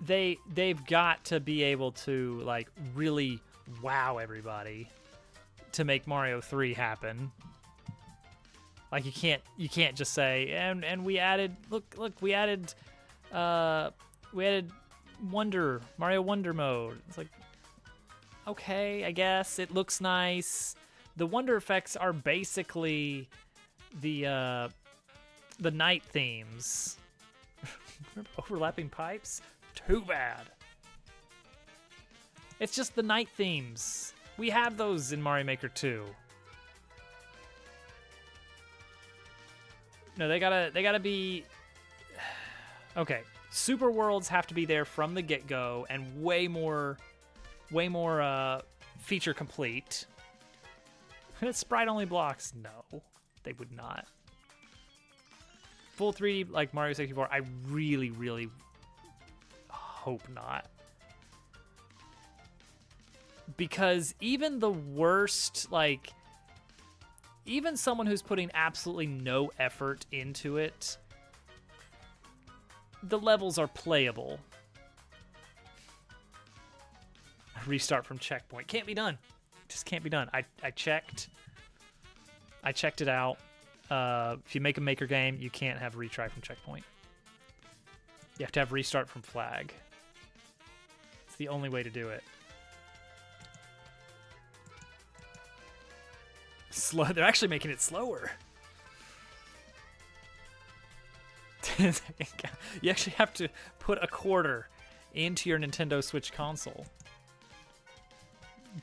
they've got to be able to like really wow everybody to make Mario 3 happen. Like you can't just say and we added we added Mario Wonder mode. It's like, okay, I guess it looks nice. The wonder effects are basically the night themes. Remember overlapping pipes? Too bad. It's just the night themes. We have those in Mario Maker 2. No, they gotta be. Okay, super worlds have to be there from the get-go and way more feature complete. It's sprite-only blocks. No, they would not. Full 3D like Mario 64, I really, really hope not. Because even the worst, like, even someone who's putting absolutely no effort into it, the levels are playable. Restart from checkpoint. Can't be done. Just can't be done. I checked it out. If you make a maker game, you can't have retry from checkpoint. You have to have restart from flag. It's the only way to do it. Slow. They're actually making it slower. You actually have to put a quarter into your Nintendo Switch console.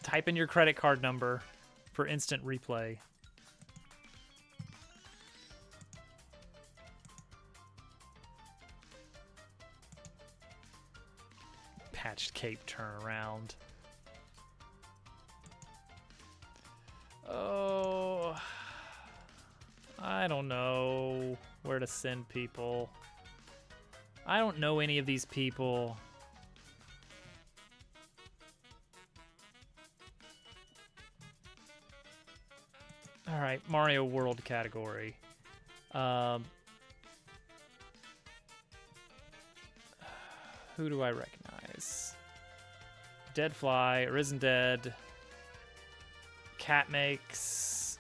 Type in your credit card number for instant replay. Patched cape turnaround. Oh, I don't know where to send people. I don't know any of these people. All right, Mario World category. Who do I recognize? Dead Fly, Arisen Dead, Cat Makes.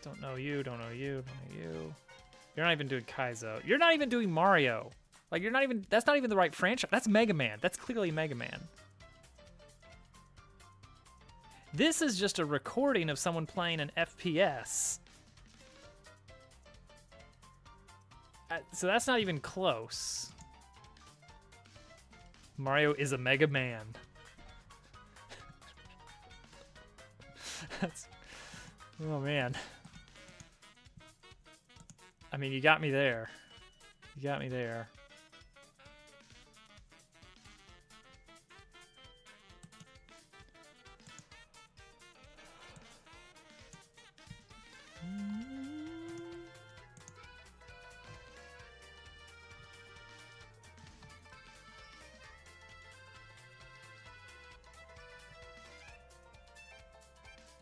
Don't know you, don't know you, don't know you. You're not even doing Kaizo. You're not even doing Mario. Like, you're not even, that's not even the right franchise. That's Mega Man. That's clearly Mega Man. This is just a recording of someone playing an FPS. So that's not even close. Mario is a Mega Man. That's, oh man. I mean, you got me there. You got me there.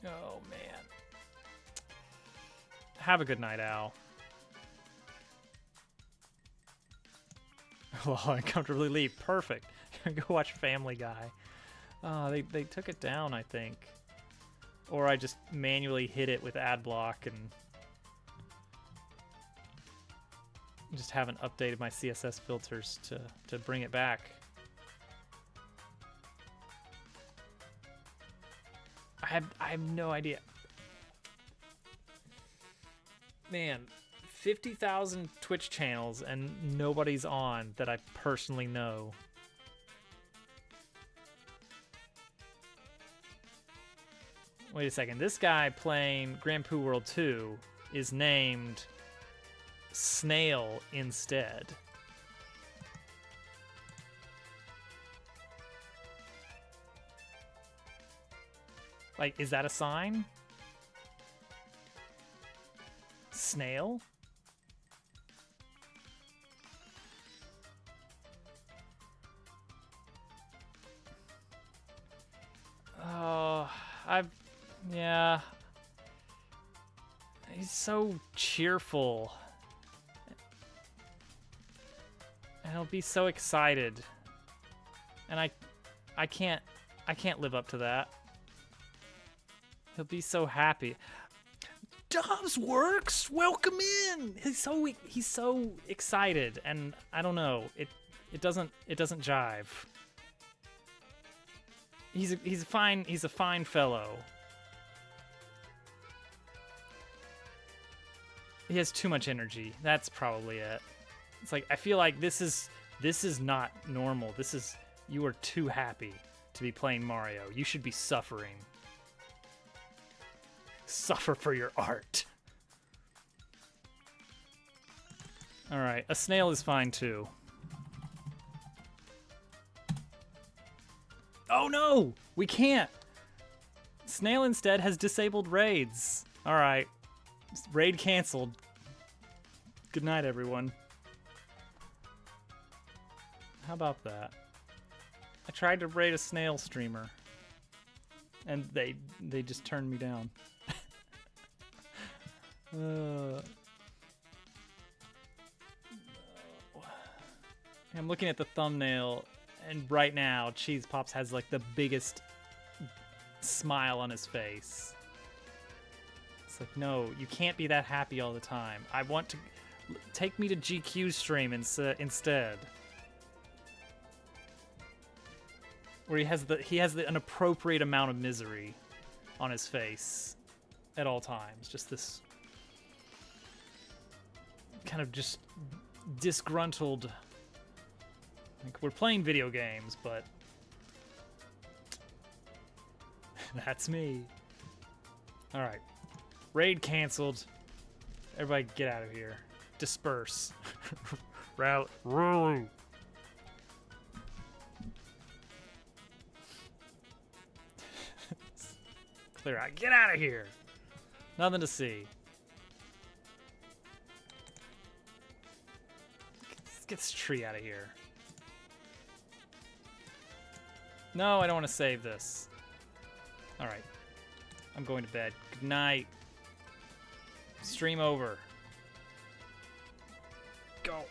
Oh, man. Have a good night, Al. Well, uncomfortably leave. Perfect. Go watch Family Guy. Oh, they took it down, I think. Or I just manually hit it with ad block and just haven't updated my CSS filters to bring it back. I have no idea. Man, 50,000 Twitch channels and nobody's on that I personally know. Wait a second. This guy playing Grand Poo World 2 is named snail instead. Like, is that a sign? Snail? Oh, yeah. He's so cheerful. And he'll be so excited. And I can't live up to that. He'll be so happy. Dobbs Works, welcome in. He's so excited, and I don't know. It doesn't jive. He's a fine fellow. He has too much energy. That's probably it. It's like I feel like this is not normal. You are too happy to be playing Mario. You should be suffering. Suffer for your art. All right, a snail is fine too. Oh no, we can't. Snail instead has disabled raids. All right, raid canceled. Good night, everyone. How about that? I tried to raid a snail streamer, and they just turned me down. I'm looking at the thumbnail, and right now Cheese Pops has like the biggest smile on his face. It's like, no, you can't be that happy all the time. I want to take me to GQ's stream instead, where he has an appropriate amount of misery on his face at all times. Just this kind of just disgruntled, like, we're playing video games, but that's me. All right, raid canceled. Everybody get out of here. Disperse. Rally. Clear out. Get out of here. Nothing to see. Let's get this tree out of here. No, I don't want to save this. All right. I'm going to bed. Good night. Stream over. Go.